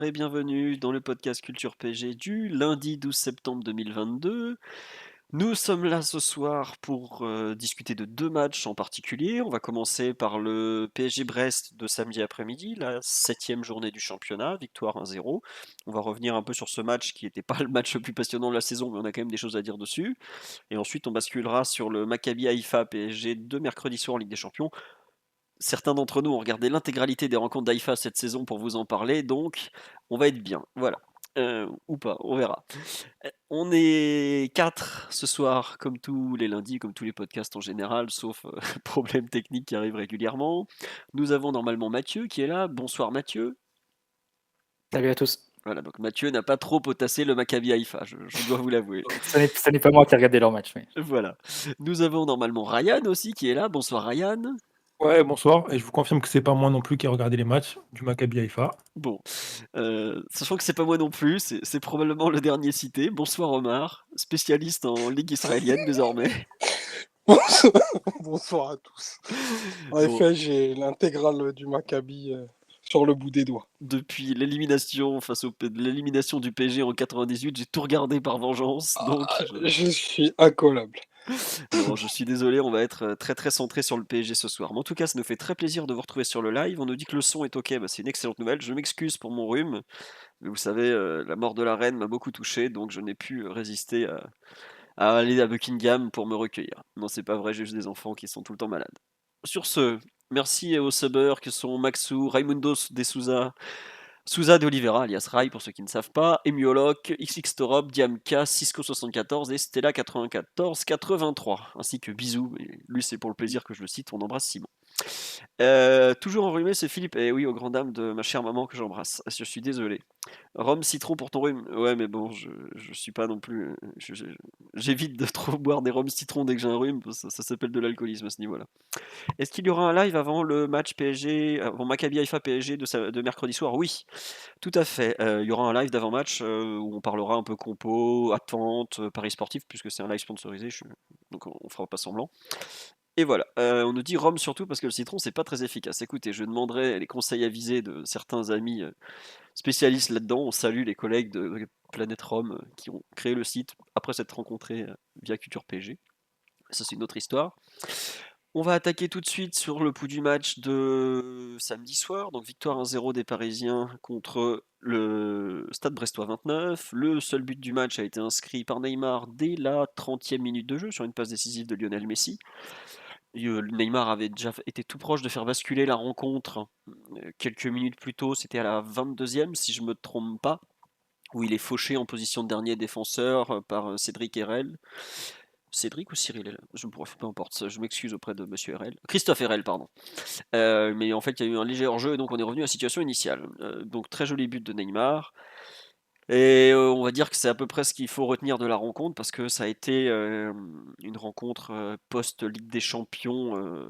et bienvenue dans le podcast Culture PG du lundi 12 septembre 2022. Nous sommes là ce soir pour discuter de deux matchs en particulier. On va commencer par le PSG Brest de samedi après-midi, la septième journée du championnat, victoire 1-0. On va revenir un peu sur ce match qui n'était pas le match le plus passionnant de la saison, mais on a quand même des choses à dire dessus. Et ensuite, on basculera sur le Maccabi Haïfa PSG de mercredi soir en Ligue des Champions. Certains d'entre nous ont regardé l'intégralité des rencontres d'Haïfa cette saison pour vous en parler, donc on va être bien, voilà. Ou pas, on verra. On est 4 ce soir, comme tous les lundis, comme tous les podcasts en général, sauf problèmes techniques qui arrivent régulièrement. Nous avons normalement Mathieu qui est là. Bonsoir Mathieu. Salut à tous. Voilà, donc Mathieu n'a pas trop potassé le Maccabi Haïfa, je dois vous l'avouer. Ce n'est pas moi qui ai regardé leur match, oui. Voilà. Nous avons normalement Ryan aussi qui est là. Bonsoir Ryan. Ouais, bonsoir, et je vous confirme que c'est pas moi non plus qui ai regardé les matchs du Maccabi Haïfa. Bon, sachant que c'est pas moi non plus, c'est probablement le dernier cité. Bonsoir Omar, spécialiste en Ligue israélienne désormais. Bonsoir bonsoir à tous. En Bon, effet, j'ai l'intégrale du Maccabi sur le bout des doigts. depuis l'élimination l'élimination du PSG en 98, j'ai tout regardé par vengeance, donc Je suis incollable. non, je suis désolé, on va être très très centré sur le PSG ce soir. Mais en tout cas, ça nous fait très plaisir de vous retrouver sur le live. On nous dit que le son est ok, bah, c'est une excellente nouvelle. Je m'excuse pour mon rhume, mais vous savez, la mort de la reine m'a beaucoup touché, donc je n'ai pu résister à aller à Buckingham pour me recueillir. Non, c'est pas vrai, j'ai juste des enfants qui sont tout le temps malades. Sur ce, merci aux subbers que sont Maxou, Raimundos de Souza, Souza de Oliveira, alias Rai pour ceux qui ne savent pas, Emioloc, XX Torop, Diamka, Cisco74 et Stella9483, ainsi que Bisous, et lui c'est pour le plaisir que je le cite, on embrasse Simon. Toujours enrhumé, c'est Philippe, et oui, aux grandes dames de ma chère maman que j'embrasse, je suis désolé. Rhum citron pour ton rhume. Ouais, mais bon, je suis pas non plus. J'évite de trop boire des rhums citron dès que j'ai un rhume. Ça s'appelle de l'alcoolisme à ce niveau-là. Est-ce qu'il y aura un live avant le match PSG, avant Maccabi Haifa PSG de mercredi soir? Oui, tout à fait. Il y aura un live d'avant-match où on parlera un peu compo, attente, paris sportif, puisque c'est un live sponsorisé. Donc on fera pas semblant. Et voilà, on nous dit rhum surtout parce que le citron c'est pas très efficace. Écoutez, je demanderai les conseils avisés de certains amis spécialistes là-dedans. On salue les collègues de Planète Rome qui ont créé le site après s'être rencontrés via Culture PG. Ça, c'est une autre histoire. On va attaquer tout de suite sur le pouls du match de samedi soir. Donc, victoire 1-0 des Parisiens contre le Stade Brestois 29. Le seul but du match a été inscrit par Neymar dès la 30e minute de jeu sur une passe décisive de Lionel Messi. Neymar avait déjà été tout proche de faire basculer la rencontre quelques minutes plus tôt, c'était à la 22e si je ne me trompe pas, où il est fauché en position de dernier défenseur par Cédric Herrel. Cédric ou Cyril? Peu importe, je m'excuse auprès de Monsieur Herrel. Christophe Herrel, pardon. Mais en fait, il y a eu un léger hors-jeu et donc on est revenu à la situation initiale. Donc très joli but de Neymar. Et on va dire que c'est à peu près ce qu'il faut retenir de la rencontre parce que ça a été une rencontre post-Ligue des Champions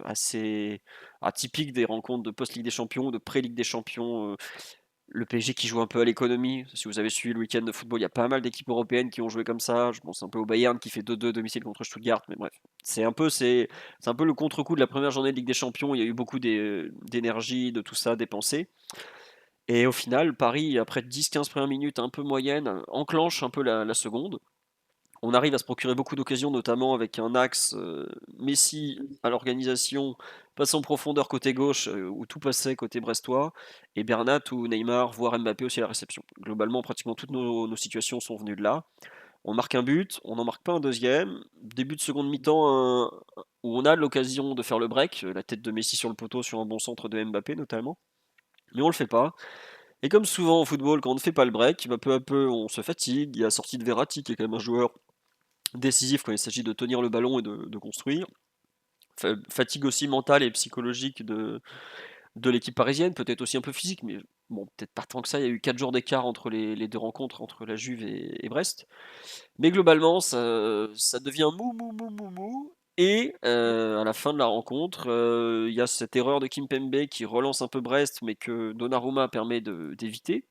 assez atypique des rencontres de post-Ligue des Champions, de pré-Ligue des Champions. Le PSG qui joue un peu à l'économie. Si vous avez suivi le week-end de football, il y a pas mal d'équipes européennes qui ont joué comme ça. Je pense un peu au Bayern qui fait 2-2 domicile contre Stuttgart, mais bref. C'est un peu le contre-coup de la première journée de Ligue des Champions. Il y a eu beaucoup d'énergie, de tout ça dépensé. Et au final, Paris, après 10-15 premières minutes un peu moyennes, enclenche un peu la seconde. On arrive à se procurer beaucoup d'occasions, notamment avec un axe Messi à l'organisation, passe en profondeur côté gauche, où tout passait côté brestois, et Bernat ou Neymar, voire Mbappé aussi à la réception. Globalement, pratiquement toutes nos situations sont venues de là. On marque un but, on n'en marque pas un deuxième. Début de seconde mi-temps, où on a l'occasion de faire le break, la tête de Messi sur le poteau sur un bon centre de Mbappé notamment. Mais on le fait pas. Et comme souvent en football, quand on ne fait pas le break, bah, peu à peu on se fatigue. Il y a la sortie de Verratti qui est quand même un joueur décisif quand il s'agit de tenir le ballon et de construire. Fatigue aussi mentale et psychologique de l'équipe parisienne, peut-être aussi un peu physique, mais bon, peut-être pas tant que ça. Il y a eu 4 jours d'écart entre les deux rencontres, entre la Juve et Brest. Mais globalement, ça devient mou, mou, mou, mou, mou. Et à la fin de la rencontre, il y a cette erreur de Kimpembe qui relance un peu Brest, mais que Donnarumma permet d'éviter.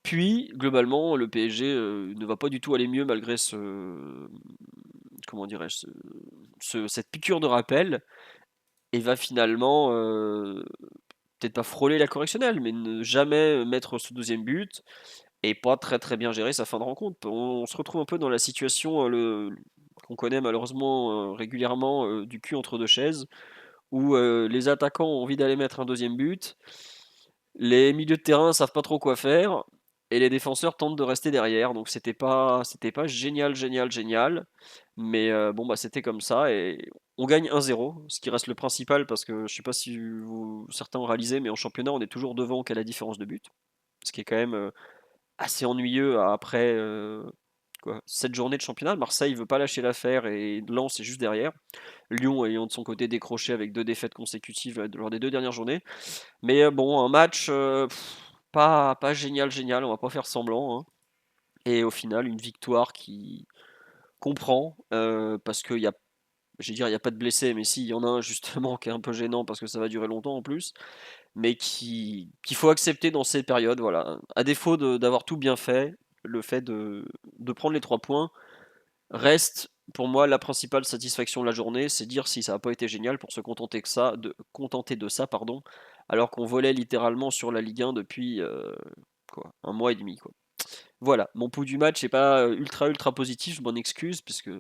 Puis, globalement, le PSG ne va pas du tout aller mieux malgré comment dirais-je, cette piqûre de rappel et va finalement peut-être pas frôler la correctionnelle, mais ne jamais mettre ce deuxième but et pas très très bien gérer sa fin de rencontre. On se retrouve un peu dans la situation qu'on connaît malheureusement régulièrement du cul entre deux chaises, où les attaquants ont envie d'aller mettre un deuxième but, les milieux de terrain savent pas trop quoi faire, et les défenseurs tentent de rester derrière. Donc c'était pas génial, génial, génial. Mais bon, bah, c'était comme ça et on gagne 1-0, ce qui reste le principal parce que je sais pas si certains ont réalisé, mais en championnat, on est toujours devant qu'à la différence de but. Ce qui est quand même assez ennuyeux après 7 journées de championnat. Marseille veut pas lâcher l'affaire et Lens est juste derrière. Lyon ayant de son côté décroché avec 2 défaites consécutives lors des 2 dernières journées. Mais bon, un match pas génial, génial, on va pas faire semblant, hein. Et au final, une victoire qui comprend parce qu'il y a il y a pas de blessés, mais si, il y en a un justement qui est un peu gênant parce que ça va durer longtemps en plus, mais qu'il faut accepter dans ces périodes, voilà. À défaut d'avoir tout bien fait, le fait de prendre les 3 points reste pour moi la principale satisfaction de la journée, c'est dire si ça n'a pas été génial pour se contenter de ça, pardon, alors qu'on volait littéralement sur la Ligue 1 depuis un mois et demi, quoi. Voilà, mon pouls du match n'est pas ultra ultra positif, je m'en excuse, puisque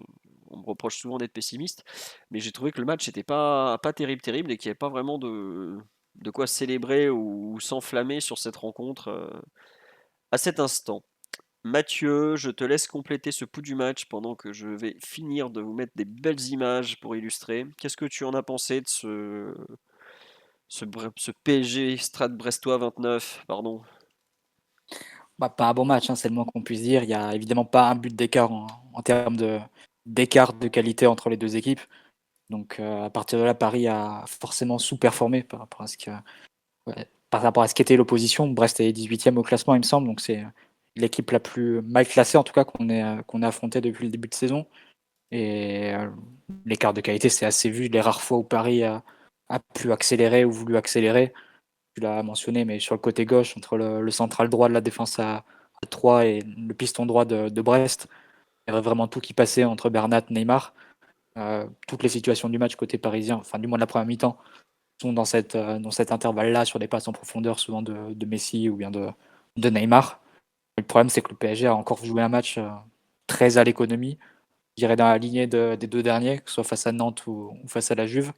on me reproche souvent d'être pessimiste, mais j'ai trouvé que le match n'était pas terrible terrible et qu'il n'y avait pas vraiment de quoi célébrer ou s'enflammer sur cette rencontre à cet instant. Mathieu, je te laisse compléter ce pouls du match pendant que je vais finir de vous mettre des belles images pour illustrer. Qu'est-ce que tu en as pensé de ce PSG Stade Brestois 29, pardon? Bah, pas un bon match, hein, c'est le moins qu'on puisse dire. Il y a évidemment pas un but d'écart en termes d'écart de qualité entre les deux équipes. Donc à partir de là, Paris a forcément sous-performé par rapport à par rapport à ce qu'était l'opposition. Brest est 18e au classement, il me semble, donc c'est l'équipe la plus mal classée en tout cas qu'on ait affrontée depuis le début de saison. Et l'écart de qualité, c'est assez vu. Les rares fois où Paris a pu accélérer ou voulu accélérer, tu l'as mentionné, mais sur le côté gauche, entre le central droit de la défense à 3 et le piston droit de Brest, il y avait vraiment tout qui passait entre Bernat, Neymar. Toutes les situations du match côté parisien, enfin du moins de la première mi-temps, sont dans cet intervalle-là, sur des passes en profondeur, souvent de Messi ou bien de Neymar. Le problème, c'est que le PSG a encore joué un match très à l'économie, je dirais dans la lignée des deux derniers, que ce soit face à Nantes ou face à la Juve.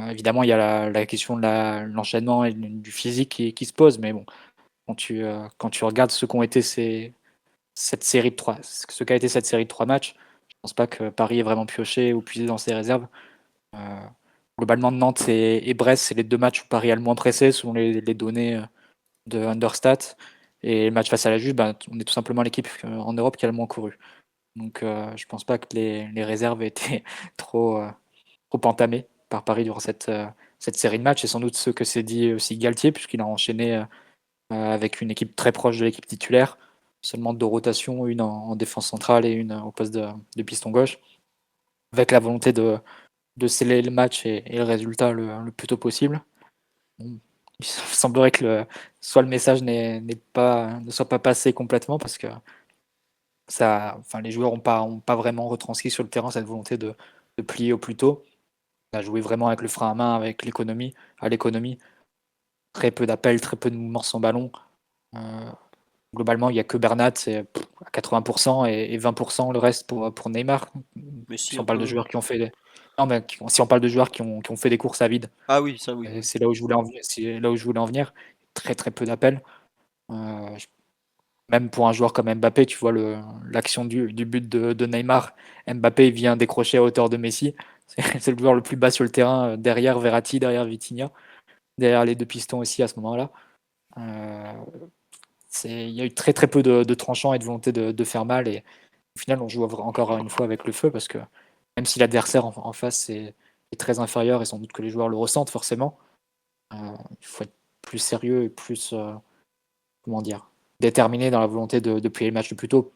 Évidemment, il y a la question de l'enchaînement et du physique qui se pose, mais bon, quand tu regardes ce qu'ont été cette série de 3, ce qu'a été cette série de 3 matchs, je pense pas que Paris ait vraiment pioché ou puisé dans ses réserves. Globalement, Nantes et Brest, c'est les 2 matchs où Paris a le moins pressé, selon les données de Understat. Et le match face à la Juve, bah, on est tout simplement l'équipe en Europe qui a le moins couru. Donc je pense pas que les réserves aient été trop entamées par Paris durant cette série de matchs. Et sans doute ce que s'est dit aussi Galtier, puisqu'il a enchaîné avec une équipe très proche de l'équipe titulaire. Seulement 2 rotations, une en défense centrale et une au poste de piston gauche, avec la volonté de sceller le match et le résultat le plus tôt possible. Bon, il semblerait que le message ne soit pas passé complètement parce que les joueurs ont pas vraiment retranscrit sur le terrain cette volonté de plier au plus tôt. On a joué vraiment avec le frein à main, avec l'économie, très peu d'appels, très peu de mouvements sans ballon. Globalement, il n'y a que Bernat, c'est à 80% et 20% le reste pour Neymar. Messi Si un on parle de peu. joueurs qui ont fait non, mais si on parle de joueurs qui ont fait des courses à vide, Ah oui, ça oui. c'est là où je voulais en venir. C'est là où je voulais en venir. Très très peu d'appels. Même pour un joueur comme Mbappé, tu vois l'action du but de Neymar. Mbappé vient décrocher à hauteur de Messi. C'est le joueur le plus bas sur le terrain, derrière Verratti, derrière Vitinha, derrière les 2 pistons aussi à ce moment-là. Il y a eu très très peu de tranchants et de volonté de faire mal. Et au final, on joue encore une fois avec le feu parce que même si l'adversaire en face est très inférieur et sans doute que les joueurs le ressentent forcément, il faut être plus sérieux et plus, comment dire, déterminé dans la volonté de plier le match le plus tôt.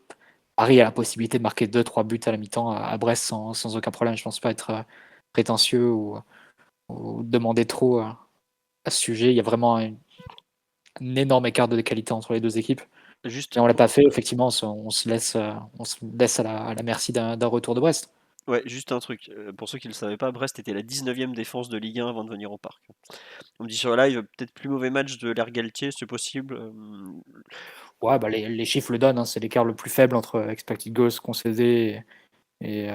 Paris a la possibilité de marquer 2-3 buts à la mi-temps à Brest sans aucun problème. Je ne pense pas être prétentieux ou demander trop à ce sujet. Il y a vraiment un énorme écart de qualité entre les 2 équipes. Juste Et on l'a pas fait, effectivement, on se laisse à la merci d'un retour de Brest. Ouais, juste un truc, pour ceux qui ne le savaient pas, Brest était la 19e défense de Ligue 1 avant de venir au parc. On me dit sur live, peut-être plus mauvais match de l'Air Galtier, c'est possible. Ouais, bah, les chiffres le donnent, hein, c'est l'écart le plus faible entre expected goals concédés et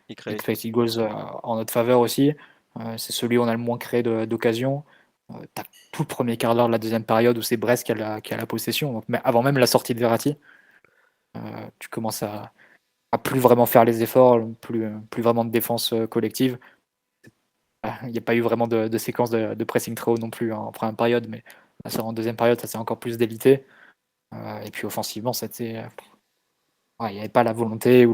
Et créé. expected goals en notre faveur aussi. C'est celui où on a le moins créé d'occasions. Tu as tout le premier quart d'heure de la deuxième période où c'est Brest qui a la possession, donc, mais avant même la sortie de Verratti. Tu commences à plus vraiment faire les efforts, plus vraiment de défense collective. Il n'y a pas eu vraiment de séquence de pressing très haut non plus en première période, mais là, en deuxième période, ça s'est encore plus délité. Et puis offensivement, il n'y avait pas la volonté ou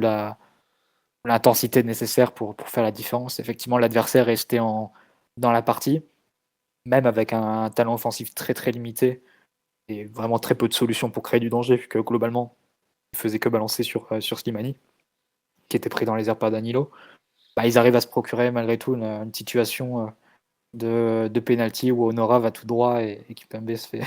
l'intensité nécessaire pour faire la différence. Effectivement, l'adversaire restait dans la partie, même avec un talent offensif très très limité et vraiment très peu de solutions pour créer du danger, vu que globalement, il faisait que balancer sur Slimani, qui était pris dans les airs par Danilo. Bah, ils arrivent à se procurer malgré tout une situation de penalty où Honora va tout droit et Kimpembe se fait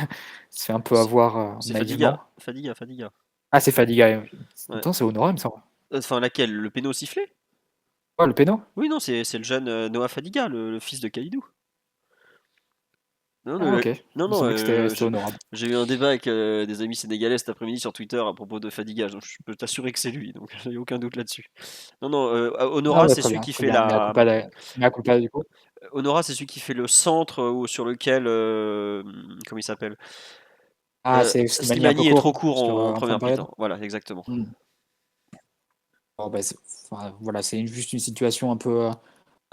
un peu avoir C'est naïvement. Fadiga. Ah, c'est Fadiga. Ouais. Attends, c'est Honora, il me semble. Enfin, laquelle? Le péno sifflé? Ouais, le péno. Oui, non, c'est le jeune Noah Fadiga, le fils de Kalidou. Non, Ah, ok. Il non, me semblait que c'était Honora. j'ai eu un débat avec des amis sénégalais cet après-midi sur Twitter à propos de Fadiga, donc je peux t'assurer que c'est lui, donc il n'y a aucun doute là-dessus. Non, non, Ah, Honora, ouais, c'est très celui bien, qui très fait bien. Mea culpa, du coup. Honora, c'est celui qui fait le centre sur lequel, comment il s'appelle? Ah, c'est Slimani un peu Slimani est trop court court en en fin de première période. mi-temps. Voilà, exactement. Bon, bah, voilà, c'est juste une situation un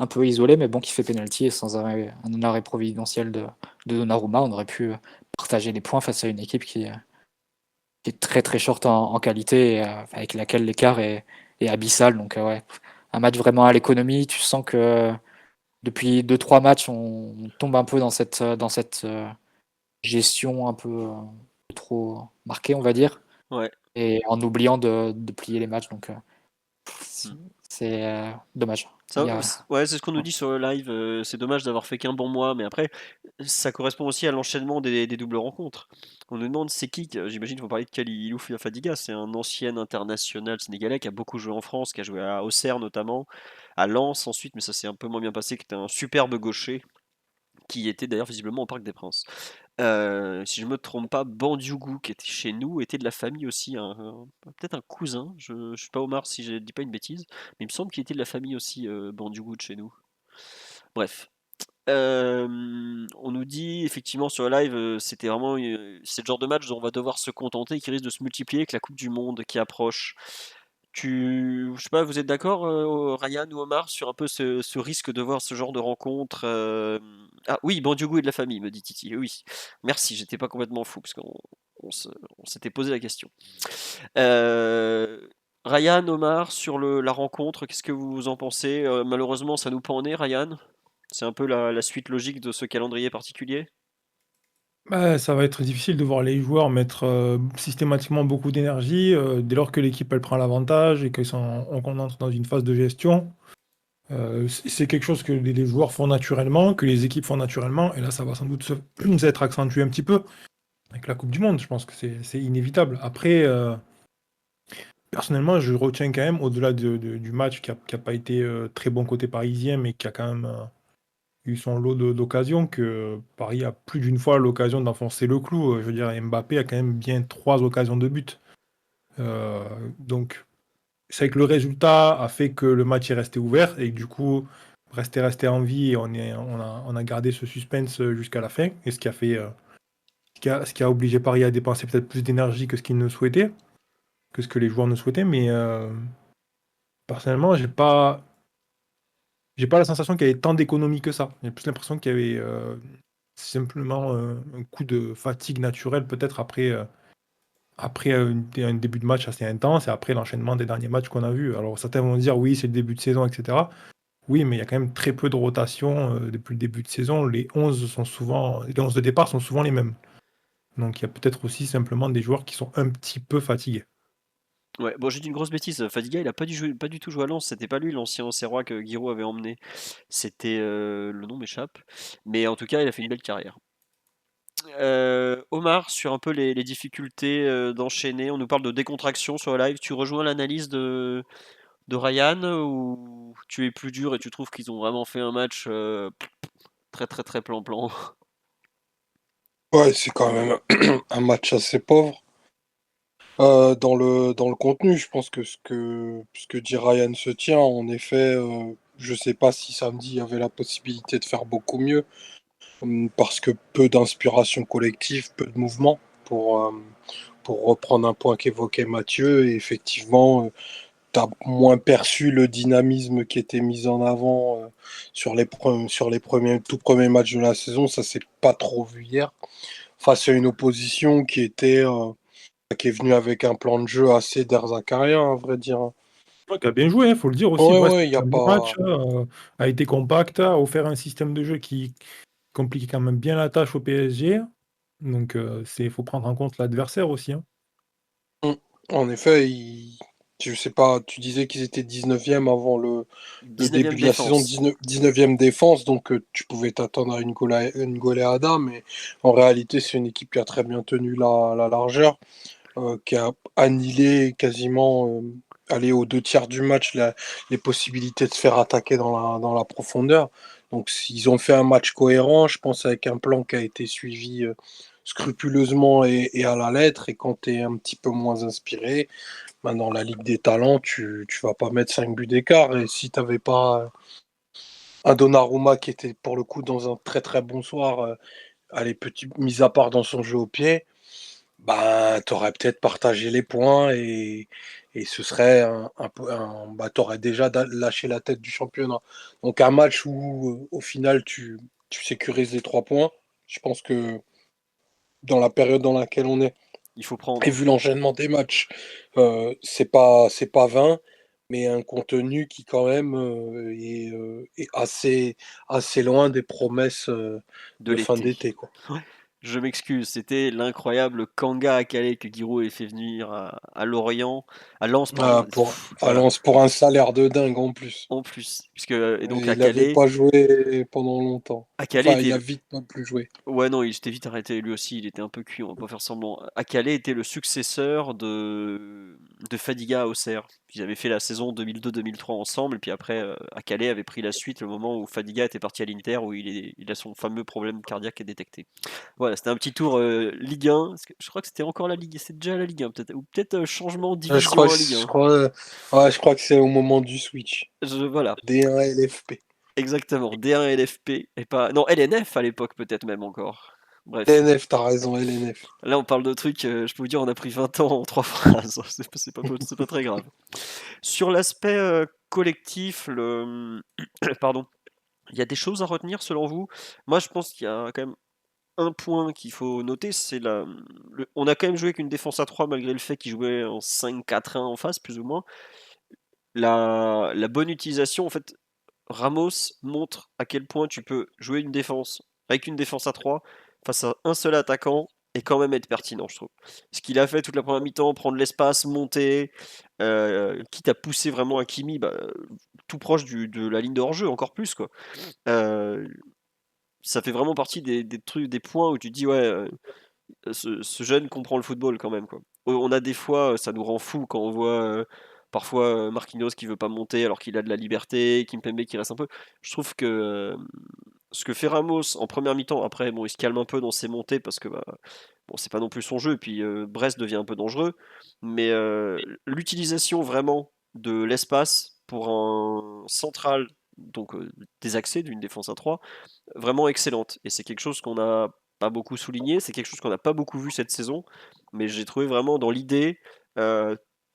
peu isolée, mais bon, qui fait pénalty et sans un arrêt providentiel de Donnarumma, on aurait pu partager les points face à une équipe qui est très très short en qualité et avec laquelle l'écart est abyssal. Donc, ouais, un match vraiment à l'économie. Tu sens que depuis 2-3 matchs, on tombe un peu dans cette gestion un peu trop marquée, on va dire, Ouais. et en oubliant de plier les matchs. Donc, Hmm. c'est dommage. Il y a... Ouais, c'est ce qu'on nous dit sur le live. C'est dommage d'avoir fait qu'un bon mois, mais après, ça correspond aussi à l'enchaînement des doubles rencontres. On nous demande c'est qui, j'imagine qu'il faut parler de Kalilou Fadiga. C'est un ancien international sénégalais qui a beaucoup joué en France, qui a joué à Auxerre notamment, à Lens ensuite, mais ça s'est un peu moins bien passé, qui était un superbe gaucher, qui était d'ailleurs visiblement au Parc des Princes. Si je me trompe pas, Bandiougou, qui était chez nous, était de la famille aussi, peut-être un cousin, je suis pas Omar si je dis pas une bêtise, mais il me semble qu'il était de la famille aussi, Bandiougou de chez nous. Bref. On nous dit effectivement sur le live, c'était vraiment, c'est le genre de match dont on va devoir se contenter, qui risque de se multiplier avec la Coupe du Monde qui approche. Je sais pas, vous êtes d'accord, Ryan ou Omar, sur un peu ce risque de voir ce genre de rencontre Ah oui, Bandiougou et de la famille, me dit Titi. Oui, merci, j'étais pas complètement fou, parce on s'était posé la question. Ryan, Omar, sur la rencontre, qu'est-ce que vous en pensez? Malheureusement, ça nous pend au nez, Ryan. C'est un peu la suite logique de ce calendrier particulier. Bah, ça va être difficile de voir les joueurs mettre, systématiquement beaucoup d'énergie, dès lors que l'équipe elle prend l'avantage et qu'on entre dans une phase de gestion. C'est quelque chose que les joueurs font naturellement, que les équipes font naturellement et là ça va sans doute s'être accentué un petit peu avec la coupe du monde. Je pense que c'est inévitable. Après, personnellement, je retiens quand même au-delà du match qui a pas été, très bon côté parisien, mais qui a quand même, eu son lot d'occasions, que Paris a plus d'une fois l'occasion d'enfoncer le clou. Je veux dire, Mbappé a quand même bien 3 occasions de but. Euh, donc, c'est vrai que le résultat a fait que le match est resté ouvert et que du coup, resté en vie et on a gardé ce suspense jusqu'à la fin. Et ce qui a fait, ce qui a obligé Paris à dépenser peut-être plus d'énergie que ce qu'il ne souhaitait, que ce que les joueurs ne souhaitaient. Mais personnellement, j'ai pas la sensation qu'il y avait tant d'économies que ça. J'ai plus l'impression qu'il y avait simplement un coup de fatigue naturelle, peut-être après un début de match assez intense et après l'enchaînement des derniers matchs qu'on a vus. Alors certains vont dire oui, c'est le début de saison, etc. Oui, mais il y a quand même très peu de rotation depuis le début de saison. Les 11 de départ sont souvent les mêmes. Donc il y a peut-être aussi simplement des joueurs qui sont un petit peu fatigués. Ouais, bon, j'ai dit une grosse bêtise. Fadiga, il a pas du tout joué à Lens. C'était pas lui l'ancien Auxerrois que Giroud avait emmené. C'était le nom m'échappe, mais en tout cas, il a fait une belle carrière. Omar, sur un peu les difficultés d'enchaîner, on nous parle de décontraction sur le live. Tu rejoins l'analyse de Ryan ou tu es plus dur et tu trouves qu'ils ont vraiment fait un match très très très plan-plan? Ouais, c'est quand même un match assez pauvre. Dans le contenu, je pense que ce que dit Ryan se tient. En effet, je sais pas si samedi il y avait la possibilité de faire beaucoup mieux, parce que peu d'inspiration collective, peu de mouvement pour reprendre un point qu'évoquait Mathieu. Et effectivement, tu as moins perçu le dynamisme qui était mis en avant sur les tout premiers matchs de la saison. Ça s'est pas trop vu hier face à une opposition qui est venue avec un plan de jeu assez d'Erzakarien, à vrai dire. Ouais, qui a bien joué, il faut le dire aussi. Ouais, Brest ouais, a il y fait a un bon match, pas. a été compact, a offert un système de jeu qui complique quand même bien la tâche au PSG. Donc, il faut prendre en compte l'adversaire aussi, hein. Mm. En effet, je sais pas, tu disais qu'ils étaient 19e avant le 19e début de la saison, défense. 19e défense, donc tu pouvais t'attendre à une goleada, mais en réalité, c'est une équipe qui a très bien tenu la largeur, qui a annihilé quasiment, aller aux 2 tiers du match, les possibilités de se faire attaquer dans la profondeur. Donc, ils ont fait un match cohérent, je pense, avec un plan qui a été suivi scrupuleusement et à la lettre. Et quand tu es un petit peu moins inspiré, ben, dans la Ligue des Talents, tu vas pas mettre 5 buts d'écart. Et si tu n'avais pas un Donnarumma qui était pour le coup dans un très très bon soir, allez, mis à part dans son jeu au pied, bah, tu aurais peut-être partagé les points et ce serait un peu bah, tu aurais déjà lâché la tête du championnat. Donc un match où au final tu sécurises les 3 points, je pense que dans la période dans laquelle on est, Il faut et prendre. vu l'enchaînement des matchs, c'est pas vain, mais un contenu qui quand même est assez loin des promesses De de fin l'été. d'été, quoi. Ouais. Je m'excuse, c'était l'incroyable Kanga à Calais que Giroud avait fait venir à Lorient, à Lens, pardon. À Voilà, Lens pour un salaire de dingue en plus. en plus. Et donc Et il n'avait pas joué pendant longtemps. À Calais Enfin, il était a vite pas plus joué. Ouais, non, il s'était vite arrêté lui aussi, il était un peu cuit, on va pas faire semblant. Akale était le successeur de Fadiga à Auxerre. Ils avaient fait la saison 2002-2003 ensemble, et puis après, Akale avait pris la suite le moment où Fadiga était parti à l'Inter, où il a son fameux problème cardiaque détecté. Voilà, c'était un petit tour Ligue 1. Je crois que c'était encore la Ligue, c'est déjà la Ligue 1 peut-être, ou peut-être changement Je crois, division 1 Ligue je 1. crois, ouais, je crois que c'est au moment du switch. Voilà, D1 LFP. exactement, D1 LFP, et pas... Non, LNF à l'époque peut-être même encore. Bref. LNF, t'as raison, LNF. Là, on parle de trucs, je peux vous dire, on a pris 20 ans en 3 phrases. C'est pas très grave. Sur l'aspect collectif, pardon, il y a des choses à retenir selon vous? Moi, je pense qu'il y a quand même un point qu'il faut noter, c'est on a quand même joué avec une défense à 3 malgré le fait qu'il jouait en 5-4-1 en face, plus ou moins. La bonne utilisation, en fait, Ramos montre à quel point tu peux jouer une défense avec une défense à 3 face à un seul attaquant et quand même être pertinent, je trouve. Ce qu'il a fait toute la première mi-temps, prendre l'espace, monter, quitte à pousser vraiment Hakimi tout proche de la ligne de hors-jeu, encore plus quoi. Euh, Ça fait vraiment partie des trucs, des points où tu te dis ouais, ce jeune comprend le football quand même quoi. On a des fois, ça nous rend fou quand on voit parfois Marquinhos qui veut pas monter alors qu'il a de la liberté, Kimpembe qui reste un peu. Je trouve que ce que fait Ramos en première mi-temps, après bon, il se calme un peu dans ses montées parce que bon, c'est pas non plus son jeu, et puis Brest devient un peu dangereux, mais l'utilisation vraiment de l'espace pour un central, donc des accès d'une défense à 3 vraiment excellente. Et c'est quelque chose qu'on n'a pas beaucoup souligné, c'est quelque chose qu'on n'a pas beaucoup vu cette saison, mais j'ai trouvé vraiment dans l'idée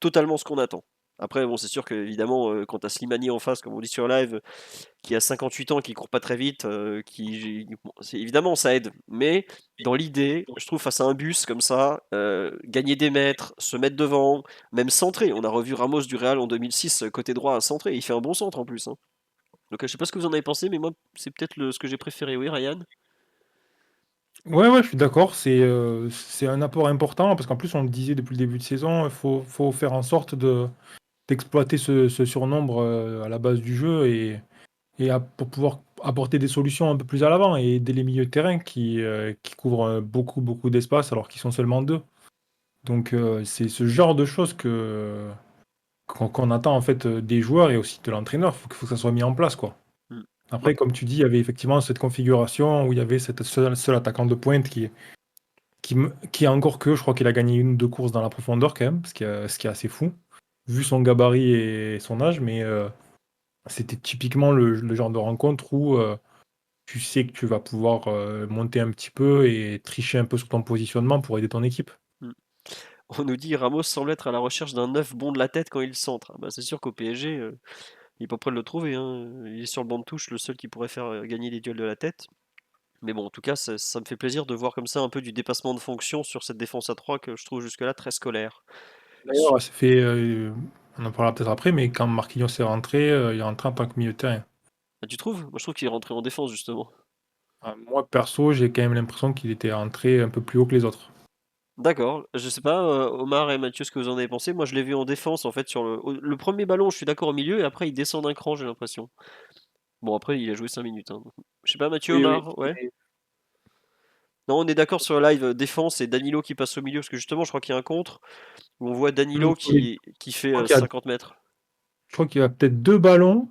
totalement ce qu'on attend. Après, bon, c'est sûr que évidemment, quand tu as Slimani en face, comme on dit sur live, qui a 58 ans, qui court pas très vite, bon, évidemment ça aide. Mais dans l'idée, je trouve face à un bus comme ça, gagner des mètres, se mettre devant, même centrer. On a revu Ramos du Real en 2006 côté droit à centrer. Il fait un bon centre en plus, hein. Donc je sais pas ce que vous en avez pensé, mais moi c'est peut-être ce que j'ai préféré. Oui, Ryan. Ouais, ouais, je suis d'accord, c'est un apport important parce qu'en plus, on le disait depuis le début de saison, il faut faire en sorte d'exploiter ce surnombre à la base du jeu pour pouvoir apporter des solutions un peu plus à l'avant et aider les milieux de terrain qui couvrent beaucoup, beaucoup d'espace alors qu'ils sont seulement deux. Donc, c'est ce genre de choses qu'on attend en fait des joueurs et aussi de l'entraîneur. Faut que ça soit mis en place, quoi. Mm. Après, comme tu dis, il y avait effectivement cette configuration où il y avait cette seul attaquant de pointe qui est encore que, je crois qu'il a gagné 1 ou 2 courses dans la profondeur quand même, ce qui est assez fou, vu son gabarit et son âge, mais c'était typiquement le genre de rencontre où tu sais que tu vas pouvoir monter un petit peu et tricher un peu sur ton positionnement pour aider ton équipe. On nous dit Ramos semble être à la recherche d'un neuf bon de la tête quand il centre. Ah bah, c'est sûr qu'au PSG, il est pas prêt de le trouver, hein. Il est sur le banc de touche, le seul qui pourrait faire gagner les duels de la tête. Mais bon, en tout cas, ça me fait plaisir de voir comme ça un peu du dépassement de fonction sur cette défense à 3 que je trouve jusque-là très scolaire. D'ailleurs, ça fait, on en parlera peut-être après, mais quand Marquinhos est rentré, il est rentré en tant que milieu de terrain. Ah, tu trouves? Moi, je trouve qu'il est rentré en défense, justement. Moi, perso, j'ai quand même l'impression qu'il était rentré un peu plus haut que les autres. D'accord. Je sais pas, Omar et Mathieu, ce que vous en avez pensé. Moi, je l'ai vu en défense, en fait, sur le premier ballon, je suis d'accord au milieu, et après, il descend d'un cran, j'ai l'impression. Bon, après, il a joué 5 minutes, hein. Je sais pas, Mathieu, Oui, oui. Omar, ouais. Non, on est d'accord sur le live défense et Danilo qui passe au milieu, parce que justement, je crois qu'il y a un contre où on voit Danilo Oui. qui Je fait crois qu'il y a, 50 mètres. je crois qu'il y a peut-être 2 ballons,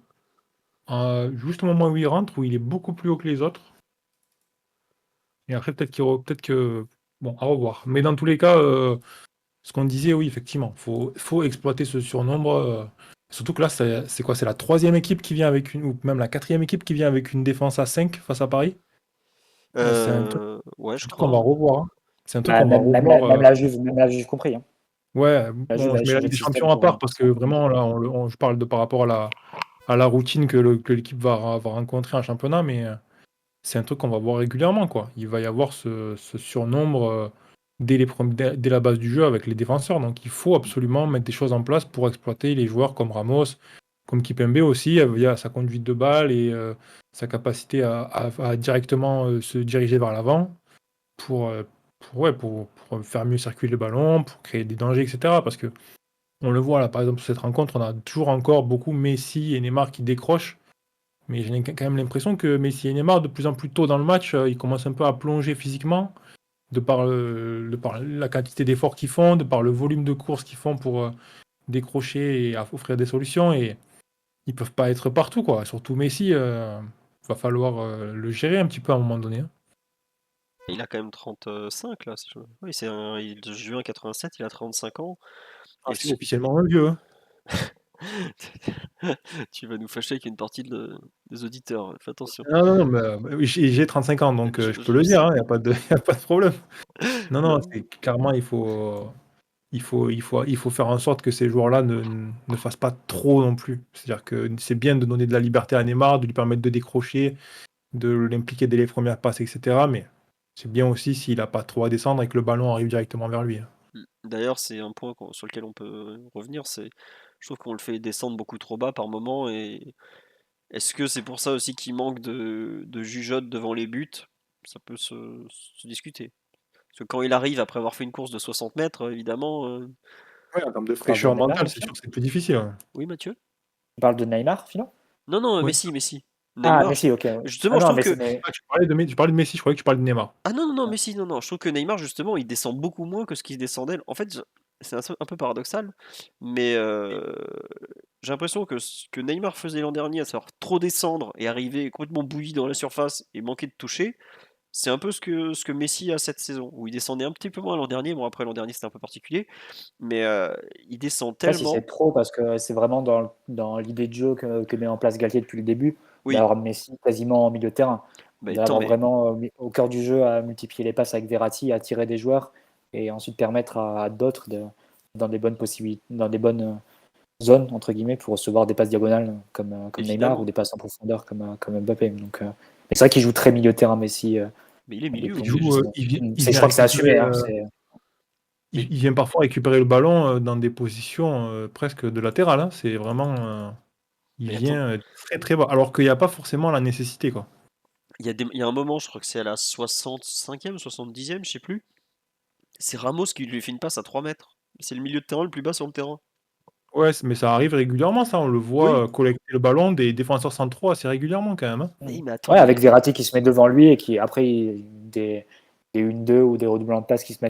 juste au moment où il rentre, où il est beaucoup plus haut que les autres. Et après, peut-être que. Bon, à revoir. Mais dans tous les cas, ce qu'on disait, oui, effectivement, faut exploiter ce surnombre. Surtout que là, c'est quoi? C'est la 3e équipe qui vient avec une, ou même la 4e équipe qui vient avec une défense à 5 face à Paris. C'est un truc, Ouais, je un truc qu'on va crois. revoir, hein. C'est un truc Bah, qu'on va revoir. même la Juve compris, hein. Ouais, La Juve bon, a je mets la changé Ligue de des système Champions à part pour parce que ça. vraiment, là, je parle de par rapport à la routine que l'équipe va rencontrer en championnat, mais c'est un truc qu'on va voir régulièrement, quoi. Il va y avoir ce surnombre dès la base du jeu avec les défenseurs. Donc il faut absolument mettre des choses en place pour exploiter les joueurs comme Ramos, comme Kipembe aussi, via sa conduite de balle et sa capacité à directement se diriger vers l'avant pour, euh, ouais, pour faire mieux circuler le ballon, pour créer des dangers, etc. Parce que on le voit là, par exemple, sur cette rencontre, on a toujours encore beaucoup Messi et Neymar qui décrochent. Mais j'ai quand même l'impression que Messi et Neymar, de plus en plus tôt dans le match, ils commencent un peu à plonger physiquement, de par la quantité d'efforts qu'ils font, de par le volume de courses qu'ils font pour décrocher et offrir des solutions. Et ils peuvent pas être partout, quoi. Surtout Messi, va falloir le gérer un petit peu à un moment donné, hein. Il a quand même 35 là. Oui, il est de juin 87, il a 35 ans. Ah, Et c'est officiellement un vieux, hein. tu vas nous fâcher avec une partie des auditeurs. Fais attention. Non, non, non, mais, oui, j'ai 35 ans, donc je peux le dire, hein, il n'y a pas de, y a pas de problème. Non, non, Non. c'est clairement, il faut faire en sorte que ces joueurs-là ne fassent pas trop non plus. C'est-à-dire que c'est bien de donner de la liberté à Neymar, de lui permettre de décrocher, de l'impliquer dès les premières passes, etc. Mais c'est bien aussi s'il n'a pas trop à descendre et que le ballon arrive directement vers lui, hein. D'ailleurs, c'est un point sur lequel on peut revenir. Je trouve qu'on le fait descendre beaucoup trop bas par moment. Et est-ce que c'est pour ça aussi qu'il manque de jugeote devant les buts? Ça peut se discuter. Parce que quand il arrive après avoir fait une course de 60 mètres, évidemment. Ouais, en termes de Tu parles de fraîcheur Neymar, mentale, c'est Philo? sûr que c'est plus difficile, hein. Oui, Mathieu? Tu parles de Neymar, Philo? Non, non, Oui. Messi. Ah, Neymar, Messi, ok. Ouais. Ah justement, je non, trouve mais que. Ah, tu parlais de Messi, je croyais que tu parlais de Neymar. Ah non, non, non, Messi, non, non. Je trouve que Neymar, justement, il descend beaucoup moins que ce qu'il descendait. En fait, c'est un peu paradoxal, mais j'ai l'impression que ce que Neymar faisait l'an dernier, à savoir trop descendre et arriver complètement bouilli dans la surface et manquer de toucher, c'est un peu ce que Messi a cette saison, où il descendait un petit peu moins l'an dernier. Bon, après l'an dernier, c'était un peu particulier, mais il descend Je sais pas si c'est tellement. trop parce que c'est vraiment dans l'idée de jeu que met en place Galtier depuis le début, Oui, d'avoir Messi quasiment en milieu de terrain, bah, attends, d'avoir mais vraiment au cœur du jeu à multiplier les passes avec Verratti, à tirer des joueurs et ensuite permettre à d'autres dans des bonnes possibilités, dans des bonnes zones entre guillemets pour recevoir des passes diagonales comme Neymar ou évidemment. des passes en profondeur comme Mbappé. Donc, mais c'est vrai qu'il joue très milieu de terrain Messi Mais il est milieu Il depuis. aussi, joue, justement. il Je vient crois que c'est assumé. récupérer, Hein, Mais il vient parfois récupérer le ballon dans des positions presque de latéral, hein. C'est vraiment, il Mais attends, vient très très bas, alors qu'il n'y a pas forcément la nécessité, quoi. il y a un moment, je crois que c'est à la 65e, 70e, je sais plus. C'est Ramos qui lui fait une passe à 3 mètres. C'est le milieu de terrain le plus bas sur le terrain. Ouais, mais ça arrive régulièrement, ça. On le voit Oui, collecter le ballon des défenseurs centraux assez régulièrement, quand même, hein. mais attends, ouais, mais avec Verratti qui se met devant lui et qui après des 1-2 ou des redoublements de passes qui se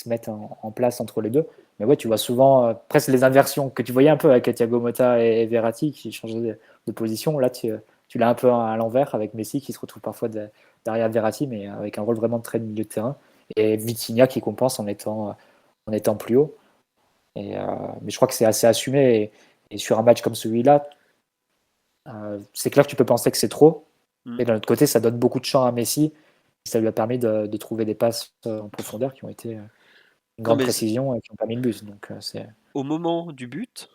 mettent en place entre les deux. Mais ouais, tu vois souvent presque les inversions que tu voyais un peu avec Thiago Motta et Verratti qui changeaient de position. Là, tu l'as un peu à l'envers avec Messi qui se retrouve parfois derrière Verratti, mais avec un rôle vraiment très de milieu de terrain. Et Vitinha qui compense en étant plus haut. Mais je crois que c'est assez assumé. Et sur un match comme celui-là, c'est clair que tu peux penser que c'est trop. Mais d'un autre côté, ça donne beaucoup de champ à Messi. Ça lui a permis de trouver des passes en profondeur qui ont été une grande précision et qui ont permis le but. Donc, au moment du but,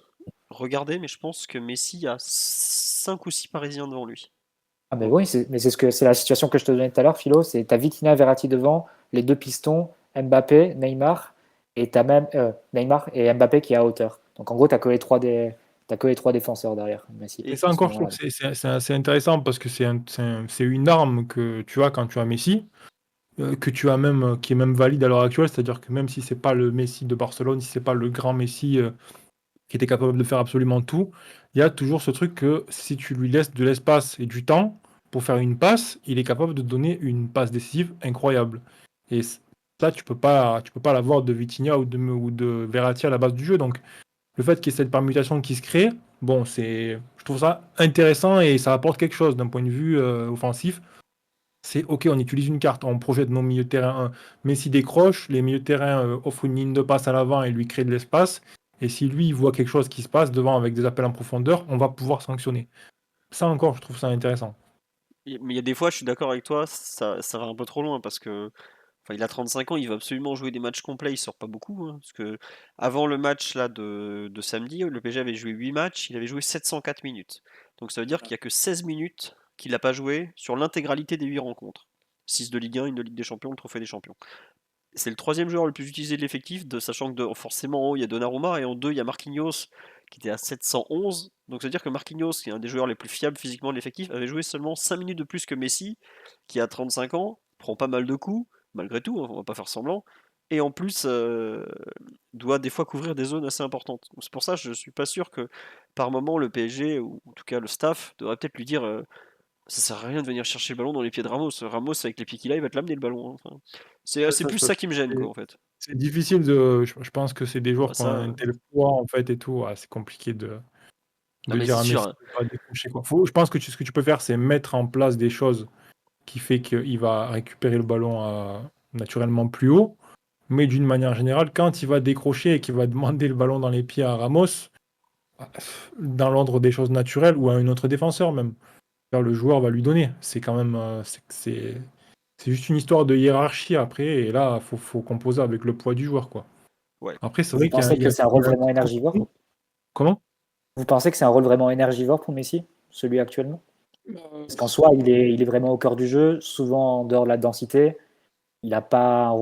regardez, mais je pense que Messi a 5 ou 6 Parisiens devant lui. Ah mais oui, c'est la situation que je te donnais tout à l'heure, Philo. C'est t'as Vitinha, Verratti devant, les deux pistons, Mbappé, Neymar, et t'as même Neymar et Mbappé qui est à hauteur. Donc en gros, t'as que les trois défenseurs derrière Messi. Et ça encore, je trouve que c'est assez intéressant parce que c'est une arme que tu as quand tu as Messi, que tu as même, qui est même valide à l'heure actuelle. C'est-à-dire que même si c'est pas le Messi de Barcelone, si c'est pas le grand Messi qui était capable de faire absolument tout, il y a toujours ce truc que si tu lui laisses de l'espace et du temps pour faire une passe, il est capable de donner une passe décisive incroyable. Et ça, tu peux pas l'avoir de Vitinha ou de Verratti à la base du jeu. Donc, le fait qu'il y ait cette permutation qui se crée, bon, je trouve ça intéressant et ça apporte quelque chose d'un point de vue offensif. C'est OK, on utilise une carte, on projette nos milieux de terrain. Messi décroche, les milieux de terrain offrent une ligne de passe à l'avant et lui créent de l'espace. Et si lui, il voit quelque chose qui se passe devant avec des appels en profondeur, on va pouvoir sanctionner. Ça encore, je trouve ça intéressant. Mais il y a des fois, je suis d'accord avec toi, ça va un peu trop loin parce que il a 35 ans, il va absolument jouer des matchs complets, il sort pas beaucoup. Hein, parce que avant le match là de samedi, le PSG avait joué 8 matchs, il avait joué 704 minutes. Donc ça veut dire qu'il n'y a que 16 minutes qu'il n'a pas joué sur l'intégralité des 8 rencontres. 6 de Ligue 1, une de Ligue des Champions, le Trophée des Champions. C'est le troisième joueur le plus utilisé de l'effectif, sachant que forcément en haut il y a Donnarumma et en 2 il y a Marquinhos qui était à 711. Donc ça veut dire que Marquinhos, qui est un des joueurs les plus fiables physiquement de l'effectif, avait joué seulement 5 minutes de plus que Messi, qui a 35 ans, prend pas mal de coups, malgré tout, hein, on va pas faire semblant, et en plus doit des fois couvrir des zones assez importantes. C'est pour ça que je suis pas sûr que par moment le PSG, ou en tout cas le staff, devrait peut-être lui dire ça sert à rien de venir chercher le ballon dans les pieds de Ramos. Ramos, avec les pieds qu'il a, il va te l'amener le ballon. Hein. Enfin, c'est plus ça qui me gêne, quoi, en fait. C'est difficile de. Je pense que c'est des joueurs qui ont un Ça, tel poids, en fait, et tout. C'est compliqué de non, mais dire c'est à sûr. Messi Hein. de pas décrocher, quoi. Je pense que ce que tu peux faire, c'est mettre en place des choses qui fait qu'il va récupérer le ballon naturellement plus haut. Mais d'une manière générale, quand il va décrocher et qu'il va demander le ballon dans les pieds à Ramos, dans l'ordre des choses naturelles, ou à un autre défenseur même, le joueur va lui donner. C'est quand même. C'est juste une histoire de hiérarchie après, et là, faut composer avec le poids du joueur, quoi. Ouais. Après, c'est Vous vrai qu'il y a, pensez que c'est un rôle vraiment énergivore? Comment? Vous pensez que c'est un rôle vraiment énergivore pour Messi, celui actuellement? Parce qu'en soi, il est vraiment au cœur du jeu, souvent en dehors de la densité. Il a pas,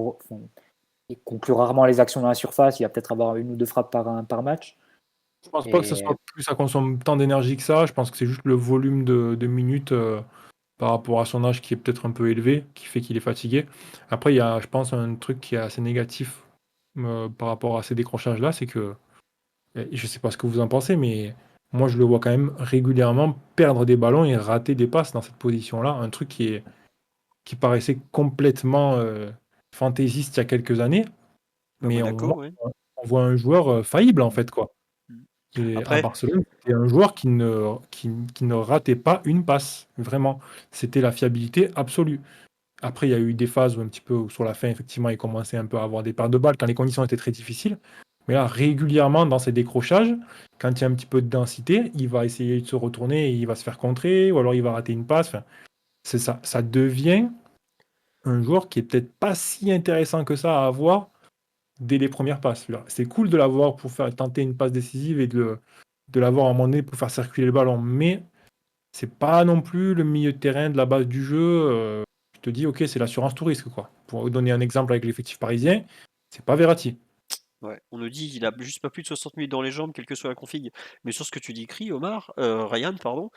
il conclut rarement les actions dans la surface. Il va peut-être avoir 1 ou 2 frappes par match. Je pense pas que ça consomme tant d'énergie que ça. Je pense que c'est juste le volume de minutes par rapport à son âge qui est peut-être un peu élevé, qui fait qu'il est fatigué. Après, il y a, je pense, un truc qui est assez négatif par rapport à ces décrochages-là, c'est que, et je sais pas ce que vous en pensez, mais moi je le vois quand même régulièrement perdre des ballons et rater des passes dans cette position-là. Un truc qui paraissait complètement fantaisiste il y a quelques années, Bah, mais Monaco, ouais. on voit un joueur faillible en fait, quoi. Et à Après, Barcelone, c'était un joueur qui ne ratait pas une passe, vraiment. C'était la fiabilité absolue. Après, il y a eu des phases où un petit peu où sur la fin, effectivement, il commençait un peu à avoir des pertes de balles quand les conditions étaient très difficiles. Mais là, régulièrement, dans ses décrochages, quand il y a un petit peu de densité, il va essayer de se retourner et il va se faire contrer, ou alors il va rater une passe. Enfin, c'est ça. Ça devient un joueur qui est peut-être pas si intéressant que ça à avoir dès les premières passes. C'est cool de l'avoir pour faire tenter une passe décisive et de l'avoir à un moment donné pour faire circuler le ballon, mais c'est pas non plus le milieu de terrain de la base du jeu. Je te dis, ok, c'est l'assurance tout risque, quoi. Pour vous donner un exemple avec l'effectif parisien, c'est pas Verratti. ouais, on nous dit qu'il a juste pas plus de 60 minutes dans les jambes, quelle que soit la config. Mais sur ce que tu dis, Ryan, pardon,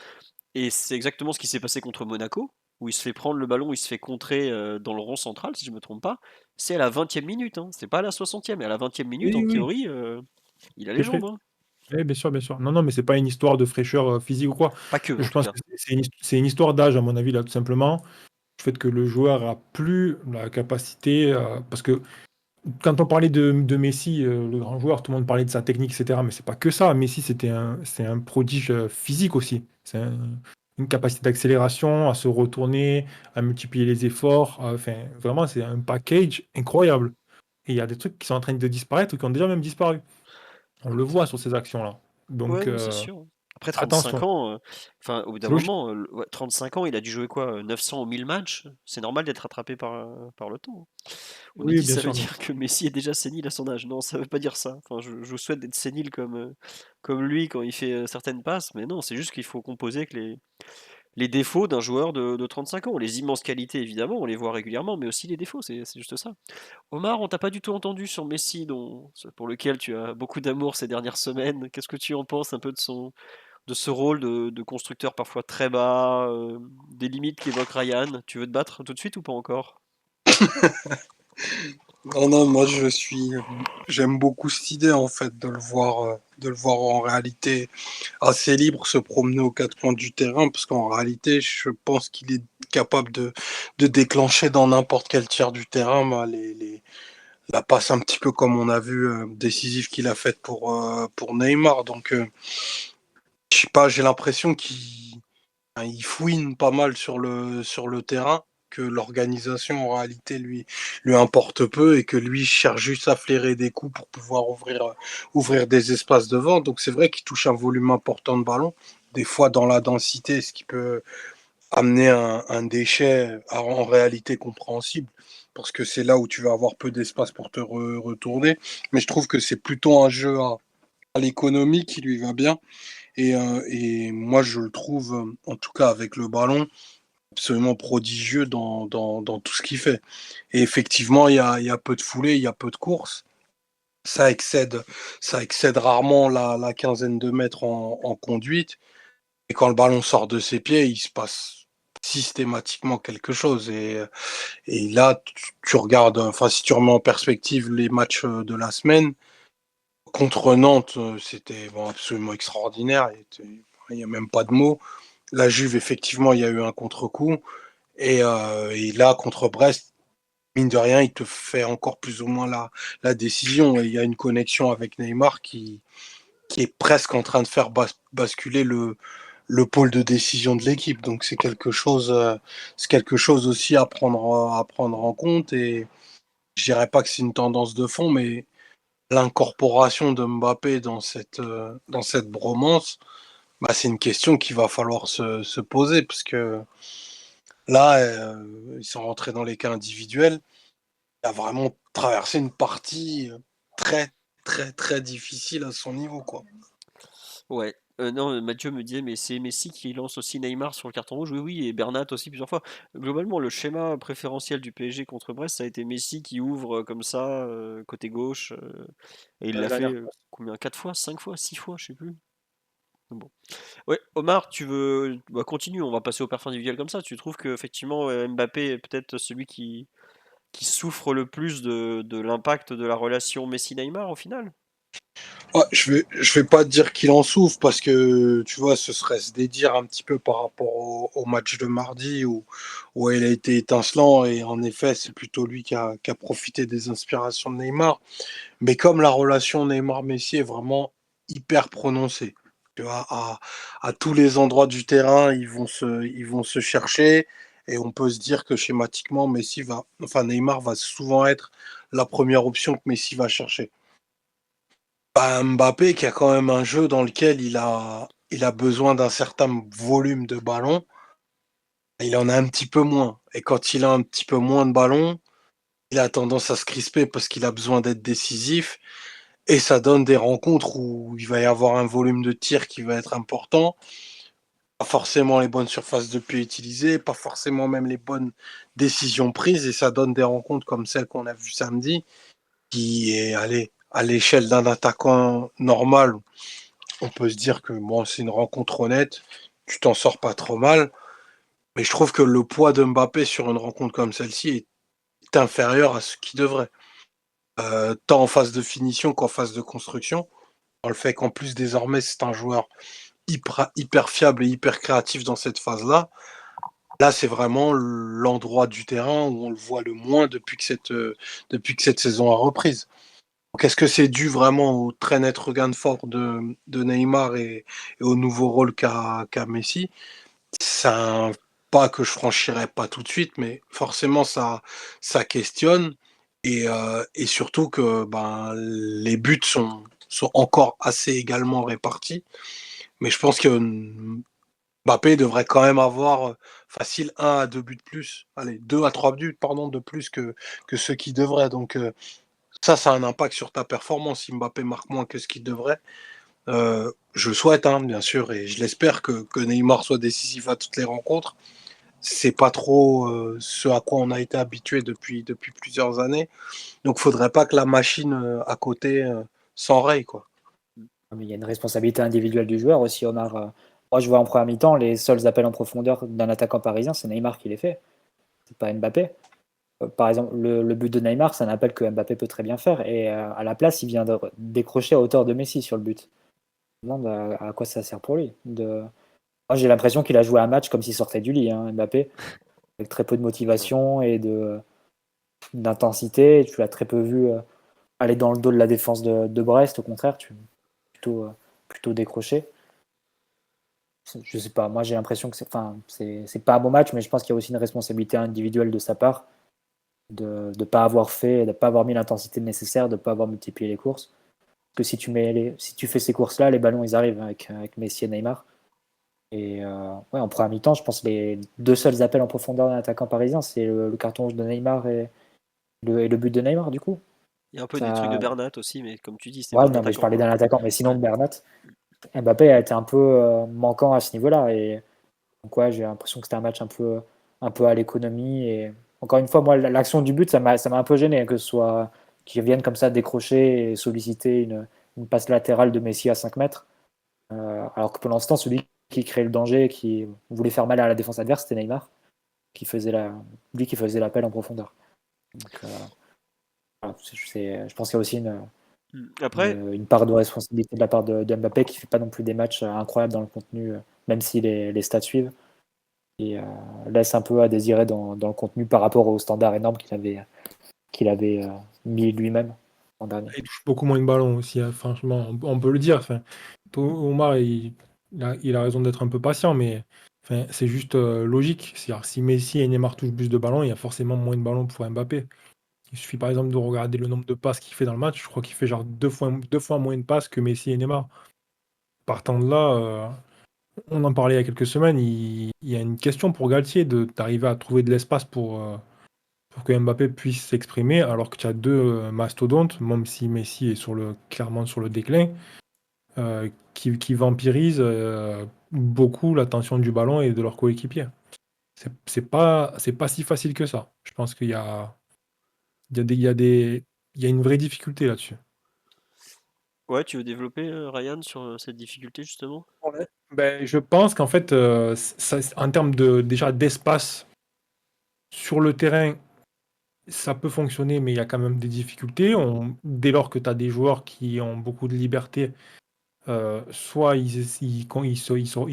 et c'est exactement ce qui s'est passé contre Monaco, où il se fait prendre le ballon, il se fait contrer dans le rond central, si je me trompe pas. C'est à la 20e minute, hein. C'est pas à la 60e, et à la 20e minute, Oui, en oui, théorie, il a tout les à fait. jambes. Hein. Oui, bien sûr, bien sûr. Non, non, mais c'est pas une histoire de fraîcheur physique ou quoi. Pas que, en Je tout pense cas. que c'est une histoire d'âge, à mon avis, là, tout simplement. du fait que le joueur a plus la capacité, parce que quand on parlait de Messi, le grand joueur, tout le monde parlait de sa technique, etc. Mais c'est pas que ça. Messi, c'est un prodige physique aussi. Une capacité d'accélération, à se retourner, à multiplier les efforts. Enfin, vraiment, c'est un package incroyable. Et il y a des trucs qui sont en train de disparaître ou qui ont déjà même disparu. On le voit sur ces actions-là. Ouais, Donc, non, c'est sûr. Après 35 attention. ans, enfin, au bout d'un C'est logique. moment, 35 ans, il a dû jouer quoi, 900 ou 1000 matchs? C'est normal d'être rattrapé par le temps, hein. On nous Oui, dit bien ça veut sûr. dire que Messi est déjà sénile à son âge. Non, ça veut pas dire ça. Enfin, je vous souhaite d'être sénile comme lui quand il fait certaines passes, mais non, c'est juste qu'il faut composer avec les défauts d'un joueur de 35 ans. Les immenses qualités, évidemment, on les voit régulièrement, mais aussi les défauts, c'est juste ça. Omar, on t'a pas du tout entendu sur Messi, pour lequel tu as beaucoup d'amour ces dernières semaines. Qu'est-ce que tu en penses un peu de ce rôle de constructeur parfois très bas, des limites qu'évoque Ryan? Tu veux te battre tout de suite ou pas encore? Non, non, moi j'aime beaucoup cette idée en fait de le voir en réalité assez libre se promener aux quatre coins du terrain, parce qu'en réalité, je pense qu'il est capable de déclencher dans n'importe quel tiers du terrain bah, la passe un petit peu comme on a vu décisive qu'il a faite pour Neymar. Donc, je sais pas, j'ai l'impression qu'il fouine pas mal sur le terrain, que l'organisation en réalité lui importe peu et que lui cherche juste à flairer des coups pour pouvoir ouvrir des espaces devant. Donc c'est vrai qu'il touche un volume important de ballon, des fois dans la densité, ce qui peut amener un déchet en réalité compréhensible, parce que c'est là où tu vas avoir peu d'espace pour te retourner. Mais je trouve que c'est plutôt un jeu à l'économie qui lui va bien. Et moi, je le trouve, en tout cas avec le ballon, absolument prodigieux dans tout ce qu'il fait. Et effectivement, il y a peu de foulées, il y a peu de courses. Ça excède, ça excède rarement la quinzaine de mètres en conduite. Et quand le ballon sort de ses pieds, il se passe systématiquement quelque chose. Et là, tu regardes, enfin, si tu remets en perspective les matchs de la semaine, contre Nantes, c'était bon, absolument extraordinaire. Il n'y a même pas de mots. La Juve, effectivement, il y a eu un contre-coup. Et là, contre Brest, mine de rien, il te fait encore plus ou moins la décision. Et il y a une connexion avec Neymar qui est presque en train de faire basculer le pôle de décision de l'équipe. Donc c'est quelque chose aussi à prendre en compte. Et je dirais pas que c'est une tendance de fond, mais l'incorporation de Mbappé dans cette bromance, bah, c'est une question qu'il va falloir se poser, parce que là, ils sont rentrés dans les cas individuels. Il a vraiment traversé une partie très, très, très difficile à son niveau, quoi. Ouais. Non, Mathieu me disait, mais c'est Messi qui lance aussi Neymar sur le carton rouge. Oui, oui, et Bernat aussi plusieurs fois. Globalement, le schéma préférentiel du PSG contre Brest, ça a été Messi qui ouvre comme ça, côté gauche. Et il La l'a fait dernière. combien? 4 fois, 5 fois, 6 fois, je sais plus. Bon. Ouais, Omar, tu veux. Bah, continue, on va passer au perf individuel comme ça. Tu trouves que effectivement Mbappé est peut-être celui qui souffre le plus de l'impact de la relation Messi-Neymar au final? Ouais, je vais pas te dire qu'il en souffre, parce que tu vois, ce serait se dédire un petit peu par rapport au match de mardi où il a été étincelant, et en effet, c'est plutôt lui qui a profité des inspirations de Neymar. Mais comme la relation Neymar-Messi est vraiment hyper prononcée, tu vois, à tous les endroits du terrain, ils vont se chercher, et on peut se dire que schématiquement, enfin Neymar va souvent être la première option que Messi va chercher. Bah, Mbappé, qui a quand même un jeu dans lequel il a besoin d'un certain volume de ballon, il en a un petit peu moins. Et quand il a un petit peu moins de ballon, il a tendance à se crisper parce qu'il a besoin d'être décisif. Et ça donne des rencontres où il va y avoir un volume de tir qui va être important. Pas forcément les bonnes surfaces de pied utilisées, pas forcément même les bonnes décisions prises. Et ça donne des rencontres comme celle qu'on a vue samedi, qui est, allez, à l'échelle d'un attaquant normal, on peut se dire que bon, c'est une rencontre honnête, tu t'en sors pas trop mal. Mais je trouve que le poids de Mbappé sur une rencontre comme celle-ci est inférieur à ce qu'il devrait. Tant en phase de finition qu'en phase de construction. Dans le fait qu'en plus, désormais, c'est un joueur hyper fiable et hyper créatif dans cette phase-là. Là, c'est vraiment l'endroit du terrain où on le voit le moins depuis que cette saison a reprise. Donc, est-ce que c'est dû vraiment au très net regain de forme de Neymar et au nouveau rôle qu'a Messi? C'est un pas que je franchirais pas tout de suite, mais forcément ça questionne et surtout que, ben, les buts sont encore assez également répartis. Mais je pense que, Mbappé devrait quand même avoir, facile 1 à 2 buts de plus. Allez, 2 à 3 buts, pardon, de plus que ce qu'il devrait. Donc, ça a un impact sur ta performance si Mbappé marque moins que ce qu'il devrait. Je le souhaite, hein, bien sûr, et je l'espère que Neymar soit décisif à toutes les rencontres. C'est pas trop, ce à quoi on a été habitué depuis plusieurs années. Donc faudrait pas que la machine, à côté, s'enraye, quoi. Mais il y a une responsabilité individuelle du joueur aussi, Omar. Moi, je vois en première mi-temps, les seuls appels en profondeur d'un attaquant parisien, c'est Neymar qui les fait. C'est pas Mbappé. Par exemple, le but de Neymar, c'est un appel que Mbappé peut très bien faire. Et à la place, il vient de décrocher à hauteur de Messi sur le but. Je me demande à quoi ça sert pour lui. Moi, j'ai l'impression qu'il a joué un match comme s'il sortait du lit, hein, Mbappé, avec très peu de motivation et d'intensité. Tu l'as très peu vu aller dans le dos de la défense de Brest. Au contraire, plutôt décroché. Je sais pas, moi j'ai l'impression que c'est pas un bon match, mais je pense qu'il y a aussi une responsabilité individuelle de sa part de ne pas avoir fait, de pas avoir mis l'intensité nécessaire, de ne pas avoir multiplié les courses. Parce que si tu fais ces courses-là, les ballons ils arrivent avec Messi et Neymar. Et ouais, en première mi-temps, je pense que les deux seuls appels en profondeur d'un attaquant parisien, c'est le carton rouge de Neymar et le but de Neymar du coup. Il y a un peu des trucs de Ça... Bernat aussi, mais comme tu dis, c'est pas Ouais, un non, mais je attaquant, parlais pour le d'un coup. attaquant, mais sinon Ouais. Bernat, Mbappé a été un peu manquant à ce niveau-là. Et donc ouais, j'ai l'impression que c'était un match un peu à l'économie. Et encore une fois, moi, l'action du but, ça m'a un peu gêné, que ce soit qu'ils viennent comme ça décrocher et solliciter une passe latérale de Messi à 5 mètres. Alors que pendant ce temps, celui qui créait le danger, qui voulait faire mal à la défense adverse, c'était Neymar, lui qui faisait l'appel en profondeur. Donc, voilà, je pense qu'il y a aussi Après, une part de responsabilité de la part de Mbappé qui ne fait pas non plus des matchs incroyables dans le contenu, même si les stats suivent, et laisse un peu à désirer dans le contenu par rapport aux standards énormes qu'il avait mis lui-même l'an dernier. Il touche beaucoup moins de ballons aussi, hein, franchement, on peut le dire. Enfin, Omar, il a raison d'être un peu patient, mais enfin, c'est juste logique. C'est-à-dire, si Messi et Neymar touchent plus de ballons, il y a forcément moins de ballons pour Mbappé. Il suffit par exemple de regarder le nombre de passes qu'il fait dans le match. Je crois qu'il fait genre deux fois moins de passes que Messi et Neymar. Partant de là, on en parlait il y a quelques semaines, il y a une question pour Galtier d'arriver à trouver de l'espace pour que Mbappé puisse s'exprimer, alors que tu as deux mastodontes, même si Messi est clairement sur le déclin, qui vampirisent beaucoup l'attention du ballon et de leurs coéquipiers. C'est pas si facile que ça. Je pense qu'il y a une vraie difficulté là-dessus. ouais, tu veux développer, Ryan, sur cette difficulté justement? Ouais. Ben, je pense qu'en fait, en termes déjà d'espace sur le terrain, ça peut fonctionner, mais il y a quand même des difficultés. Dès lors que tu as des joueurs qui ont beaucoup de liberté, soit ils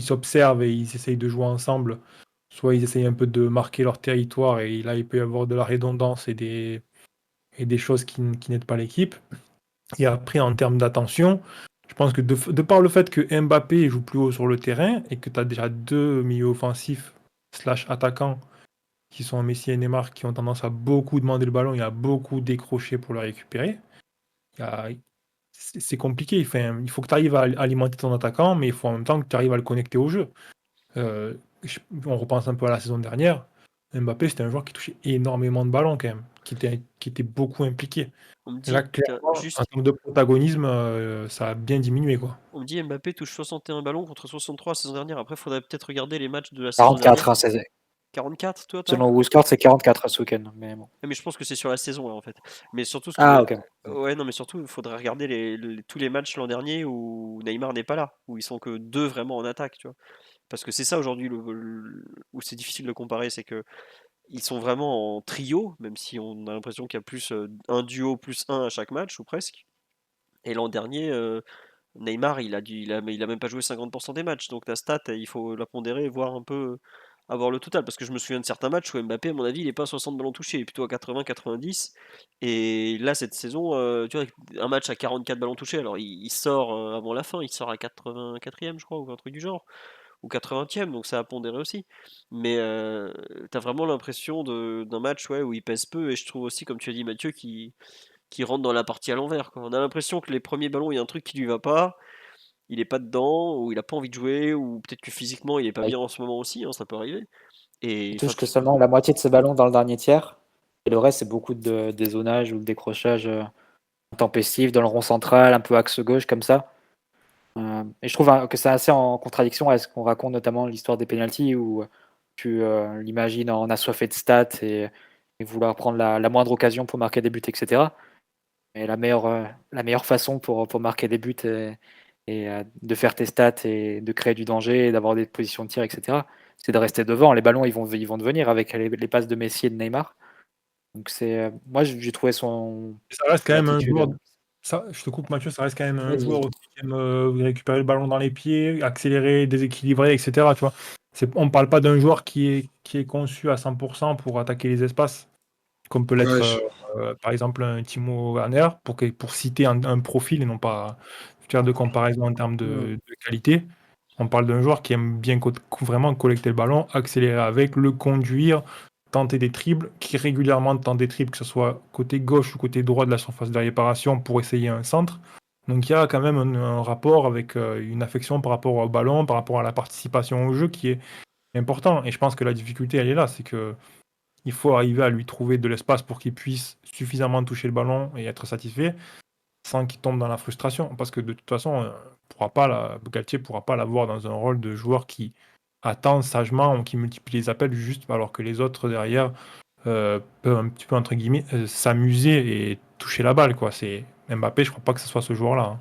s'observent et ils essayent de jouer ensemble, soit ils essayent un peu de marquer leur territoire, et là, il peut y avoir de la redondance et des choses qui n'aident pas l'équipe. Et après, en termes d'attention, je pense que de par le fait que Mbappé joue plus haut sur le terrain et que tu as déjà deux milieux offensifs slash attaquants qui sont Messi et Neymar qui ont tendance à beaucoup demander le ballon et à beaucoup décrocher pour le récupérer, il y a- c'est compliqué. Enfin, il faut que tu arrives à alimenter ton attaquant, mais il faut en même temps que tu arrives à le connecter au jeu. Euh, on repense un peu à la saison dernière. Mbappé, c'était un joueur qui touchait énormément de ballons quand même, qui était beaucoup impliqué. On me Là, dit, tiens, clairement, en juste, termes de protagonisme, ça a bien diminué, quoi. on me dit Mbappé touche 61 ballons contre 63 la saison dernière. Après, il faudrait peut-être regarder les matchs de la saison 44, dernière. hein, 44, toi, t'as? selon WhoScored, c'est 44 ce week-end. Mais bon. Mais je pense que c'est sur la saison, là, en fait. Mais surtout, ce que je Ah, veux... ok. Ouais, non, mais surtout, il faudrait regarder tous les matchs l'an dernier où Neymar n'est pas là, où ils sont que deux vraiment en attaque, tu vois. Parce que c'est ça aujourd'hui où c'est difficile de comparer, c'est que ils sont vraiment en trio, même si on a l'impression qu'il y a plus un duo plus un à chaque match, ou presque. Et l'an dernier, Neymar, il a même pas joué 50% des matchs, donc la stat, il faut la pondérer et voir un peu avoir le total, parce que je me souviens de certains matchs où Mbappé, à mon avis, il est pas à 60 ballons touchés, il est plutôt à 80, 90. Et là, cette saison, tu vois, un match à 44 ballons touchés, alors il sort avant la fin, il sort à 84e, je crois, ou un truc du genre, ou 80e, donc ça a pondéré aussi. Mais t'as vraiment l'impression d'un match, ouais, où il pèse peu, et je trouve aussi, comme tu as dit, Mathieu, qui rentre dans la partie à l'envers, quoi. On a l'impression que les premiers ballons, il y a un truc qui lui va pas, il est pas dedans, ou il a pas envie de jouer, ou peut-être que physiquement il est pas Ouais. bien en ce moment aussi, hein, ça peut arriver. Et Il enfin, touche que seulement la moitié de ses ballons dans le dernier tiers. Et le reste, c'est beaucoup de dézonage ou de décrochage intempestif dans le rond central, un peu axe gauche comme ça. Et je trouve que c'est assez en contradiction avec ce qu'on raconte, notamment l'histoire des pénaltys, où tu l'imagines en assoiffé de stats et vouloir prendre la moindre occasion pour marquer des buts, etc. Et la meilleure façon pour marquer des buts et de faire tes stats et de créer du danger et d'avoir des positions de tir, etc., c'est de rester devant. Les ballons, ils vont devenir avec les passes de Messi et de Neymar. Donc moi, j'ai trouvé Ça reste quand son même un attitude. joueur. Ça, je te coupe, Mathieu, ça reste quand même un Vas-y. joueur aussi qui aime récupérer le ballon dans les pieds, accélérer, déséquilibrer, etc. Tu vois. On ne parle pas d'un joueur qui est conçu à 100% pour attaquer les espaces, comme peut l'être Ouais, par exemple un Timo Werner, pour citer un profil et non pas faire de comparaison en termes Hmm. de qualité. On parle d'un joueur qui aime bien vraiment collecter le ballon, accélérer avec, le conduire, tenter des dribbles, qui régulièrement tente des dribbles, que ce soit côté gauche ou côté droit de la surface de réparation pour essayer un centre. Donc il y a quand même un rapport avec une affection par rapport au ballon, par rapport à la participation au jeu qui est important. Et je pense que la difficulté, elle est là, c'est que il faut arriver à lui trouver de l'espace pour qu'il puisse suffisamment toucher le ballon et être satisfait sans qu'il tombe dans la frustration. Parce que de toute façon, Galtier ne pourra pas l'avoir dans un rôle de joueur qui attend sagement ou qui multiplie les appels juste alors que les autres derrière peuvent un petit peu, entre guillemets, s'amuser et toucher la balle, quoi. C'est Mbappé, je crois pas que ce soit ce joueur-là, hein.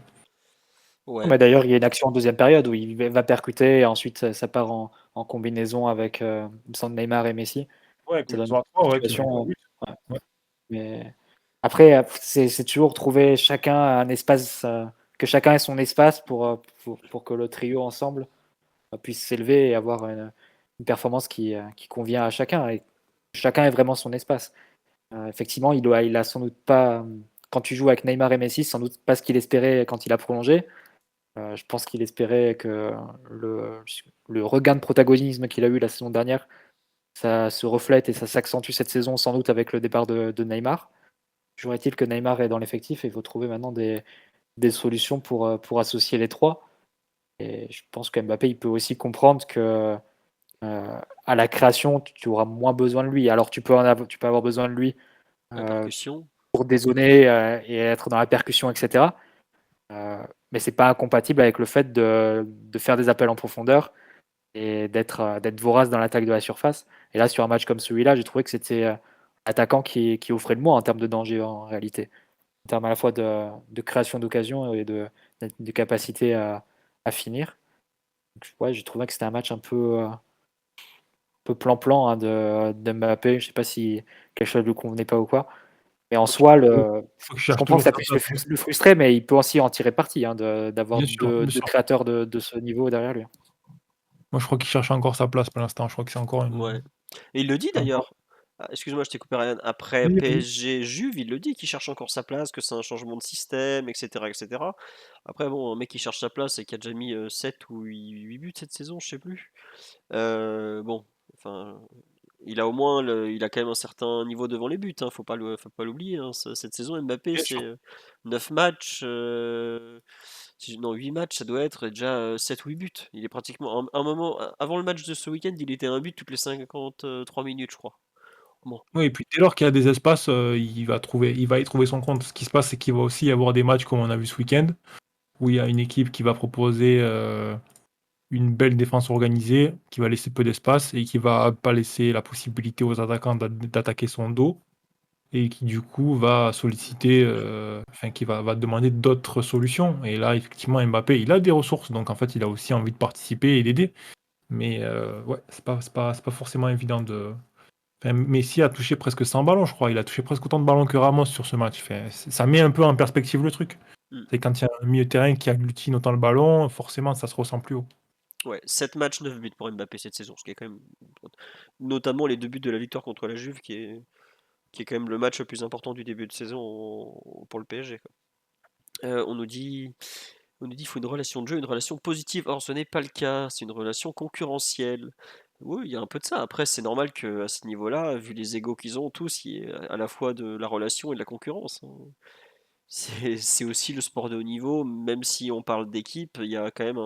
ouais. Mais d'ailleurs, il y a une action en deuxième période où il va percuter et ensuite ça part en combinaison avec il me semble Neymar et Messi. Ouais, Ça qu'ils donne sont à trois, une ouais, qu'ils mettent un situation. but. Ouais. Ouais. Mais après, c'est toujours trouver chacun un espace, que chacun ait son espace pour que le trio ensemble puisse s'élever et avoir une performance qui convient à chacun et que chacun ait vraiment son espace. Effectivement, il a sans doute pas, quand tu joues avec Neymar et Messi, sans doute pas ce qu'il espérait quand il a prolongé. Je pense qu'il espérait que le, le regain de protagonisme qu'il a eu la saison dernière, ça se reflète et ça s'accentue cette saison sans doute avec le départ de Neymar. Toujours est-il que Neymar est dans l'effectif et il faut trouver maintenant des solutions pour associer les trois. Et je pense que Mbappé, il peut aussi comprendre que à la création, tu auras moins besoin de lui. Alors tu peux avoir besoin de lui La euh, percussion. pour dézonner et être dans la percussion, etc. Mais c'est pas incompatible avec le fait de faire des appels en profondeur et d'être vorace dans l'attaque de la surface. Et là, sur un match comme celui-là, j'ai trouvé que c'était l'attaquant qui offrait le moins en termes de danger en réalité, en termes à la fois de création d'occasion et de capacité à finir. Donc, ouais, j'ai trouvé que c'était un match un peu plan-plan hein, de Mbappé. Je sais pas si quelque chose ne lui convenait pas ou quoi. Mais en soi, Faut qu'il je cherche comprends que toujours ça sa puisse place, hein. le frustrer, mais il peut aussi en tirer parti hein, d'avoir Bien sûr, bien deux sûr. créateurs de ce niveau derrière lui. Moi, je crois qu'il cherche encore sa place pour l'instant. Je crois que c'est encore Ouais. une. Et il le dit Encore. d'ailleurs. Ah, excuse-moi, je t'ai coupé Ryan. Après Oui, oui. PSG Juve, il le dit qu'il cherche encore sa place, que c'est un changement de système, etc., etc. Après, bon, un mec qui cherche sa place et qui a déjà mis 7 ou 8 buts cette saison, je sais plus. Bon, enfin, il a au moins, il a quand même un certain niveau devant les buts, hein, faut pas l'oublier, hein. Cette saison, Mbappé, Bien c'est sûr. 9 matchs, non, 8 matchs, ça doit être déjà 7 ou 8 buts. Il est pratiquement, un moment, avant le match de ce week-end, il était à un but toutes les 53 minutes, je crois. Bon, Oui, et puis dès lors qu'il y a des espaces, il va y trouver son compte. Ce qui se passe, c'est qu'il va aussi y avoir des matchs comme on a vu ce week-end, où il y a une équipe qui va proposer une belle défense organisée, qui va laisser peu d'espace et qui va pas laisser la possibilité aux attaquants d'attaquer son dos et qui du coup va solliciter, enfin qui va demander d'autres solutions. Et là, effectivement, Mbappé, il a des ressources, donc en fait, il a aussi envie de participer et d'aider. Mais ouais, c'est pas forcément évident de. Enfin, Messi a touché presque 100 ballons, je crois. Il a touché presque autant de ballons que Ramos sur ce match. Enfin, ça met un peu en perspective le truc. hmm. C'est quand il y a un milieu de terrain qui agglutine autant le ballon, forcément, ça se ressent plus haut. Ouais, 7 matchs, 9 buts pour Mbappé cette saison, ce qui est quand même. Notamment les 2 buts de la victoire contre la Juve, qui est quand même le match le plus important du début de saison pour le PSG, quoi. On nous dit qu'il faut une relation de jeu, une relation positive. Or, ce n'est pas le cas, c'est une relation concurrentielle. Oui, il y a un peu de ça. Après, c'est normal qu'à ce niveau-là, vu les égos qu'ils ont tous, il y ait à la fois de la relation et de la concurrence, hein. C'est aussi le sport de haut niveau, même si on parle d'équipe, il y a quand même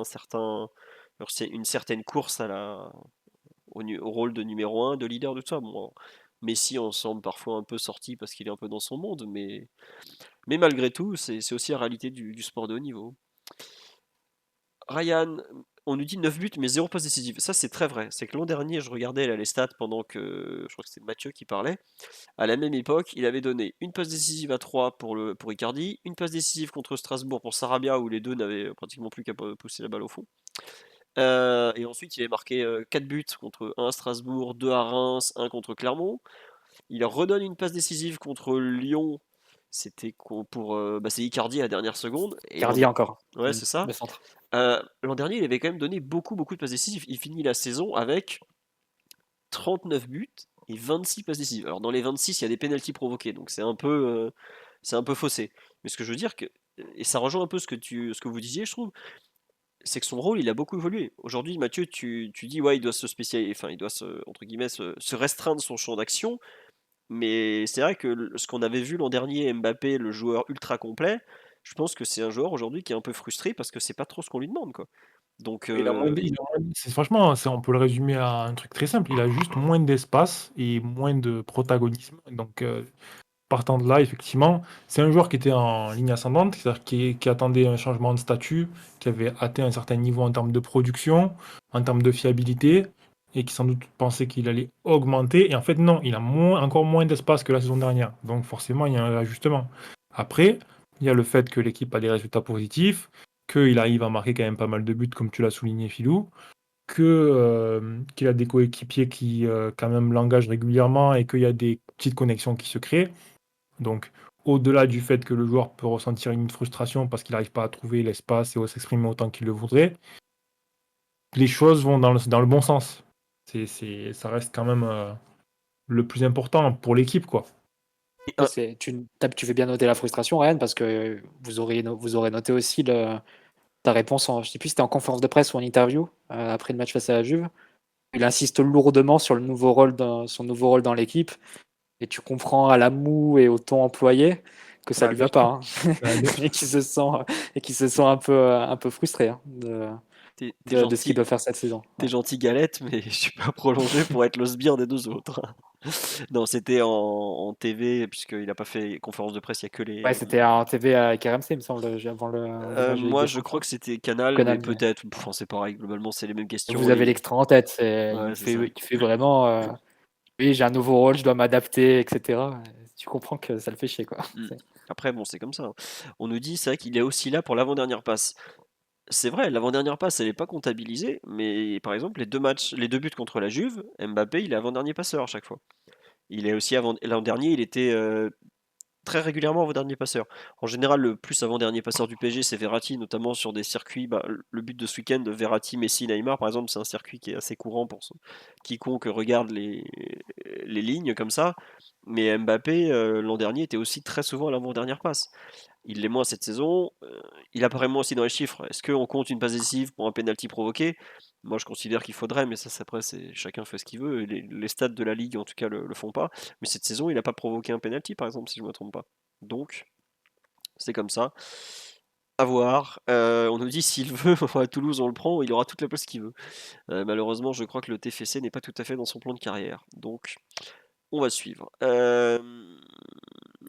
c'est une certaine course au rôle de numéro un, de leader de tout ça. Bon, Messi en semble parfois un peu sorti parce qu'il est un peu dans son monde, mais malgré tout, c'est aussi la réalité du sport de haut niveau. Ryan, on nous dit 9 buts mais 0 passe décisive. Ça, c'est très vrai. C'est que l'an dernier, je regardais là, les stats pendant que je crois que c'était Mathieu qui parlait. À la même époque, il avait donné une passe décisive à 3 pour Icardi, une passe décisive contre Strasbourg pour Sarabia, où les deux n'avaient pratiquement plus qu'à pousser la balle au fond. Et ensuite, il avait marqué 4 buts contre 1 à Strasbourg, 2 à Reims, 1 contre Clermont. Il redonne une passe décisive contre Lyon. C'était c'est Icardi à la dernière seconde. Cardi encore, Ouais, c'est ça. le centre. L'an dernier, il avait quand même donné beaucoup, beaucoup de passes décisives. Il finit la saison avec 39 buts et 26 passes décisives. Alors dans les 26, il y a des pénaltys provoqués, donc c'est un peu faussé. Mais ce que je veux dire, et ça rejoint un peu ce que vous disiez, je trouve, c'est que son rôle, il a beaucoup évolué. Aujourd'hui, Mathieu, tu dis, ouais, il doit se spécialiser, enfin, il doit entre guillemets, se restreindre son champ d'action. Mais c'est vrai que ce qu'on avait vu l'an dernier, Mbappé, le joueur ultra complet, je pense que c'est un joueur aujourd'hui qui est un peu frustré parce que c'est pas trop ce qu'on lui demande, quoi. Donc, Franchement, on peut le résumer à un truc très simple. Il a juste moins d'espace et moins de protagonisme. Donc, partant de là, effectivement, c'est un joueur qui était en ligne ascendante, c'est-à-dire qui attendait un changement de statut, qui avait atteint un certain niveau en termes de production, en termes de fiabilité, et qui sans doute pensait qu'il allait augmenter. Et en fait, non, il a encore moins d'espace que la saison dernière. Donc forcément, il y a un ajustement. Après, il y a le fait que l'équipe a des résultats positifs, qu'il arrive à marquer quand même pas mal de buts, comme tu l'as souligné, Philou, qu'il a des coéquipiers qui quand même l'engagent régulièrement et qu'il y a des petites connexions qui se créent. Donc, au-delà du fait que le joueur peut ressentir une frustration parce qu'il n'arrive pas à trouver l'espace et à s'exprimer autant qu'il le voudrait, les choses vont dans le bon sens. Ça reste quand même le plus important pour l'équipe, quoi. Tu fais bien noter la frustration, Ryan, parce que vous aurez noté aussi ta réponse, je sais plus si c'était en conférence de presse ou en interview, après le match face à la Juve. Il insiste lourdement sur son nouveau rôle dans l'équipe, et tu comprends à la moue et au ton employé que ça Bah, lui bien va sûr. pas, hein. Bah, bien et qu'il se sent un peu frustré, hein, t'es de ce qu'il gentil, doit faire cette saison. t'es gentil Galette, mais je suis pas prolongé pour être le sbire des deux autres. Non, c'était en TV, puisqu'il a pas fait conférence de presse, il y a que Ouais, les. c'était en TV avec RMC, il me semble, avant le match de Ligue Moi, des je crois Champions. que c'était Canal, mais Canal, mais peut-être. Enfin, c'est pareil, globalement, c'est les mêmes questions. vous avez l'extrait en tête. Ouais, c'est ça. Il fait vraiment. Oui, j'ai un nouveau rôle, je dois m'adapter, etc. Tu comprends que ça le fait chier, quoi. Mm. Après, bon, c'est comme ça, hein. On nous dit, c'est vrai qu'il est aussi là pour l'avant-dernière passe. C'est vrai, l'avant-dernière passe, elle n'est pas comptabilisée, mais par exemple, les deux buts contre la Juve, Mbappé, il est avant-dernier passeur à chaque fois. Il est aussi l'an dernier, il était très régulièrement avant-dernier passeur. En général, le plus avant-dernier passeur du PSG, c'est Verratti, notamment sur des circuits. Le but de ce week-end de Verratti, Messi, Neymar, par exemple, c'est un circuit qui est assez courant pour quiconque regarde les lignes comme ça. Mais Mbappé, l'an dernier, était aussi très souvent à l'avant-dernière passe. Il l'est moins cette saison. Il apparaît moins aussi dans les chiffres. Est-ce qu'on compte une passe décisive pour un penalty provoqué? Moi, je considère qu'il faudrait, mais ça, après, chacun fait ce qu'il veut. Les stats de la Ligue, en tout cas, le font pas. Mais cette saison, il n'a pas provoqué un penalty, par exemple, si je ne me trompe pas. Donc, c'est comme ça. À voir. On nous dit s'il veut, à Toulouse, on le prend, il aura toute la place qu'il veut. Malheureusement, je crois que le TFC n'est pas tout à fait dans son plan de carrière. Donc, on va suivre.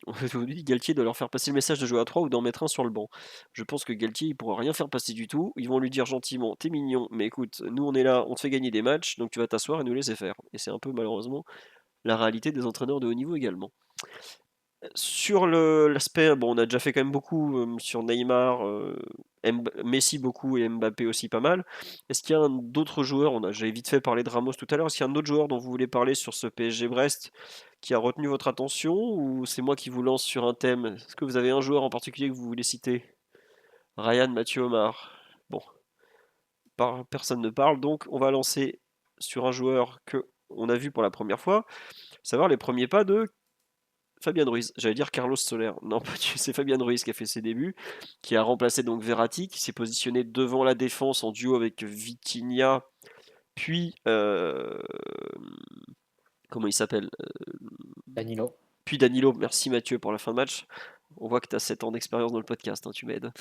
On nous dit Galtier doit leur faire passer le message de jouer à 3 ou d'en mettre un sur le banc. Je pense que Galtier, il pourra rien faire passer du tout. Ils vont lui dire gentiment, t'es mignon, mais écoute, nous on est là, on te fait gagner des matchs, donc tu vas t'asseoir et nous laisser faire. Et c'est un peu malheureusement la réalité des entraîneurs de haut niveau également. Sur l'aspect, bon, on a déjà fait quand même beaucoup sur Neymar, Messi beaucoup et Mbappé aussi pas mal. Est-ce qu'il y a d'autres joueurs, j'avais vite fait parler de Ramos tout à l'heure, est-ce qu'il y a un autre joueur dont vous voulez parler sur ce PSG Brest qui a retenu votre attention ou c'est moi qui vous lance sur un thème? Est-ce que vous avez un joueur en particulier que vous voulez citer? Ryan, Mathieu, Omar. Bon, personne ne parle, donc on va lancer sur un joueur que on a vu pour la première fois, savoir les premiers pas de Fabian Ruiz. J'allais dire Carlos Soler. Non, c'est Fabian Ruiz qui a fait ses débuts, qui a remplacé donc Verratti, qui s'est positionné devant la défense en duo avec Vitinha, puis comment il s'appelle Danilo. Puis Danilo. Merci Mathieu pour la fin de match. On voit que tu as 7 ans d'expérience dans le podcast, hein, tu m'aides.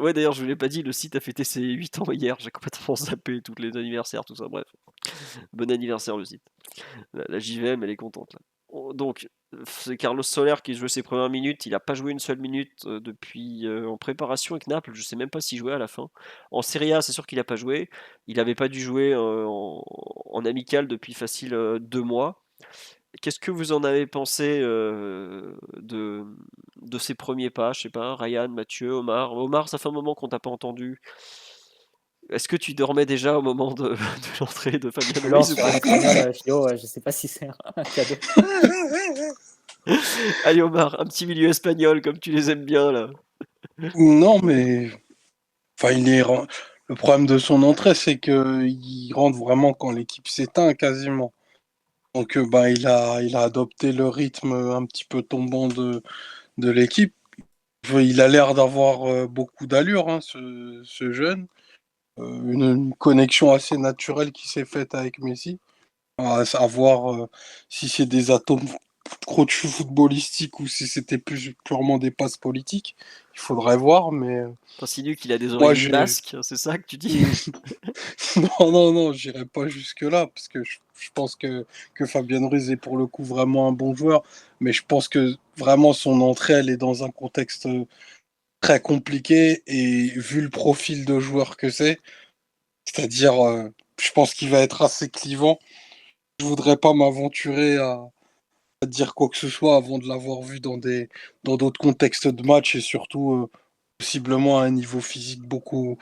Ouais, d'ailleurs, je ne vous l'ai pas dit, le site a fêté ses 8 ans hier. J'ai complètement zappé tous les anniversaires, tout ça. Bref, bon anniversaire le site. La JVM, elle est contente là. Donc, c'est Carlos Soler qui joue ses premières minutes. Il n'a pas joué une seule minute depuis en préparation avec Naples. Je ne sais même pas s'il jouait à la fin. En Serie A, c'est sûr qu'il n'a pas joué. Il n'avait pas dû jouer en amical depuis facile 2 mois. Qu'est-ce que vous en avez pensé de ses premiers pas? Je sais pas, Ryan, Mathieu, Omar. Omar, ça fait un moment qu'on t'a pas entendu. Est-ce que tu dormais déjà au moment de l'entrée de Fabian Je lance Ruiz ou sur un pas? espagnol, Philo, je sais pas si c'est un cadeau. Allez Omar, un petit milieu espagnol comme tu les aimes bien là. Non, mais enfin, le problème de son entrée, c'est qu'il rentre vraiment quand l'équipe s'éteint quasiment. Donc, il a adopté le rythme un petit peu tombant de l'équipe. Il a l'air d'avoir beaucoup d'allure, hein, ce jeune. Une connexion assez naturelle qui s'est faite avec Messi. À savoir si c'est des atomes crochus footballistiques ou si c'était plus purement des passes politiques. Il faudrait voir, mais T'insinues qu'il a des moi oreilles j'ai. basques, c'est ça que tu dis? Non, j'irai pas jusque-là, parce que je pense que Fabien Ruiz est pour le coup vraiment un bon joueur, mais je pense que vraiment son entrée, elle est dans un contexte très compliqué, et vu le profil de joueur que c'est-à-dire, je pense qu'il va être assez clivant. Je voudrais pas m'aventurer à dire quoi que ce soit avant de l'avoir vu dans d'autres contextes de match, et surtout possiblement à un niveau physique beaucoup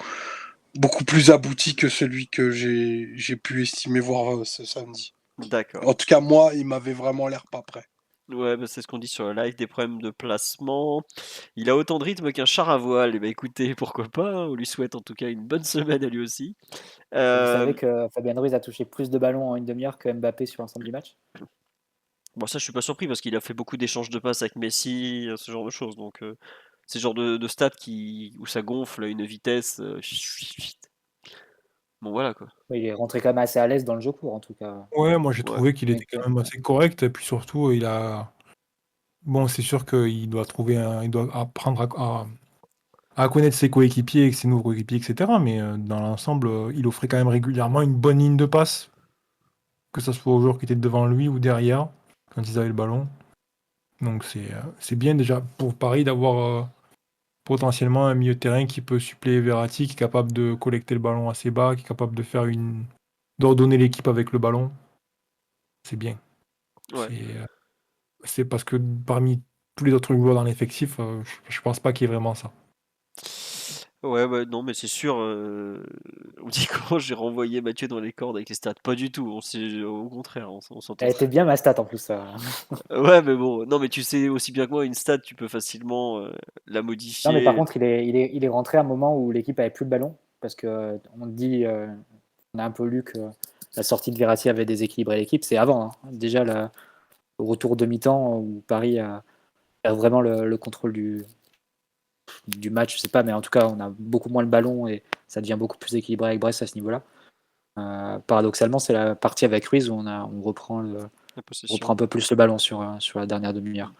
plus abouti que celui que j'ai pu estimer voir ce samedi. D'accord. En tout cas, moi, il m'avait vraiment l'air pas prêt. Ouais, bah, c'est ce qu'on dit sur le live, des problèmes de placement. Il a autant de rythme qu'un char à voile. Et bah écoutez, pourquoi pas, hein, on lui souhaite en tout cas une bonne semaine à lui aussi. Vous savez que Fabian Ruiz a touché plus de ballons en une demi-heure que Mbappé sur l'ensemble du match? Bon, ça, je suis pas surpris parce qu'il a fait beaucoup d'échanges de passes avec Messi, ce genre de choses. Donc, c'est le genre de stats où ça gonfle à une vitesse. Bon, voilà quoi. Oui, il est rentré quand même assez à l'aise dans le jeu court, en tout cas. Ouais, moi j'ai Ouais. trouvé qu'il était quand même assez correct. Et puis surtout, bon, c'est sûr qu'il doit il doit apprendre à connaître ses coéquipiers et ses nouveaux coéquipiers, etc. Mais dans l'ensemble, il offrait quand même régulièrement une bonne ligne de passe, que ce soit aux joueurs qui étaient devant lui ou derrière, quand ils avaient le ballon. Donc c'est bien déjà pour Paris d'avoir potentiellement un milieu de terrain qui peut suppléer Verratti, qui est capable de collecter le ballon assez bas, qui est capable d'ordonner l'équipe avec le ballon. C'est bien. Ouais. C'est parce que parmi tous les autres joueurs dans l'effectif, je pense pas qu'il y ait vraiment ça. Ouais, bah, non, mais c'est sûr. On dit comment j'ai renvoyé Mathieu dans les cordes avec les stats. Pas du tout. Au contraire, on s'entend Elle était bien ma stat en plus. Ouais, mais bon, non, mais tu sais aussi bien que moi, une stat, tu peux facilement la Non, mais par modifier. contre, il est rentré à un moment où l'équipe avait plus le ballon. Parce que on dit, on a un peu lu que la sortie de Verratti avait déséquilibré l'équipe. C'est avant, hein. Déjà, au retour de mi-temps où Paris perd vraiment le contrôle du match, je sais pas, mais en tout cas, on a beaucoup moins le ballon et ça devient beaucoup plus équilibré avec Brest à ce niveau-là. Paradoxalement, c'est la partie avec Ruiz où on reprend La possession. un peu plus le ballon sur la dernière demi-heure.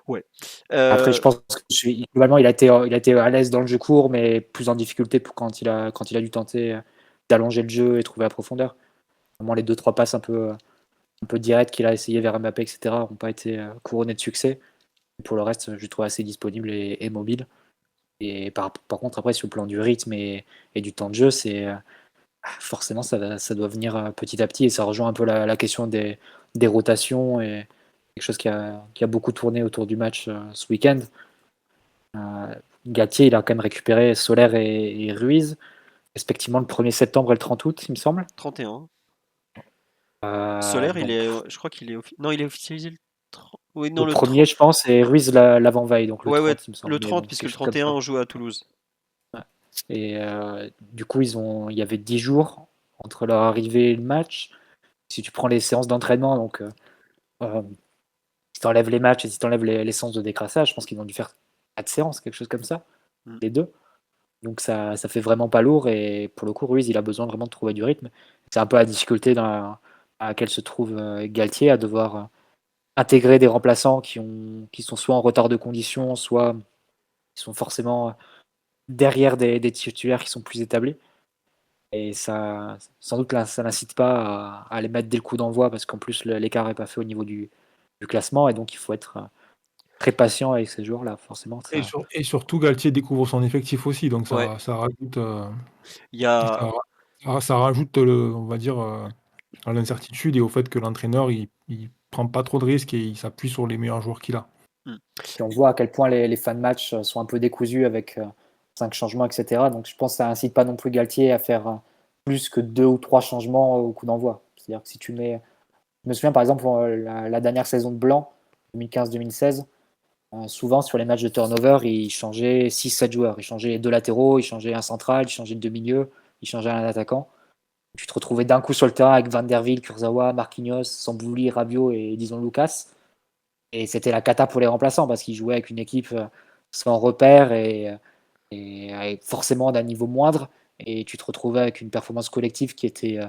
Ouais. Après, je pense que globalement, il a été à l'aise dans le jeu court, mais plus en difficulté quand il a dû tenter d'allonger le jeu et trouver la profondeur. Vraiment, les 2-3 passes un peu directes qu'il a essayé vers Mbappé, etc., n'ont pas été couronnées de succès. Pour le reste, je le trouve assez disponible et mobile. Et par contre, après, sur le plan du rythme et du temps de jeu, forcément, ça doit venir petit à petit. Et ça rejoint un peu la question des rotations et quelque chose qui a beaucoup tourné autour du match ce week-end. Galtier, il a quand même récupéré Soler et Ruiz, respectivement le 1er septembre et le 30 août, il me semble. 31. Solaire, Donc, je crois qu'il est, non, il est officialisé le 30. Oui, non, le le 1er, 30. je pense, et Ruiz l'avant-veille, donc le Ouais, 30, il me semble. le Mais 30, bon, puisque quelque le chose comme 31, ça. on joue à Toulouse. Et du coup, il y avait 10 jours entre leur arrivée et le match. Si tu prends les séances d'entraînement, donc si tu enlèves les matchs et si tu enlèves les séances de décrassage, je pense qu'ils ont dû faire 4 séances, quelque chose comme ça, Mm. les deux. Donc ça fait vraiment pas lourd. Et pour le coup, Ruiz, il a besoin vraiment de trouver du rythme. C'est un peu la difficulté à laquelle se trouve Galtier, à devoir intégrer des remplaçants qui sont soit en retard de condition, soit qui sont forcément derrière des titulaires qui sont plus établis. Et ça, sans doute, là, ça n'incite pas à les mettre dès le coup d'envoi parce qu'en plus, l'écart n'est pas fait au niveau du classement. Et donc, il faut être très patient avec ces joueurs-là. Forcément, ça. Et surtout, Galtier découvre son effectif aussi, donc Ouais, ça rajoute, il y a. ça rajoute on va dire, à l'incertitude et au fait que l'entraîneur, il prend pas trop de risques et il s'appuie sur les meilleurs joueurs qu'il a. Mm. Puis on voit à quel point les fins de match sont un peu décousus avec 5 changements, etc. Donc, je pense que ça incite pas non plus Galtier à faire plus que 2 ou 3 changements au coup d'envoi. C'est-à-dire que si tu mets. Je me souviens, par exemple, la dernière saison de Blanc, 2015-2016. Souvent, sur les matchs de turnover, il changeait 6-7 joueurs. Il changeait 2 latéraux, il changeait un central, il changeait 2 milieux, il changeait un attaquant. Tu te retrouvais d'un coup sur le terrain avec Van der Wiel, Kurzawa, Marquinhos, Sambouli, Rabiot et disons Lucas. Et c'était la cata pour les remplaçants parce qu'ils jouaient avec une équipe sans repère et forcément d'un niveau moindre. Et tu te retrouvais avec une performance collective qui était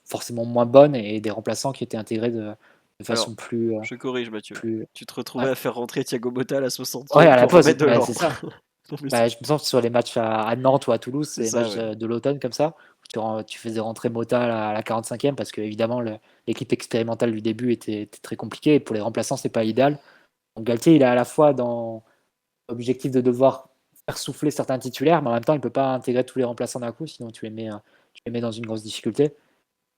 forcément moins bonne et des remplaçants qui étaient intégrés de Alors, façon plus. je corrige, Mathieu. plus Tu te ouais. retrouvais à faire rentrer Thiago Motta à la Ouais, 60e à la pour pause, remettre de bah, c'est l'ordre. ça. Non, mais Bah, je me sens que sur les matchs à Nantes ou à Toulouse, c'est c'est les ça, matchs ouais. de l'automne comme ça, où tu faisais rentrer Mota à la 45e parce que évidemment l'équipe expérimentale du début était très compliquée et pour les remplaçants, c'est pas idéal. Donc Galtier, il est à la fois dans l'objectif de devoir faire souffler certains titulaires, mais en même temps, il peut pas intégrer tous les remplaçants d'un coup, sinon tu les mets dans une grosse difficulté.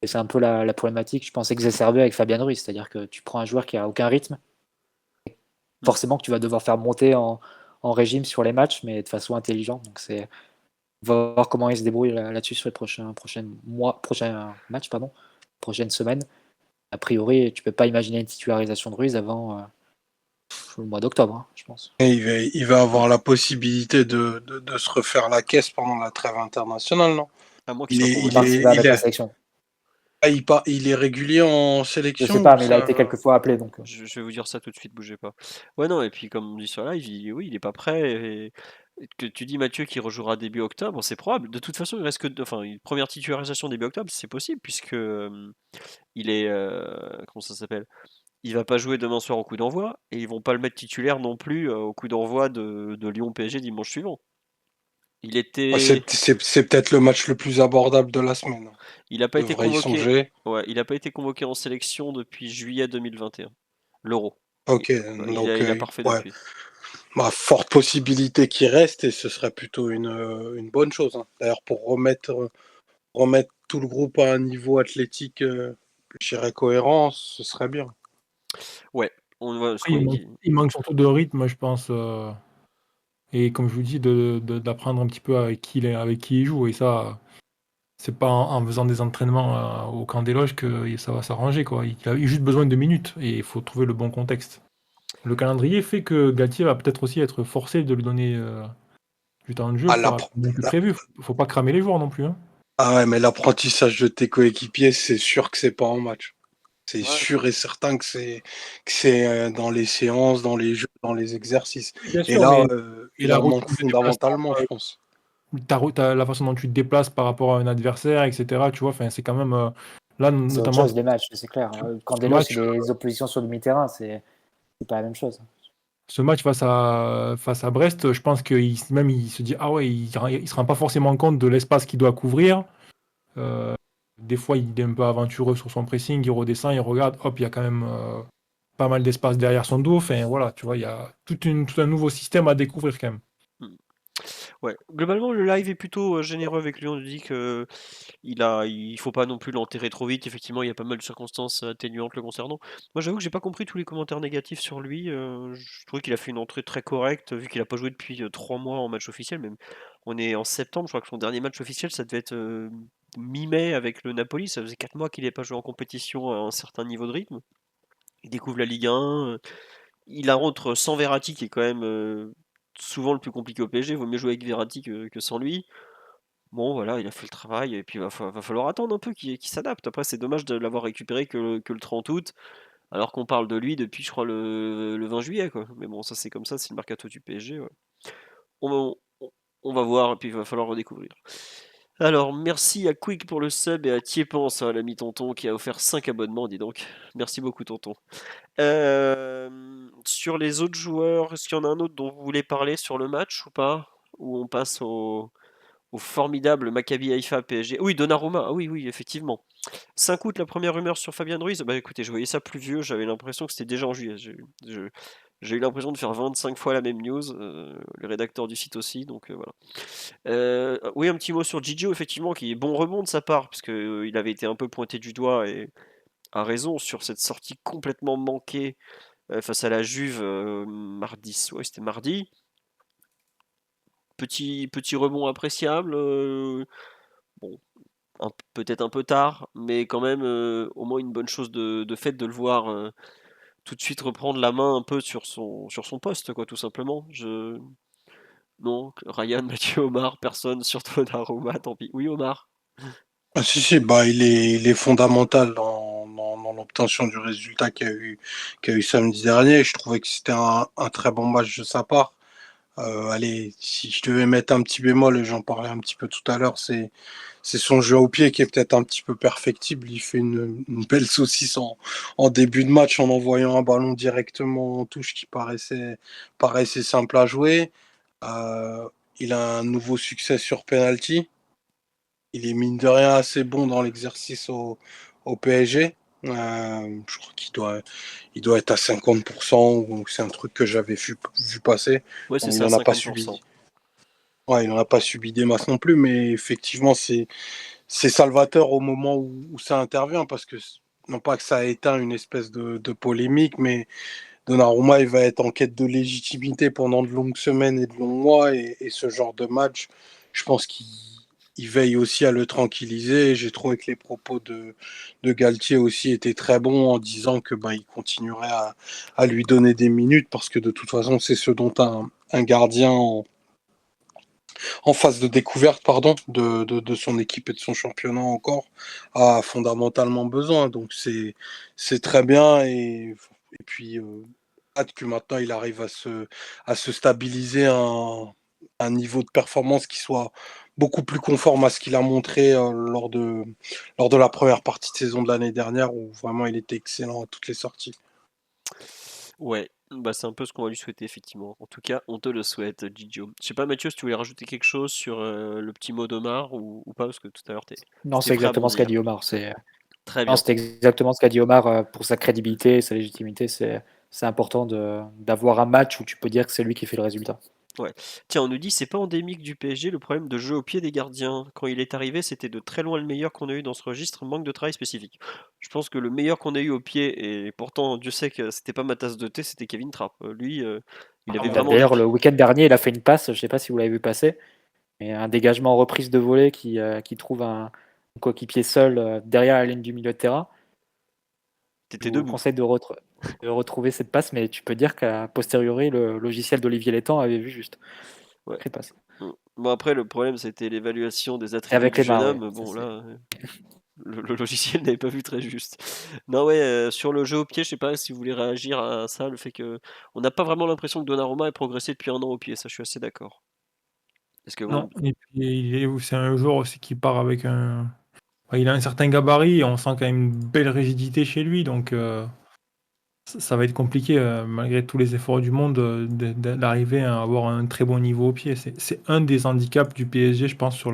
Et c'est un peu la problématique, je pense, exacerbée avec Fabien Ruiz, c'est-à-dire que tu prends un joueur qui a aucun rythme, Mm. forcément que tu vas devoir faire monter en régime sur les matchs, mais de façon intelligente. Donc on va voir comment il se débrouille là-dessus sur les prochains matchs, prochaines semaines. A priori, tu peux pas imaginer une titularisation de Ruiz avant le mois d'octobre, hein, je pense. Et il va avoir la possibilité de se refaire la caisse pendant la trêve internationale, non? À moins qu'il Il soit est, Il il convoqué. est, participe il avec la est, sélection. il est régulier en Je sais sélection pas, ou mais il a été ça? quelques fois appelé, donc. Je vais vous dire ça tout de suite, bougez pas. Ouais, non, et puis comme on dit sur live, oui, il est pas prêt. Et que tu dis Mathieu qui rejouera début octobre, c'est probable. De toute façon, il reste que enfin, une première titularisation début octobre, c'est possible puisque il est comment ça s'appelle? Il va pas jouer demain soir au coup d'envoi et ils vont pas le mettre titulaire non plus au coup d'envoi de Lyon PSG dimanche suivant. Il Ouais, était, c'est peut-être le match le plus abordable de la semaine. il a pas On été devrait y convoqué. songer. Ouais, il a pas été convoqué en sélection depuis juillet 2021. L'Euro. Ok, donc Il a pas refait ouais, depuis. bah, forte possibilité qu'il reste et ce serait plutôt une bonne chose, hein. D'ailleurs, pour remettre tout le groupe à un niveau athlétique, je dirais cohérent, ce serait bien. Ouais, on voit ce Après, qu'on dit. il manque surtout de rythme, je pense, et comme je vous dis, d'apprendre un petit peu avec qui il joue et ça, c'est pas en faisant des entraînements, au camp des loges que ça va s'arranger, quoi. Il a juste besoin de minutes et il faut trouver le bon contexte. Le calendrier fait que Galtier va peut-être aussi être forcé de lui donner, du temps de jeu Ah, plus rapidement que la- prévu. Faut pas cramer les joueurs non plus, hein. ah ouais, mais l'apprentissage de tes coéquipiers, c'est sûr que c'est pas en match. C'est Ouais. sûr et certain que c'est dans les séances, dans les jeux, dans les exercices. Oui, bien Et sûr, là, mais il la en manque routine de déplacement, fondamentalement, je pense. la façon dont tu te déplaces par rapport à un adversaire et cetera, tu vois? Enfin, c'est quand même, là, C'est autre notamment chose, les matchs, c'est clair. ce Quand ce Delo, c'est match des oppositions sur le demi-terrain, c'est pas la même chose. ce match face à Brest, je pense il se dit: «Ah ouais», il se rend pas forcément compte de l'espace qu'il doit couvrir. Heu, des fois, il est un peu aventureux sur son pressing, il redescend, il regarde, hop, il y a quand même, pas mal d'espace derrière son dos. Enfin, voilà, tu vois? Il y a tout un nouveau système à découvrir quand même. Mm. Ouais. Globalement, le live est plutôt généreux avec lui. On nous dit que il faut pas non plus l'enterrer trop vite. Effectivement, il y a pas mal de circonstances atténuantes le concernant. Moi, j'avoue que j'ai pas compris tous les commentaires négatifs sur lui. Je trouvais qu'il a fait une entrée très correcte, vu qu'il a pas joué depuis 3 mois en match officiel. Même, on est en septembre. Je crois que son dernier match officiel, ça devait être mi-mai avec le Napoli. Ça faisait 4 mois qu'il n'avait pas joué en compétition à un certain niveau de rythme. Il découvre la Ligue 1. Il a rentre sans Verratti qui est quand même souvent le plus compliqué au PSG. Il vaut mieux jouer avec Verratti que sans lui. Bon, voilà, il a fait le travail et puis va falloir attendre un peu qu'il s'adapte. Après, c'est dommage de l'avoir récupéré que le 30 août, alors qu'on parle de lui depuis, je crois, le 20 juillet, quoi. Mais bon, ça c'est comme ça, c'est le mercato du PSG. Ouais. On, on- on va voir et puis il va falloir redécouvrir. Alors, merci à Quick pour le sub et à Tiepens, l'ami tonton, qui a offert 5 abonnements, dis donc. Merci beaucoup, tonton. Sur les autres joueurs, est-ce qu'il y en a un autre dont vous voulez parler sur le match ou pas? Ou on passe au formidable Maccabi Haïfa PSG. Oui, Donnarumma, ah oui, oui, effectivement. 5 août, la première rumeur sur Fabien Ruiz. Bah écoutez, je voyais ça plus vieux, j'avais l'impression que c'était déjà en juillet. J'ai eu l'impression de faire 25 fois la même news, le rédacteur du site aussi, donc voilà. Oui, un petit mot sur Gigio, effectivement, qui est bon rebond de sa part, puisque il avait été un peu pointé du doigt et a raison sur cette sortie complètement manquée face à la Juve mardi. Ouais, c'était mardi. Petit rebond appréciable. Bon, peut-être un peu tard, mais quand même au moins une bonne chose de fait de le voir tout de suite reprendre la main un peu sur son poste, quoi, tout simplement. Non, Ryan, Mathieu, Omar, personne, surtout Donnarumma, tant pis. Oui, Omar. Ah, si, bah, il est fondamental dans l'obtention du résultat qu'il y a eu samedi dernier. Je trouvais que c'était un très bon match de sa part. Allez, si je devais mettre un petit bémol, et j'en parlais un petit peu tout à l'heure, c'est son jeu au pied qui est peut-être un petit peu perfectible. Il fait une belle saucisse en début de match en envoyant un ballon directement en touche qui paraissait simple à jouer. Euh, il a un nouveau succès sur penalty. Il est mine de rien assez bon dans l'exercice au PSG. Je crois qu'il doit être à 50%, ou c'est un truc que j'avais vu passer. Ouais, Bon, c'est il ça, n'en a pas 50%. subi. Ouais, il n'en a pas subi des masses non plus, mais effectivement, c'est salvateur au moment où ça intervient, parce que non pas que ça a éteint une espèce de polémique, mais Donnarumma, il va être en quête de légitimité pendant de longues semaines et de longs mois, et ce genre de match, je pense qu'il veille aussi à le tranquilliser. Et j'ai trouvé que les propos de Galtier aussi étaient très bons, en disant que il continuerait à lui donner des minutes, parce que de toute façon, c'est ce dont un gardien en phase de découverte, pardon, de son équipe et de son championnat encore, a fondamentalement besoin. Donc c'est très bien, et puis hâte que maintenant il arrive à se stabiliser un niveau de performance qui soit beaucoup plus conforme à ce qu'il a montré lors de la première partie de saison de l'année dernière, où vraiment il était excellent à toutes les sorties. Ouais, bah c'est un peu ce qu'on va lui souhaiter, effectivement. En tout cas, on te le souhaite, Gigio. Je sais pas, Mathieu, si tu voulais rajouter quelque chose sur le petit mot d'Omar ou pas, parce que tout à l'heure, Non, t'étais c'est prêt à exactement ce qu'a bondir. dit Omar. Très Non, bien. c'était exactement ce qu'a dit Omar pour sa crédibilité et sa légitimité. C'est important d'avoir un match où tu peux dire que c'est lui qui fait le résultat. Ouais. Tiens, on nous dit c'est pas endémique du PSG le problème de jeu au pied des gardiens. Quand il est arrivé, c'était de très loin le meilleur qu'on a eu dans ce registre, manque de travail spécifique. Je pense que le meilleur qu'on a eu au pied, et pourtant Dieu sait que c'était pas ma tasse de thé, c'était Kevin Trapp. Lui, il avait vraiment du D'ailleurs, le pied. week-end dernier, il a fait une passe, je ne sais pas si vous l'avez vu passer, mais un dégagement en reprise de volée qui trouve un coéquipier seul derrière la ligne du milieu de terrain. Je T'étais vous debout. conseille de retrouver cette passe, mais tu peux dire qu'à posteriori, le logiciel d'Olivier Létang avait vu juste. Ouais. Sacrée passe. Bon, après, le problème, c'était l'évaluation des Et attributs avec du les jeune mains, ouais. homme. Ça, Bon, c'est- là, le logiciel n'avait pas vu très juste. Non, ouais, sur le jeu au pied, je sais pas si vous voulez réagir à ça, le fait que on n'a pas vraiment l'impression que Donnarumma ait progressé depuis un an au pied. Ça, je suis assez d'accord. Est-ce que Non, vous. et puis c'est un joueur aussi qui part avec il a un certain gabarit, et on sent quand même une belle rigidité chez lui, donc ça va être compliqué, malgré tous les efforts du monde, d'arriver à avoir un très bon niveau au pied. C'est un des handicaps du PSG, je pense,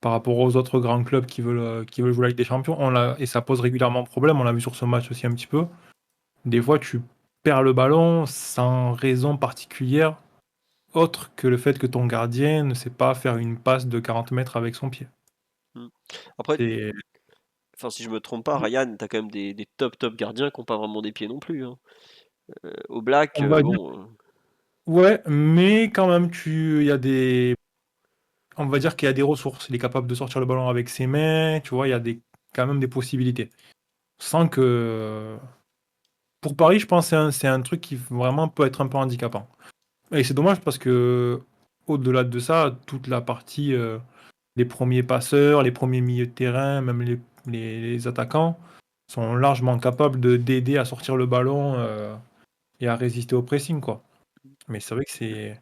par rapport aux autres grands clubs qui veulent jouer avec des champions. Et ça pose régulièrement problème, on l'a vu sur ce match aussi un petit peu. Des fois, tu perds le ballon sans raison particulière, autre que le fait que ton gardien ne sait pas faire une passe de 40 mètres avec son pied. Hmm. Après, C'est enfin, si je me trompe pas, Ryan, t'as quand même des top gardiens qui n'ont pas vraiment des pieds non plus, hein. Au Black, On va dire, bon. ouais, mais quand même, il y a on va dire qu'il y a des ressources. Il est capable de sortir le ballon avec ses mains, tu vois, il y a quand même des possibilités. Sans que, pour Paris, je pense que c'est un truc qui vraiment peut être un peu handicapant. Et c'est dommage parce que, au-delà de ça, toute la partie, les premiers passeurs, les premiers milieux de terrain, même les attaquants, sont largement capables d'aider à sortir le ballon et à résister au pressing, quoi. Mais c'est vrai que c'est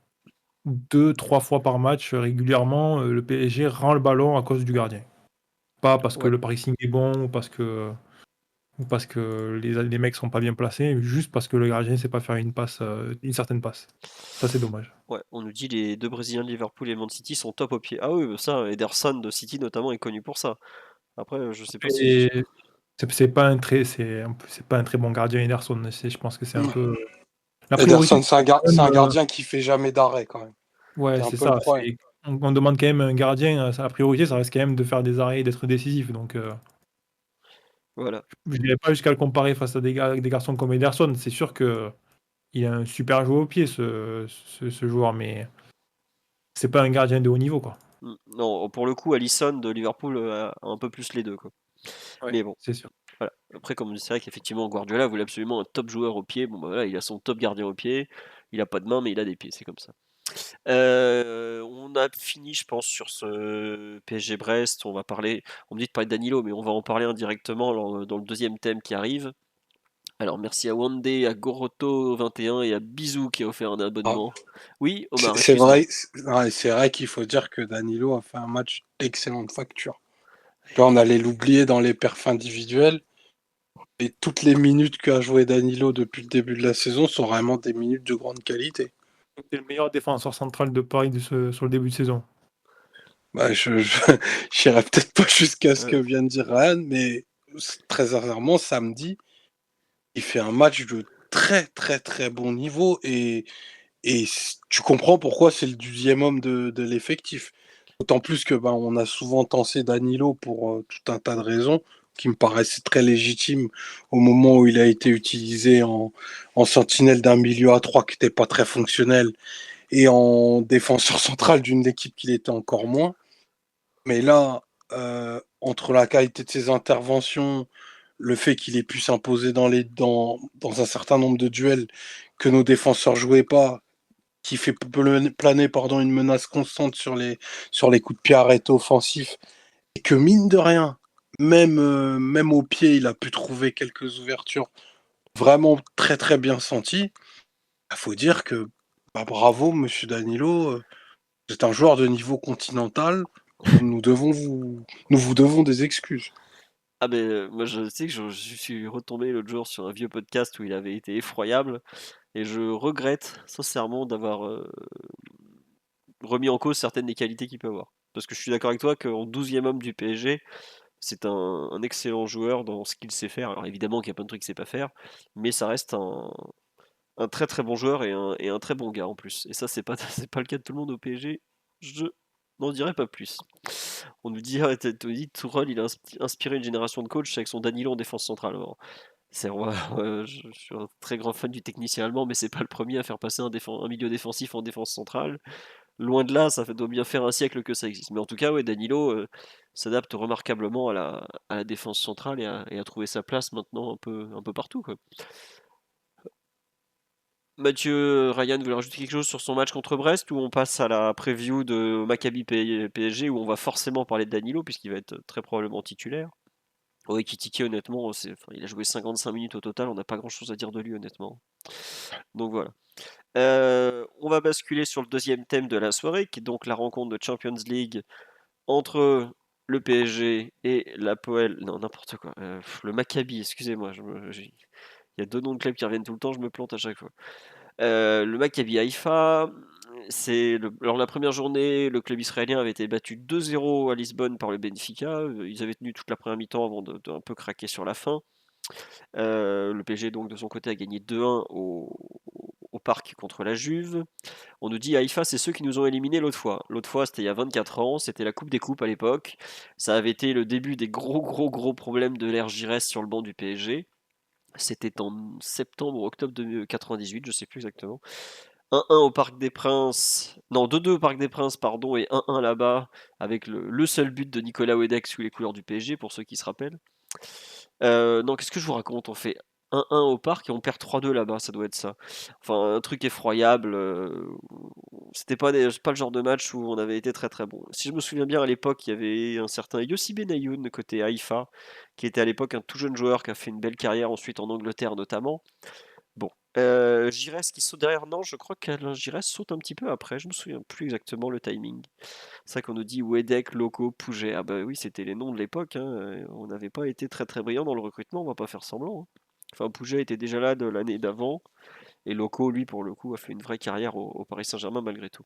2-3 fois par match, régulièrement, le PSG rend le ballon à cause du gardien. Pas parce que Ouais. le pressing est bon ou parce que les mecs sont pas bien placés, juste parce que le gardien ne sait pas faire une certaine passe. Ça, c'est dommage. Ouais, on nous dit les deux Brésiliens de Liverpool et Man City sont top au pied. Ah oui, bah ça, Ederson de City notamment est connu pour ça. Après, je sais pas si. Et c'est pas un très bon gardien, Ederson. Je pense que c'est un peu la priorité, Ederson, c'est quand c'est même, un gardien qui fait jamais d'arrêt quand même. ouais, C'est un c'est peu le ça. problème. On demande quand même à un gardien, sa priorité, ça reste quand même de faire des arrêts et d'être décisif. Donc, Voilà. je n'irai pas jusqu'à le comparer face à des garçons comme Ederson. C'est sûr que il a un super jeu au pied, ce joueur, mais c'est pas un gardien de haut niveau, quoi. Non, pour le coup, Alisson de Liverpool a un peu plus les deux, quoi. Ouais, Mais bon, c'est sûr. voilà. Après, comme c'est vrai qu'effectivement, Guardiola voulait absolument un top joueur au pied. Bon, bah voilà, il a son top gardien au pied. Il a pas de main, mais il a des pieds, c'est comme ça. On a fini, je pense, sur ce PSG Brest. On me dit de parler de Danilo, mais on va en parler indirectement dans le deuxième thème qui arrive. Alors, merci à Wandé, à Goroto21 et à Bisou qui a offert un Ah, abonnement. Oui, Omar, c'est excuse-moi. vrai, ouais, c'est vrai qu'il faut dire que Danilo a fait un match d'excellente facture. Tu vois, on allait l'oublier dans les perfs individuels. Et toutes les minutes qu'a joué Danilo depuis le début de la saison sont vraiment des minutes de grande qualité. C'est le meilleur défenseur central de Paris sur le début de saison. Bah, j'irai peut-être pas jusqu'à ce que Euh, vient de dire Ryan, mais très sincèrement, samedi, il fait un match de très très très bon niveau et tu comprends pourquoi c'est le 12e homme de l'effectif. D'autant plus que ben, on a souvent tensé Danilo pour tout un tas de raisons qui me paraissaient très légitimes au moment où il a été utilisé en sentinelle d'un milieu à 3 qui n'était pas très fonctionnel et en défenseur central d'une équipe qui l'était encore moins. Mais là, entre la qualité de ses interventions, le fait qu'il ait pu s'imposer dans un certain nombre de duels que nos défenseurs jouaient pas, qui fait planer pardon, une menace constante sur les coups de pied arrêtés offensifs, et que mine de rien, même au pied, il a pu trouver quelques ouvertures vraiment très très bien senties. Il faut dire que bah, bravo, monsieur Danilo, c'est un joueur de niveau continental. Nous vous devons des excuses. Ah ben moi je sais que je suis retombé l'autre jour sur un vieux podcast où il avait été effroyable et je regrette sincèrement d'avoir remis en cause certaines des qualités qu'il peut avoir. Parce que je suis d'accord avec toi qu'en 12e homme du PSG, c'est un excellent joueur dans ce qu'il sait faire. Alors évidemment qu'il y a plein de trucs qu'il sait pas faire, mais ça reste un très très bon joueur et un très bon gars en plus. Et ça, c'est pas, c'est pas le cas de tout le monde au PSG. Je n'en dirai pas plus. On nous dit, Tourelle, il a inspiré une génération de coachs avec son Danilo en défense centrale. Alors, je suis un très grand fan du technicien allemand, mais c'est pas le premier à faire passer un milieu défensif en défense centrale. Loin de là, doit bien faire un siècle que ça existe. Mais en tout cas, ouais, Danilo s'adapte remarquablement à la défense centrale et à trouver sa place maintenant un peu partout, quoi. Mathieu, Ryan, vous voulez rajouter quelque chose sur son match contre Brest ou on passe à la preview de Maccabi PSG où on va forcément parler de Danilo puisqu'il va être très probablement titulaire. Oui, Kitike, honnêtement, il a joué 55 minutes au total, on n'a pas grand chose à dire de lui, honnêtement. Donc voilà. On va basculer sur le deuxième thème de la soirée qui est donc la rencontre de Champions League entre le PSG et l'Apoel. Non, n'importe quoi. Le Maccabi, excusez-moi. Il y a deux noms de clubs qui reviennent tout le temps, je me plante à chaque fois. Le Maccabi Haïfa, alors la première journée, le club israélien avait été battu 2-0 à Lisbonne par le Benfica. Ils avaient tenu toute la première mi-temps avant de un peu craquer sur la fin. Le PSG donc de son côté a gagné 2-1 au parc contre la Juve. On nous dit Haïfa, c'est ceux qui nous ont éliminés l'autre fois. L'autre fois, c'était il y a 24 ans, c'était la Coupe des Coupes à l'époque. Ça avait été le début des gros problèmes de l'ère Giresse sur le banc du PSG. C'était en septembre ou octobre de 98, je sais plus exactement. 1-1 au Parc des Princes, non 2-2 au Parc des Princes, pardon, et 1-1 là-bas, avec le seul but de Nicolas Wedek sous les couleurs du PSG, pour ceux qui se rappellent. Non, qu'est-ce que je vous raconte? On fait 1-1 au parc et on perd 3-2 là-bas, ça doit être ça. Enfin, un truc effroyable. C'était pas le genre de match où on avait été très très bon. Si je me souviens bien, à l'époque, il y avait un certain Yossi Benayoun côté Haïfa, qui était à l'époque un tout jeune joueur qui a fait une belle carrière ensuite en Angleterre notamment. Bon, Giresse qui saute derrière, non, je crois qu'Alain Giresse saute un petit peu après, je me souviens plus exactement le timing. C'est vrai qu'on nous dit Wedek, Loco, Pouget. Ah bah oui, c'était les noms de l'époque, hein. On n'avait pas été très très brillant dans le recrutement, on va pas faire semblant, hein. Enfin, Pouget était déjà là de l'année d'avant, et Loco, lui, pour le coup, a fait une vraie carrière au Paris Saint-Germain malgré tout.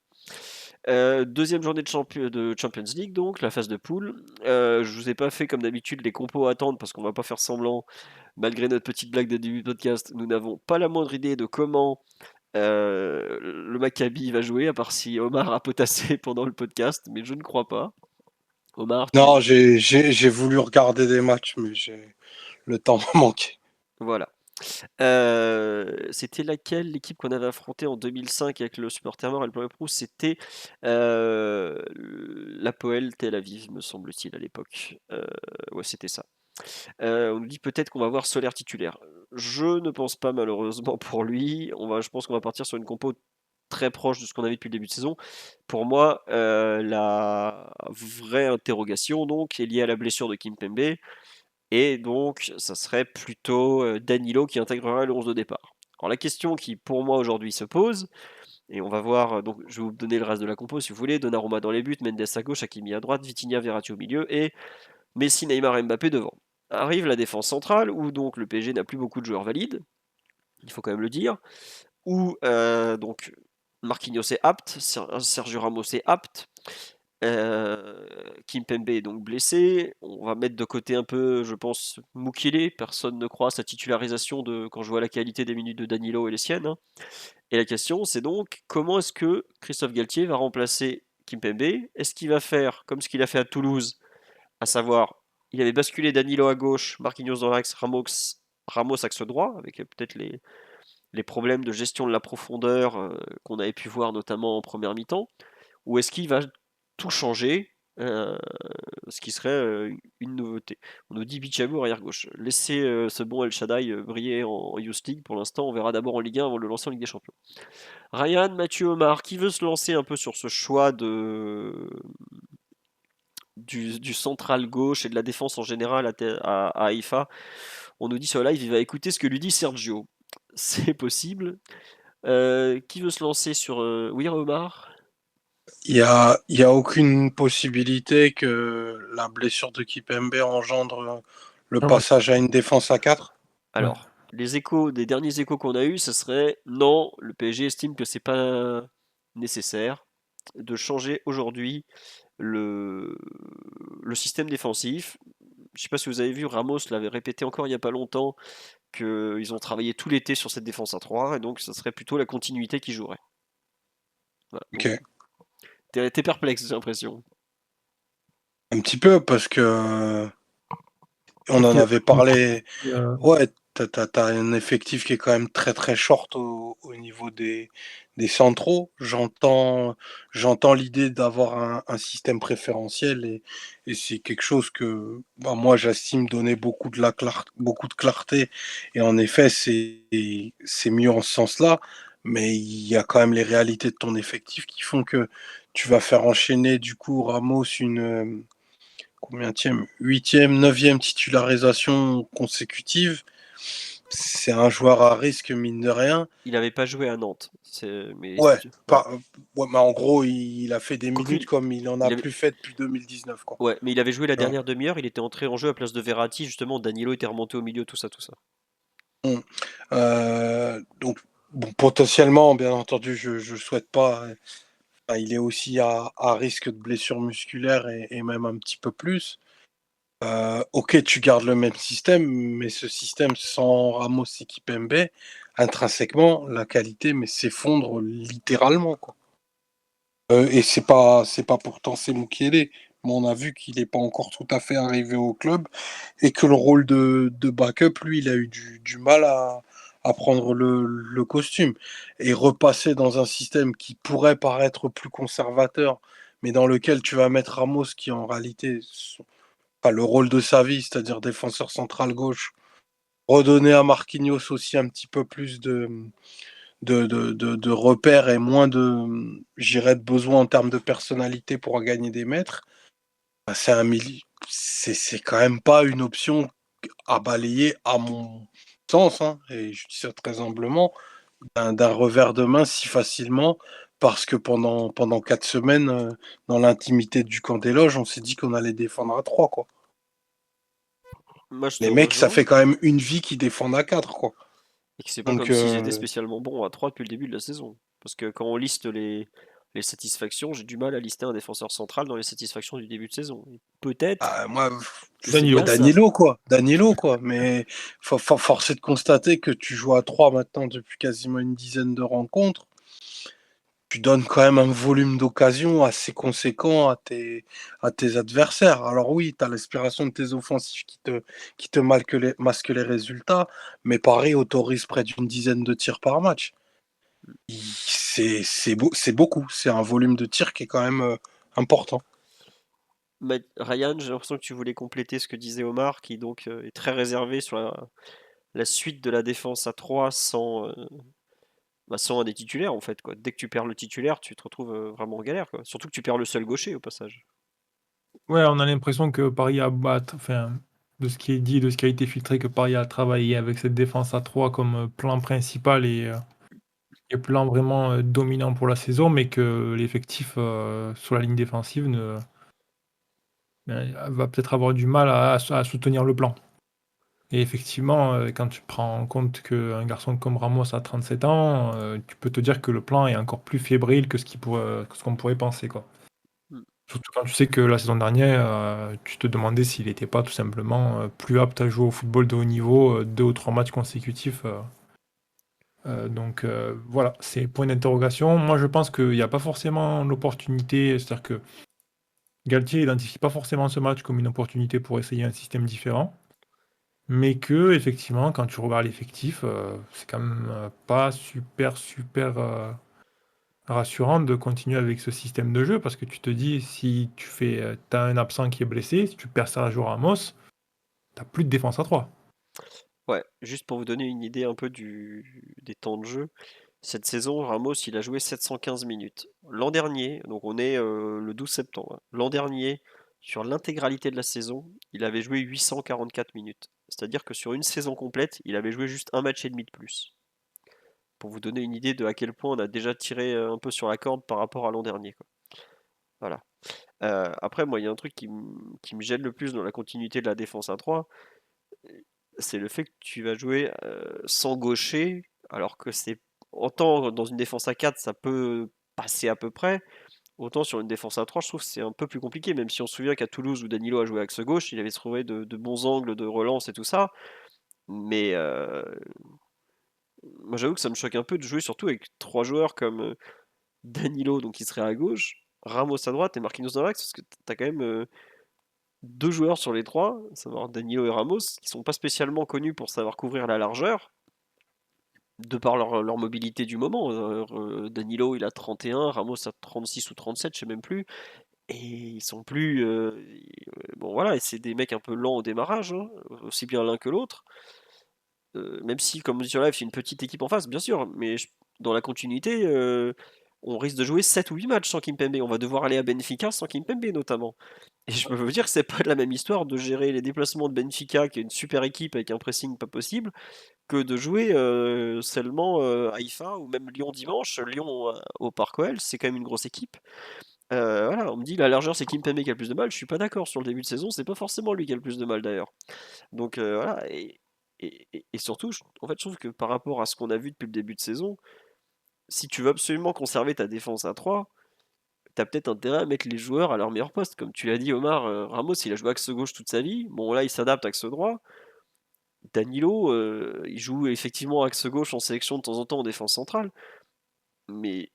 Deuxième journée de Champions League, donc, la phase de poule. Je vous ai pas fait comme d'habitude les compos à attendre parce qu'on va pas faire semblant. Malgré notre petite blague de début de podcast, nous n'avons pas la moindre idée de comment le Maccabi va jouer, à part si Omar a potassé pendant le podcast, mais je ne crois pas. Omar, Non, j'ai voulu regarder des matchs, mais le temps m'a manqué. Voilà. C'était laquelle l'équipe qu'on avait affrontée en 2005 avec le supporter mort et le Proust? C'était l'Hapoel Tel Aviv, me semble-t-il, à l'époque. Ouais, c'était ça. On nous dit peut-être qu'on va voir Solaire titulaire. Je ne pense pas, malheureusement pour lui. Je pense qu'on va partir sur une compo très proche de ce qu'on avait depuis le début de saison. Pour moi, la vraie interrogation donc est liée à la blessure de Kimpembe. Et donc, ça serait plutôt Danilo qui intégrera le 11 de départ. Alors la question qui pour moi aujourd'hui se pose, et on va voir, donc je vais vous donner le reste de la compo si vous voulez, Donnarumma dans les buts, Mendes à gauche, Hakimi à droite, Vitinha, Verratti au milieu, et Messi, Neymar, Mbappé devant. Arrive la défense centrale, où donc le PSG n'a plus beaucoup de joueurs valides, il faut quand même le dire, où donc Marquinhos est apte, Sergio Ramos est apte, Kimpembe est donc blessé. On va mettre de côté un peu, je pense, Mukele. Personne ne croit à sa titularisation quand je vois la qualité des minutes de Danilo et les siennes, hein. Et la question, c'est donc comment est-ce que Christophe Galtier va remplacer Kimpembe? Est-ce qu'il va faire comme ce qu'il a fait à Toulouse, à savoir, il avait basculé Danilo à gauche, Marquinhos dans l'axe, Ramos axe droit, avec peut-être les problèmes de gestion de la profondeur qu'on avait pu voir notamment en première mi-temps, ou est-ce qu'il va tout changer, ce qui serait une nouveauté. On nous dit Bichabou arrière gauche. Laissez ce bon El Shaddai briller en Youth League pour l'instant. On verra d'abord en Ligue 1 avant de le lancer en Ligue des Champions. Ryan, Mathieu, Omar, qui veut se lancer un peu sur ce choix du central gauche et de la défense en général à Haïfa? On nous dit sur live, il va écouter ce que lui dit Sergio. C'est possible. Qui veut se lancer sur... Oui, Omar? Il y a aucune possibilité que la blessure de Kipembe engendre le Ah ouais. passage à une défense à 4. Alors, des derniers échos qu'on a eus, ce serait non, le PSG estime que c'est pas nécessaire de changer aujourd'hui le système défensif. Je sais pas si vous avez vu, Ramos l'avait répété encore il n'y a pas longtemps, qu'ils ont travaillé tout l'été sur cette défense à 3, et donc ça serait plutôt la continuité qui jouerait. Voilà. Ok. T'es perplexe, j'ai l'impression. Un petit peu, parce que on en avait parlé. Ouais, t'as un effectif qui est quand même très très short au niveau des centraux. J'entends l'idée d'avoir un système préférentiel et c'est quelque chose que moi j'estime donner beaucoup de clarté. Et en effet, c'est mieux en ce sens-là, mais il y a quand même les réalités de ton effectif qui font que tu vas faire enchaîner du coup Ramos une combienième, 8e, 9e titularisation consécutive. C'est un joueur à risque, mine de rien. Il n'avait pas joué à Nantes. Ouais, mais en gros, il a fait des Quoique, minutes comme il en a plus fait depuis 2019. Quoi. Ouais, mais il avait joué la Tu vois. dernière demi-heure, il était entré en jeu à place de Verratti, justement, Danilo était remonté au milieu, tout ça, tout ça. Donc, bon, potentiellement, bien entendu, je ne souhaite pas. Il est aussi à risque de blessure musculaire et même un petit peu plus. Ok, tu gardes le même système, mais ce système sans Ramos et Kipembe, intrinsèquement, la qualité s'effondre littéralement. Quoi. Et c'est pas pourtant c'est Mukiele, mais on a vu qu'il n'est pas encore tout à fait arrivé au club et que le rôle de backup, lui, il a eu du mal à prendre le costume et repasser dans un système qui pourrait paraître plus conservateur, mais dans lequel tu vas mettre Ramos qui en réalité le rôle de sa vie, c'est-à-dire défenseur central gauche, redonner à Marquinhos aussi un petit peu plus de repères et moins de besoin en termes de personnalité pour gagner des mètres, bah, c'est quand même pas une option à balayer à mon sens, hein, et je dis ça très humblement, d'un revers de main si facilement, parce que pendant 4 semaines, dans l'intimité du camp des loges, on s'est dit qu'on allait défendre à 3, quoi. Moi, je te Les mecs, ça rejoins. fait quand même une vie qu'ils défendent à 4, quoi. Et que c'est pas Donc, comme s'ils étaient spécialement bons à 3 depuis le début de la saison. Parce que quand on liste les satisfactions, j'ai du mal à lister un défenseur central dans les satisfactions du début de saison. Et peut-être moi, que c'est Danilo. pas ça. Danilo, quoi. Mais force est de constater que tu joues à 3 maintenant depuis quasiment une dizaine de rencontres. Tu donnes quand même un volume d'occasion assez conséquent à tes adversaires. Alors oui, tu as l'aspiration de tes offensifs qui te masque les résultats, mais Paris autorise près d'une dizaine de tirs par match. C'est beaucoup, c'est un volume de tirs qui est quand même important. Ryan, j'ai l'impression que tu voulais compléter ce que disait Omar, qui donc est très réservé sur la suite de la défense à 3 sans un des titulaires en fait, quoi. Dès que tu perds le titulaire, tu te retrouves vraiment en galère, quoi. Surtout que tu perds le seul gaucher au passage. Ouais, on a l'impression que Paris enfin, de ce qui est dit, de ce qui a été filtré, que Paris a travaillé avec cette défense à 3 comme plan principal et plan vraiment dominant pour la saison, mais que l'effectif sur la ligne défensive va peut-être avoir du mal à soutenir le plan. Et effectivement, quand tu prends en compte qu'un garçon comme Ramos a 37 ans, tu peux te dire que le plan est encore plus fébrile que que ce qu'on pourrait penser, quoi. Mm. Surtout quand tu sais que la saison dernière, tu te demandais s'il n'était pas tout simplement plus apte à jouer au football de haut niveau 2 ou 3 matchs consécutifs. Donc voilà, c'est point d'interrogation. Moi, je pense qu'il n'y a pas forcément l'opportunité, c'est-à-dire que Galtier n'identifie pas forcément ce match comme une opportunité pour essayer un système différent. Mais que, effectivement, quand tu regardes l'effectif, c'est quand même pas super rassurant de continuer avec ce système de jeu parce que tu te dis, si t'as un absent qui est blessé, si tu perds Sergio Ramos, t'as plus de défense à 3. Ouais, juste pour vous donner une idée un peu des temps de jeu, cette saison, Ramos, il a joué 715 minutes. L'an dernier, donc on est le 12 septembre, hein. L'an dernier, sur l'intégralité de la saison, il avait joué 844 minutes. C'est-à-dire que sur une saison complète, il avait joué juste un match et demi de plus. Pour vous donner une idée de à quel point on a déjà tiré un peu sur la corde par rapport à l'an dernier, quoi. Voilà. Après, moi, il y a un truc qui me gêne le plus dans la continuité de la défense à 3, c'est le fait que tu vas jouer sans gaucher, alors que c'est autant dans une défense à 4, ça peut passer à peu près, autant sur une défense à 3, je trouve que c'est un peu plus compliqué, même si on se souvient qu'à Toulouse, où Danilo a joué axe gauche, il avait trouvé de bons angles de relance et tout ça. Mais moi, j'avoue que ça me choque un peu de jouer surtout avec 3 joueurs comme Danilo, donc qui serait à gauche, Ramos à droite et Marquinhos dans l'axe, parce que t'as quand même 2 joueurs sur les 3, à savoir Danilo et Ramos, qui sont pas spécialement connus pour savoir couvrir la largeur, de par leur mobilité du moment. Danilo, il a 31, Ramos a 36 ou 37, je sais même plus. Et ils sont plus. Bon, voilà, et c'est des mecs un peu lents au démarrage, hein, aussi bien l'un que l'autre. Même si, comme sur live, c'est une petite équipe en face, bien sûr, mais dans la continuité, on risque de jouer 7 ou 8 matchs sans Kimpembe. On va devoir aller à Benfica sans Kimpembe, notamment. Et je peux vous dire que c'est pas la même histoire de gérer les déplacements de Benfica, qui est une super équipe avec un pressing pas possible, que de jouer seulement Haïfa ou même Lyon dimanche. Lyon au Parc OL, c'est quand même une grosse équipe. Voilà, on me dit la largeur c'est Kimpembe qui a le plus de mal. Je suis pas d'accord sur le début de saison, c'est pas forcément lui qui a le plus de mal d'ailleurs. Donc voilà, et surtout, en fait, je trouve que par rapport à ce qu'on a vu depuis le début de saison, si tu veux absolument conserver ta défense à 3, t'as peut-être intérêt à mettre les joueurs à leur meilleur poste. Comme tu l'as dit, Omar, Ramos, il a joué axe gauche toute sa vie. Bon, là, il s'adapte axe droit. Danilo, il joue effectivement axe gauche en sélection de temps en temps en défense centrale. Mais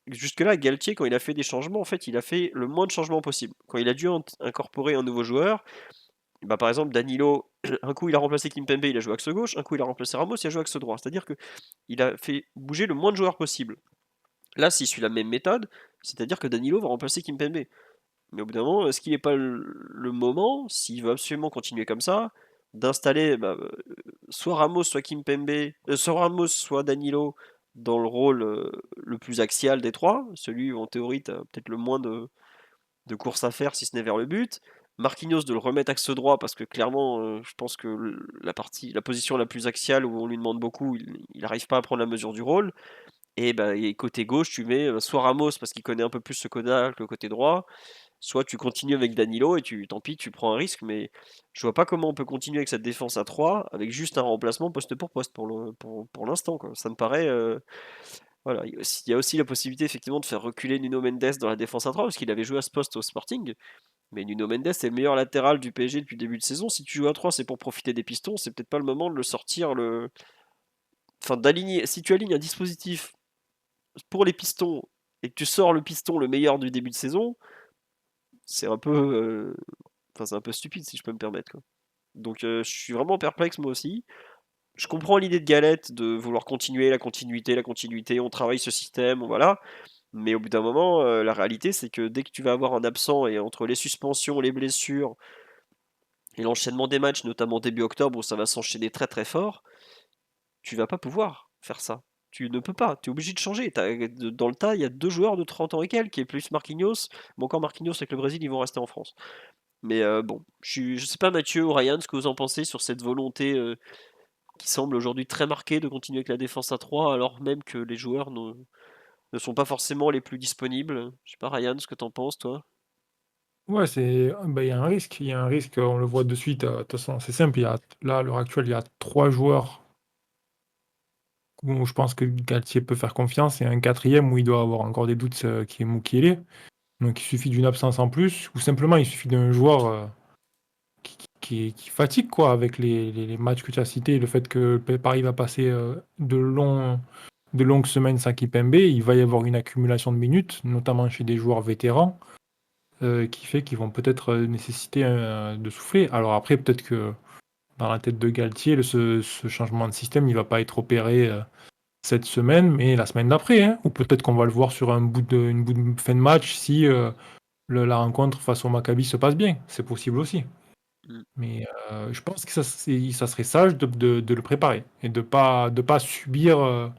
jusque-là, Galtier, quand il a fait des changements, en fait, il a fait le moins de changements possible. Quand il a dû incorporer un nouveau joueur, bah, par exemple, Danilo, un coup il a remplacé Kimpembe, il a joué axe gauche, un coup il a remplacé Ramos, il a joué axe droit. C'est-à-dire qu'il a fait bouger le moins de joueurs possible. Là, s'il suit la même méthode, c'est-à-dire que Danilo va remplacer Kimpembe. Mais au bout d'un moment, est-ce qu'il n'est pas le moment, s'il veut absolument continuer comme ça, d'installer soit Ramos, soit Kimpembe, soit Ramos, soit Danilo dans le rôle le plus axial des trois, celui où en théorie tu as peut-être le moins de courses à faire si ce n'est vers le but. Marquinhos de le remettre axe droit parce que clairement je pense que la position la plus axiale où on lui demande beaucoup, il n'arrive pas à prendre la mesure du rôle. Et côté gauche, tu mets soit Ramos parce qu'il connaît un peu plus ce code-là que le côté droit, soit tu continues avec Danilo et tant pis, tu prends un risque, mais je vois pas comment on peut continuer avec cette défense à 3 avec juste un remplacement poste pour poste pour l'instant, quoi. Ça me paraît. Voilà. Il y a aussi la possibilité effectivement de faire reculer Nuno Mendes dans la défense à 3 parce qu'il avait joué à ce poste au Sporting. Mais Nuno Mendes est le meilleur latéral du PSG depuis le début de saison. Si tu joues à 3, c'est pour profiter des pistons, c'est peut-être pas le moment de le sortir. Enfin, d'aligner. Si tu alignes un dispositif pour les pistons et que tu sors le piston le meilleur du début de saison, c'est un peu, c'est un peu stupide si je peux me permettre, quoi. Donc je suis vraiment perplexe moi aussi. Je comprends l'idée de Galette de vouloir continuer la continuité, on travaille ce système, voilà. Mais au bout d'un moment, la réalité c'est que dès que tu vas avoir un absent et entre les suspensions, les blessures et l'enchaînement des matchs, notamment début octobre où ça va s'enchaîner très très fort, tu vas pas pouvoir faire ça. Tu ne peux pas, tu es obligé de changer. Dans le tas, il y a 2 joueurs de 30 ans et quelques, qui est plus Marquinhos. Bon, encore Marquinhos avec le Brésil, ils vont rester en France. Mais bon, je sais pas Mathieu ou Ryan, ce que vous en pensez sur cette volonté qui semble aujourd'hui très marquée de continuer avec la défense à 3, alors même que les joueurs ne sont pas forcément les plus disponibles. Je sais pas Ryan, ce que t'en penses, toi? Ouais, il y a un risque. Il y a un risque, on le voit de suite. De toute façon, c'est simple. Là, à l'heure actuelle, il y a 3 joueurs où je pense que Galtier peut faire confiance et un quatrième où il doit avoir encore des doutes, qui est Mukiele. Donc il suffit d'une absence en plus ou simplement il suffit d'un joueur, qui fatigue quoi avec les matchs que tu as cités, le fait que Paris va passer, de longues semaines sans Kimpembe, il va y avoir une accumulation de minutes, notamment chez des joueurs vétérans, qui fait qu'ils vont peut-être, nécessiter de souffler. Alors après peut-être que dans la tête de Galtier, ce changement de système, il va pas être opéré, cette semaine, mais la semaine d'après, hein. Ou peut-être qu'on va le voir sur une bout de fin de match si, la rencontre face au Maccabi se passe bien. C'est possible aussi. Mm. Mais je pense que ça serait sage de le préparer et de pas subir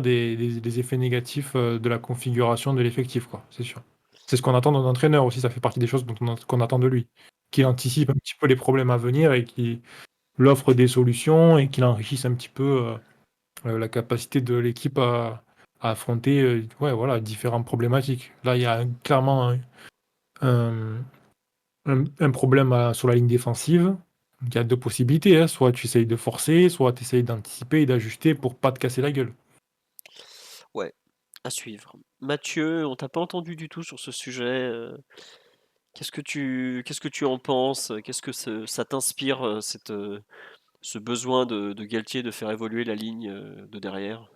des effets négatifs, de la configuration de l'effectif, quoi, c'est sûr. C'est ce qu'on attend d'un entraîneur aussi, ça fait partie des choses qu'on attend de lui. Qu'il anticipe un petit peu les problèmes à venir et qu'il offre des solutions et qu'il enrichisse un petit peu la capacité de l'équipe à affronter ouais, voilà, différentes problématiques. Là, il y a clairement un, un problème sur la ligne défensive. Il y a 2 possibilités, hein. Soit tu essayes de forcer, soit tu essayes d'anticiper et d'ajuster pour pas te casser la gueule. Ouais, à suivre. Mathieu, on t'a pas entendu du tout sur ce sujet. Qu'est-ce que tu en penses? Qu'est-ce que ça t'inspire, ce besoin de Galtier de faire évoluer la ligne de derrière?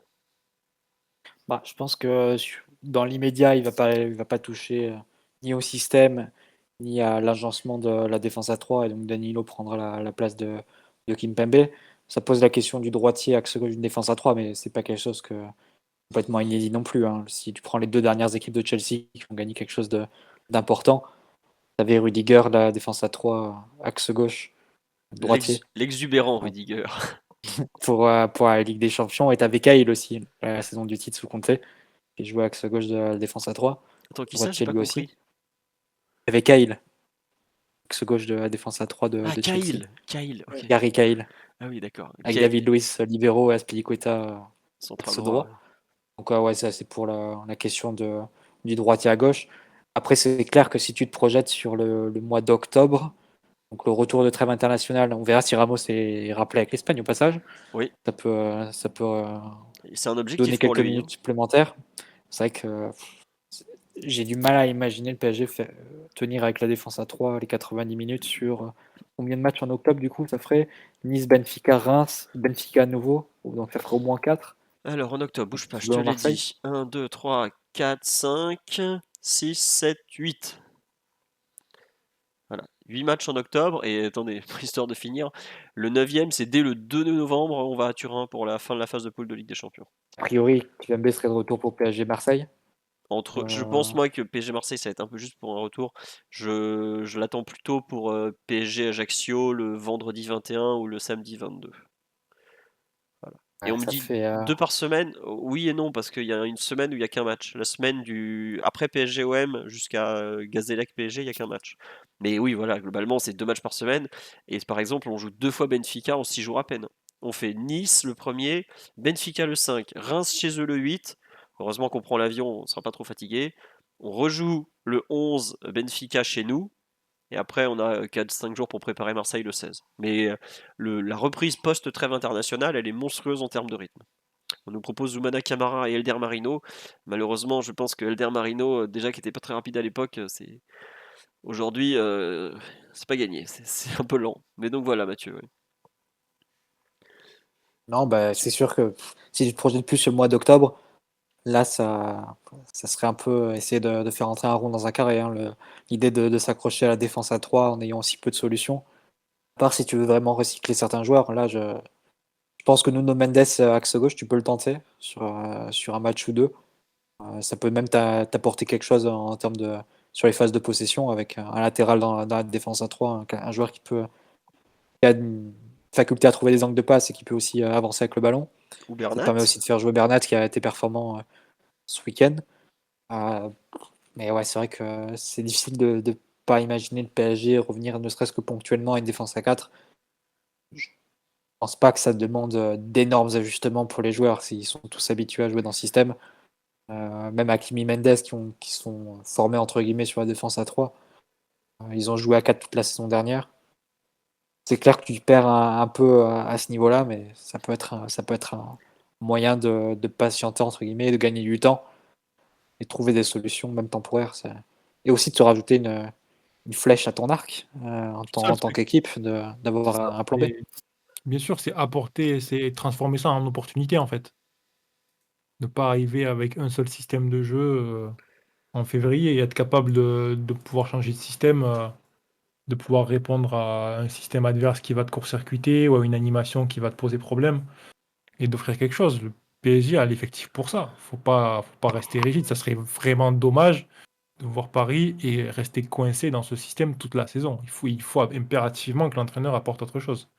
Bah, je pense que dans l'immédiat, il va pas toucher ni au système, ni à l'agencement de la défense à 3, et donc Danilo prendra la place de Kimpembe. Ça pose la question du droitier axe gauche d'une défense à 3, mais c'est pas quelque chose complètement inédit non plus, hein. Si tu prends les 2 dernières équipes de Chelsea qui ont gagné quelque chose d'important, tu avais Rudiger, la défense à 3, axe gauche, droitier, L'exubérant pour, Rudiger. pour la Ligue des Champions, et tu avais Kyle aussi, la saison du titre sous Conte, qui jouait axe gauche de la défense à 3, Attends, qui ça? J'ai droitier pas lui aussi. compris. Il y avait Kyle, axe gauche de la défense à 3 de, Ah, de Chelsea. Kyle, ok. Gary Kyle, Ah oui, d'accord. avec David Luiz libéraux et Azpilicueta Central axe droit. droit. Donc ouais, ça c'est pour la question du droitier à gauche. Après, c'est clair que si tu te projettes sur le mois d'octobre, donc le retour de trêve internationale, on verra si Ramos est rappelé avec l'Espagne au passage. Oui, Ça peut et c'est un donner objectif pour quelques lui, hein. minutes supplémentaires. C'est vrai que j'ai du mal à imaginer le PSG tenir avec la défense à 3 les 90 minutes sur combien de matchs en octobre du coup ça ferait Nice, Benfica, Reims, Benfica à nouveau, donc ça ferait au moins 4. Alors, en octobre, bouge pas, je te Possiblement l'ai Marseille. dit. 1, 2, 3, 4, 5, 6, 7, 8. Voilà. 8 matchs en octobre. Et attendez, pour histoire de finir, le 9e, c'est dès le 2 novembre. On va à Turin pour la fin de la phase de poule de Ligue des Champions. A priori, Kimpembe serait de retour pour PSG Marseille. Je pense Euh, moi que PSG Marseille ça va être un peu juste pour un retour. Je l'attends plutôt pour PSG Ajaccio le vendredi 21 ou le samedi 22. Voilà. Et ouais, on me ça dit fait. 2 par semaine, oui et non, parce qu'il y a une semaine où il y a qu'un match. La semaine du après PSG OM jusqu'à Gazélec PSG, il y a qu'un match. Mais oui, voilà, globalement, c'est 2 matchs par semaine. Et par exemple, on joue 2 fois Benfica en 6 jours à peine. On fait Nice le premier, Benfica le 5, Reims chez eux le 8. Heureusement qu'on prend l'avion, on ne sera pas trop fatigué. On rejoue le 11, Benfica chez nous. Et après, on a 4-5 jours pour préparer Marseille le 16. Mais la reprise post-trêve internationale, elle est monstrueuse en termes de rythme. On nous propose Zoumana Camara et Elder Marino. Malheureusement, je pense que Elder Marino, déjà qui était pas très rapide à l'époque, c'est aujourd'hui, c'est pas gagné. C'est un peu lent. Mais donc voilà, Mathieu. Ouais. Non, bah, c'est sûr que si tu te projettes plus sur le mois d'octobre, là, ça serait un peu essayer de faire entrer un rond dans un carré, hein, l'idée de s'accrocher à la défense à 3 en ayant aussi peu de solutions. À part si tu veux vraiment recycler certains joueurs, là, je pense que Nuno Mendes, axe gauche, tu peux le tenter sur un match ou deux. Ça peut même t'apporter quelque chose en termes sur les phases de possession avec un latéral dans la défense à 3, un joueur qui a une faculté à trouver des angles de passe et qui peut aussi avancer avec le ballon. Ou Ça te permet Bernat. aussi de faire jouer Bernat qui a été performant ce week-end. Euh, mais ouais, c'est vrai que c'est difficile de pas imaginer le PSG revenir ne serait-ce que ponctuellement à une défense à 4. Je pense pas que ça demande d'énormes ajustements pour les joueurs s'ils sont tous habitués à jouer dans le système. Même Hakimi Mendes qui sont formés entre guillemets sur la défense à 3. Ils ont joué à 4 toute la saison dernière. C'est clair que tu perds un peu à ce niveau-là, mais ça peut être un moyen de patienter entre guillemets, de gagner du temps et trouver des solutions, même temporaires. Et aussi de te rajouter une flèche à ton arc C'est ça en le tant truc. qu'équipe, C'est d'avoir ça. un plan B. Bien sûr, c'est apporter, c'est transformer ça en opportunité en fait. Ne pas arriver avec un seul système de jeu en février et être capable de pouvoir changer de système, de pouvoir répondre à un système adverse qui va te court-circuiter ou à une animation qui va te poser problème et d'offrir quelque chose. Le PSG a l'effectif pour ça. Faut pas rester rigide. Ça serait vraiment dommage de voir Paris et rester coincé dans ce système toute la saison. Il faut impérativement que l'entraîneur apporte autre chose.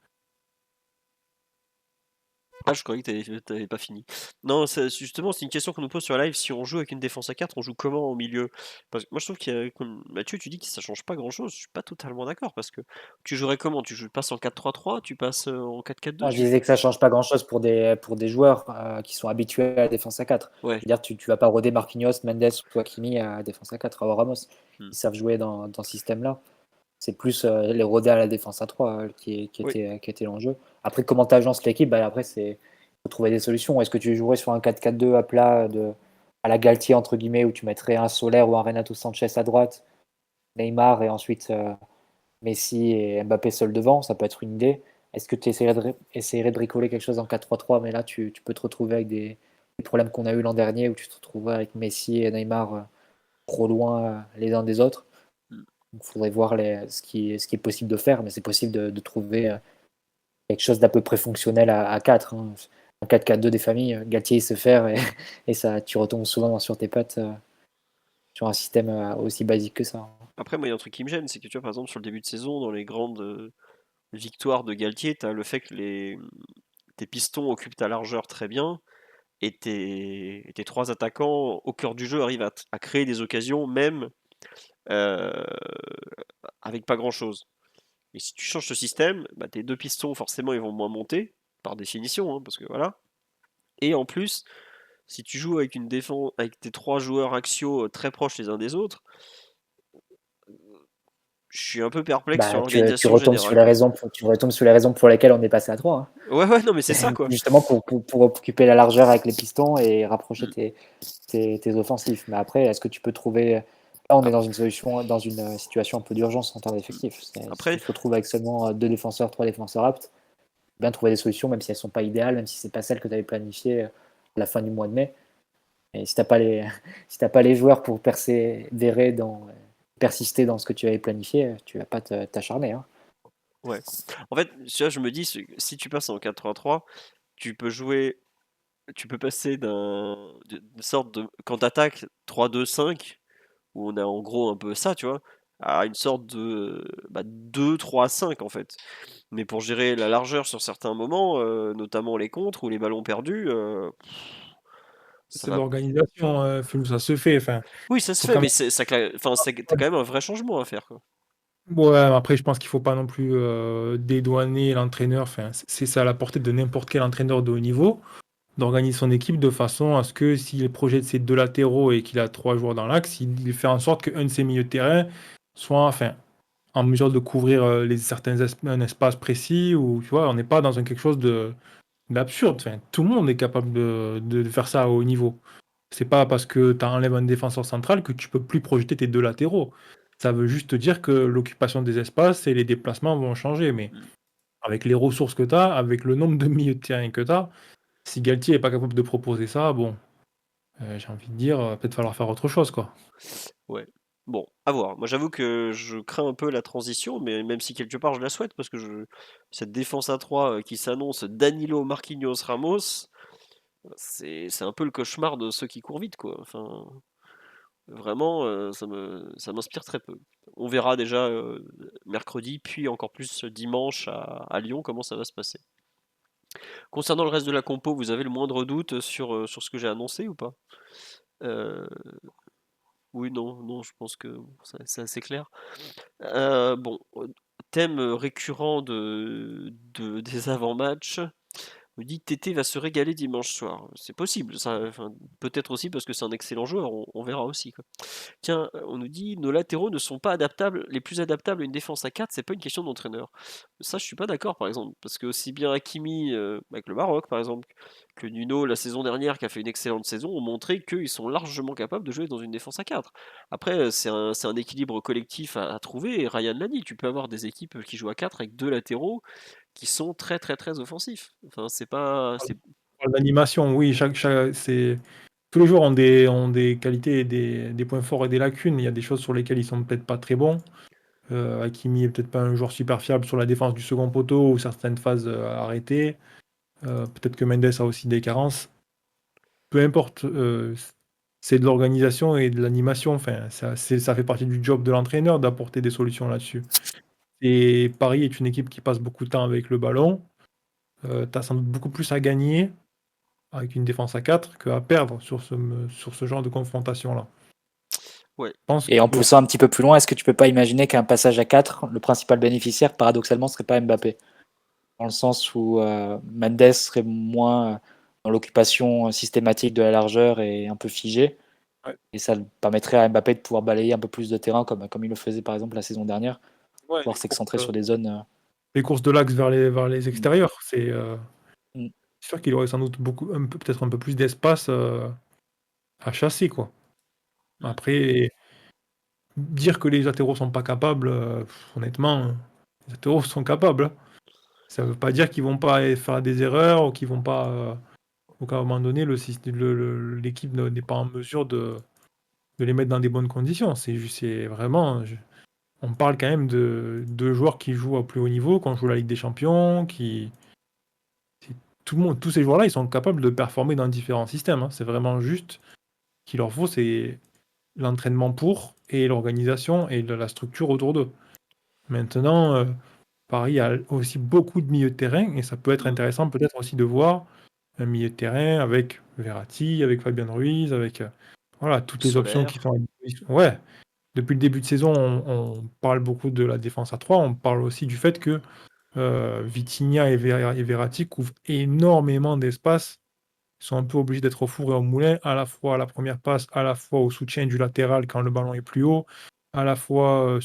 Ah, je croyais que t'avais pas fini. Non, justement, c'est une question qu'on nous pose sur la live. Si on joue avec une défense à 4, on joue comment au milieu? Parce que moi, je trouve comme Mathieu, tu dis que ça change pas grand-chose. Je suis pas totalement d'accord parce que tu jouerais comment? Passes en 4-3-3? Tu passes en 4-4-2? Moi, je disais que ça change pas grand-chose pour des joueurs qui sont habitués à la défense à 4. Ouais. Je veux dire, tu vas pas roder Marquinhos, Mendes ou Hakimi à la défense à 4, ou Ramos. Hmm. Ils savent jouer dans ce système-là. C'est plus les roder à la défense à 3 Oui. qui était l'enjeu. Après, comment tu agences l'équipe, bah, après, il faut trouver des solutions. Est-ce que tu jouerais sur un 4-4-2 à plat à la Galtier, entre guillemets, où tu mettrais un Soler ou un Renato Sanchez à droite, Neymar et ensuite Messi et Mbappé seuls devant? Ça peut être une idée. Est-ce que tu essayerais de bricoler quelque chose en 4-3-3, mais là, tu peux te retrouver avec des problèmes qu'on a eu l'an dernier, où tu te retrouves avec Messi et Neymar trop loin les uns des autres. Hmm. Il faudrait voir ce qui est possible de faire, mais c'est possible de trouver quelque chose d'à peu près fonctionnel à 4. Hein. Un 4-4-2 des familles, Galtier il sait faire et, et ça, tu retombes souvent sur tes pattes sur un système aussi basique que ça. Après, moi, il y a un truc qui me gêne, c'est que tu vois, par exemple, sur le début de saison, dans les grandes victoires de Galtier, tu as le fait que tes pistons occupent ta largeur très bien et tes trois attaquants au cœur du jeu arrivent à créer des occasions, même euh, avec pas grand-chose. Et si tu changes ce système, bah, tes deux pistons, forcément, ils vont moins monter, par définition, hein, parce que voilà. Et en plus, si tu joues avec une défense, avec tes trois joueurs axiaux très proches les uns des autres, je suis un peu perplexe sur Bah, l'organisation générale, quoi. tu retombes sur les raisons pour lesquelles on est passé à 3. Hein. Ouais, ouais, non, mais c'est C'est ça, quoi. justement pour occuper la largeur avec les pistons et rapprocher Mm. tes offensifs. Mais après, est-ce que tu peux trouver. Là, on est Ap- dans une situation un peu d'urgence en termes d'effectifs. Si tu Après, te retrouves avec seulement deux défenseurs, trois défenseurs aptes, bien trouver des solutions, même si elles sont pas idéales, même si c'est pas celles que tu avais planifiées à la fin du mois de mai. Et si t'as pas les, si t'as pas les joueurs pour persister dans ce que tu avais planifié, tu vas pas t'acharner. Hein. ouais. En fait, tu vois, je me dis, si tu passes en 4-3-3, tu peux jouer tu peux passer d'une sorte de quand t'attaques 3-2-5 où on a en gros un peu ça, tu vois, à une sorte de 2-3-5 en fait. Mais pour gérer la largeur sur certains moments, notamment les contres ou les ballons perdus, ça C'est de va. l'organisation, Philou, ça se fait. Enfin, Oui, ça se faut fait, quand mais même. t'as quand même un vrai changement à faire, quoi. Ouais, mais après, je pense qu'il faut pas non plus dédouaner l'entraîneur. Enfin, c'est ça à la portée de n'importe quel entraîneur de haut niveau d'organiser son équipe de façon à ce que s'il projette ses deux latéraux et qu'il a trois joueurs dans l'axe, il fait en sorte qu'un de ses milieux de terrain soit enfin, en mesure de couvrir un espace précis ou tu vois, on n'est pas dans quelque chose d'absurde. Enfin, tout le monde est capable de faire ça à haut niveau. C'est pas parce que tu enlèves un défenseur central que tu peux plus projeter tes deux latéraux. Ça veut juste dire que l'occupation des espaces et les déplacements vont changer. Mais Mm. avec les ressources que tu as, avec le nombre de milieux de terrain que tu as, si Galtier n'est pas capable de proposer ça, bon, j'ai envie de dire, peut-être falloir faire autre chose, quoi. Ouais. Bon, à voir. Moi, j'avoue que je crains un peu la transition, mais même si quelque part je la souhaite, parce que cette défense à 3 qui s'annonce Danilo, Marquinhos, Ramos, c'est un peu le cauchemar de ceux qui courent vite, quoi. Enfin, vraiment, ça m'inspire très peu. On verra déjà mercredi, puis encore plus dimanche à Lyon, comment ça va se passer. Concernant le reste de la compo, vous avez le moindre doute sur ce que j'ai annoncé ou pas? Euh, oui, non, non, je pense que c'est assez clair. Bon, thème récurrent des avant-matchs. On me dit Tété va se régaler dimanche soir. C'est possible, ça, enfin, peut-être aussi parce que c'est un excellent joueur, on verra aussi, quoi. Tiens, on nous dit nos latéraux ne sont pas adaptables, les plus adaptables à une défense à 4, c'est pas une question d'entraîneur. Ça, je suis pas d'accord, par exemple, parce que aussi bien Hakimi avec le Maroc, par exemple, que Nuno la saison dernière, qui a fait une excellente saison, ont montré qu'ils sont largement capables de jouer dans une défense à 4. Après, c'est un équilibre collectif à trouver, et Ryan l'a dit, tu peux avoir des équipes qui jouent à 4 avec deux latéraux qui sont très très très offensifs. Enfin, c'est pas. L'animation, oui, tous les joueurs ont des qualités et des points forts et des lacunes. Il y a des choses sur lesquelles ils sont peut-être pas très bons. Hakimi est peut-être pas un joueur super fiable sur la défense du second poteau ou certaines phases arrêtées. Peut-être que Mendes a aussi des carences. Peu importe, c'est de l'organisation et de l'animation. Enfin, ça fait partie du job de l'entraîneur d'apporter des solutions là-dessus. Et Paris est une équipe qui passe beaucoup de temps avec le ballon. Tu as sans doute beaucoup plus à gagner avec une défense à 4 qu'à perdre sur ce genre de confrontation-là. Ouais. Je pense Et en que poussant un petit peu plus loin, est-ce que tu peux pas imaginer qu'un passage à 4, le principal bénéficiaire, paradoxalement, serait pas Mbappé? Dans le sens où Mendes serait moins dans l'occupation systématique de la largeur et un peu figé. ouais, Et ça permettrait à Mbappé de pouvoir balayer un peu plus de terrain, comme il le faisait par exemple la saison dernière, ouais, pouvoir s'excentrer sur des zones. les courses de l'axe vers les Mm. extérieurs, Mm. c'est sûr qu'il aurait sans doute peut-être un peu plus d'espace à chasser, quoi. Mm. Après, dire que les latéraux sont pas capables, honnêtement, les latéraux sont capables, hein. Ça veut pas dire qu'ils vont pas faire des erreurs ou qu'ils vont pas, ou qu'à un moment donné, l'équipe n'est pas en mesure de les mettre dans des bonnes conditions. C'est vraiment, on parle quand même de joueurs qui jouent au plus haut niveau, qui ont joué la Ligue des Champions, tout le monde, tous ces joueurs-là, ils sont capables de performer dans différents systèmes, hein. C'est vraiment juste qu'il leur faut, c'est l'entraînement pour et l'organisation et la structure autour d'eux. Maintenant, Paris a aussi beaucoup de milieux de terrain et ça peut être Mm. intéressant peut-être aussi de voir un milieu de terrain avec Verratti, avec Fabien Ruiz, avec voilà, toutes les options qui Solaire. sont à disposition. Ouais, depuis le début de saison, on parle beaucoup de la défense à 3. On parle aussi du fait que Vitinha et Verratti couvrent énormément d'espace. Ils sont un peu obligés d'être au four et au moulin, à la fois à la première passe, à la fois au soutien du latéral quand le ballon est plus haut, à la fois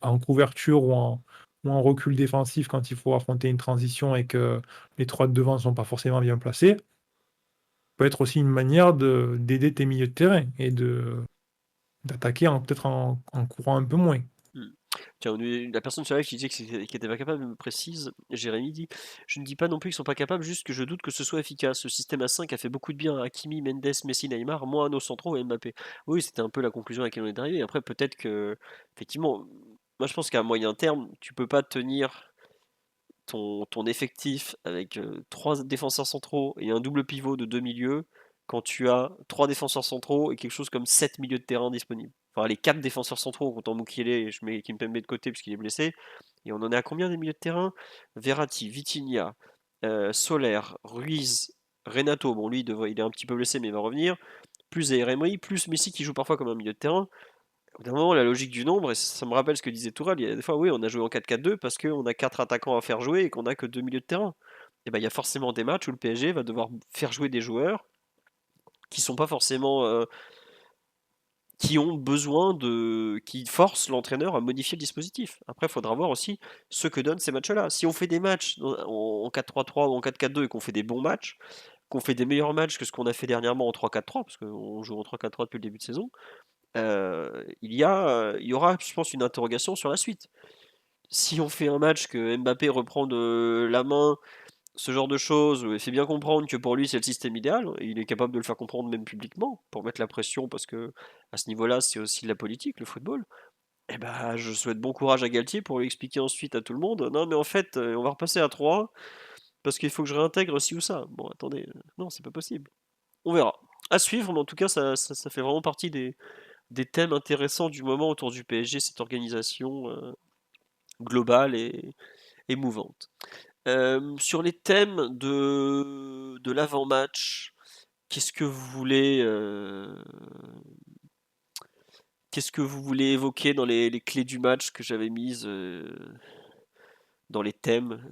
en couverture ou en recul défensif quand il faut affronter une transition et que les trois de devant ne sont pas forcément bien placés. Ça peut être aussi une manière d'aider tes milieux de terrain et d'attaquer peut-être en courant un peu moins. Mm. Tiens, la personne sur live qui disait qu'il était pas capable me précise, Jérémy dit, je ne dis pas non plus qu'ils sont pas capables, juste que je doute que ce soit efficace. Ce système à 5 a fait beaucoup de bien à Hakimi, Mendes, Messi, Neymar, moins à nos centraux et Mbappé. Oui, c'était un peu la conclusion à laquelle on est arrivé. Après, peut-être que, effectivement, moi je pense qu'à moyen terme, tu peux pas tenir ton effectif avec 3 défenseurs centraux et un double pivot de 2 milieux quand tu as 3 défenseurs centraux et quelque chose comme 7 milieux de terrain disponibles. Enfin, les 4 défenseurs centraux, en comptant Mukiele, et je mets Kimpembe de côté puisqu'il est blessé. Et on en est à combien des milieux de terrain? Verratti, Vitinha, Soler, Ruiz, Renato. Bon, lui, il est un petit peu blessé, mais il va revenir. Plus Zaïre Emery, plus Messi qui joue parfois comme un milieu de terrain. Au bout d'un moment, la logique du nombre, et ça me rappelle ce que disait Tourelle, il y a des fois, oui, on a joué en 4-4-2 parce qu'on a 4 attaquants à faire jouer et qu'on a que 2 milieux de terrain. Et ben, il y a forcément des matchs où le PSG va devoir faire jouer des joueurs qui sont pas forcément qui ont besoin qui forcent l'entraîneur à modifier le dispositif. Après, il faudra voir aussi ce que donnent ces matchs-là. Si on fait des matchs en 4-3-3 ou en 4-4-2 et qu'on fait des bons matchs, qu'on fait des meilleurs matchs que ce qu'on a fait dernièrement en 3-4-3, parce qu'on joue en 3-4-3 depuis le début de saison, il y aura, je pense, une interrogation sur la suite. Si on fait un match que Mbappé reprend de la main, ce genre de choses, il fait bien comprendre que pour lui c'est le système idéal, et il est capable de le faire comprendre même publiquement, pour mettre la pression, parce que à ce niveau-là c'est aussi de la politique, le football. Et ben, je souhaite bon courage à Galtier pour lui expliquer ensuite à tout le monde, non mais en fait on va repasser à 3 parce qu'il faut que je réintègre ci ou ça. Bon attendez, non c'est pas possible. On verra. À suivre, mais en tout cas ça fait vraiment partie des thèmes intéressants du moment autour du PSG, cette organisation globale et mouvante. Sur les thèmes de l'avant-match, qu'est-ce que vous voulez qu'est-ce que vous voulez évoquer dans les clés du match que j'avais mises dans les thèmes,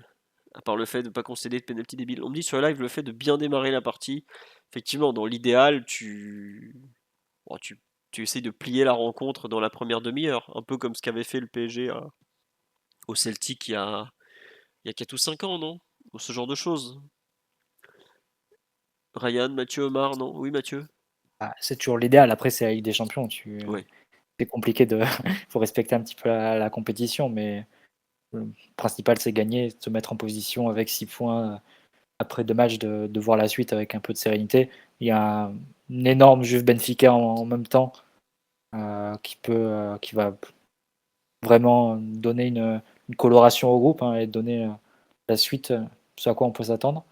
à part le fait de ne pas concéder de pénalty débile. On me dit sur le live le fait de bien démarrer la partie. Effectivement, dans l'idéal, bon, tu essaies de plier la rencontre dans la première demi-heure, un peu comme ce qu'avait fait le PSG au Celtic il y a 4 ou 5 ans, non? Ou ce genre de choses. Ryan, Mathieu, Omar, non? Oui, Mathieu? Ah, c'est toujours l'idéal. Après, c'est la Ligue des Champions. Oui. C'est compliqué de. faut respecter un petit peu la compétition, mais le principal, c'est gagner, se mettre en position avec 6 points après 2 matchs, de voir la suite avec un peu de sérénité. Il y a un énorme Juve Benfica en même temps qui va vraiment donner une coloration au groupe et donner la suite, ce à quoi on peut s'attendre.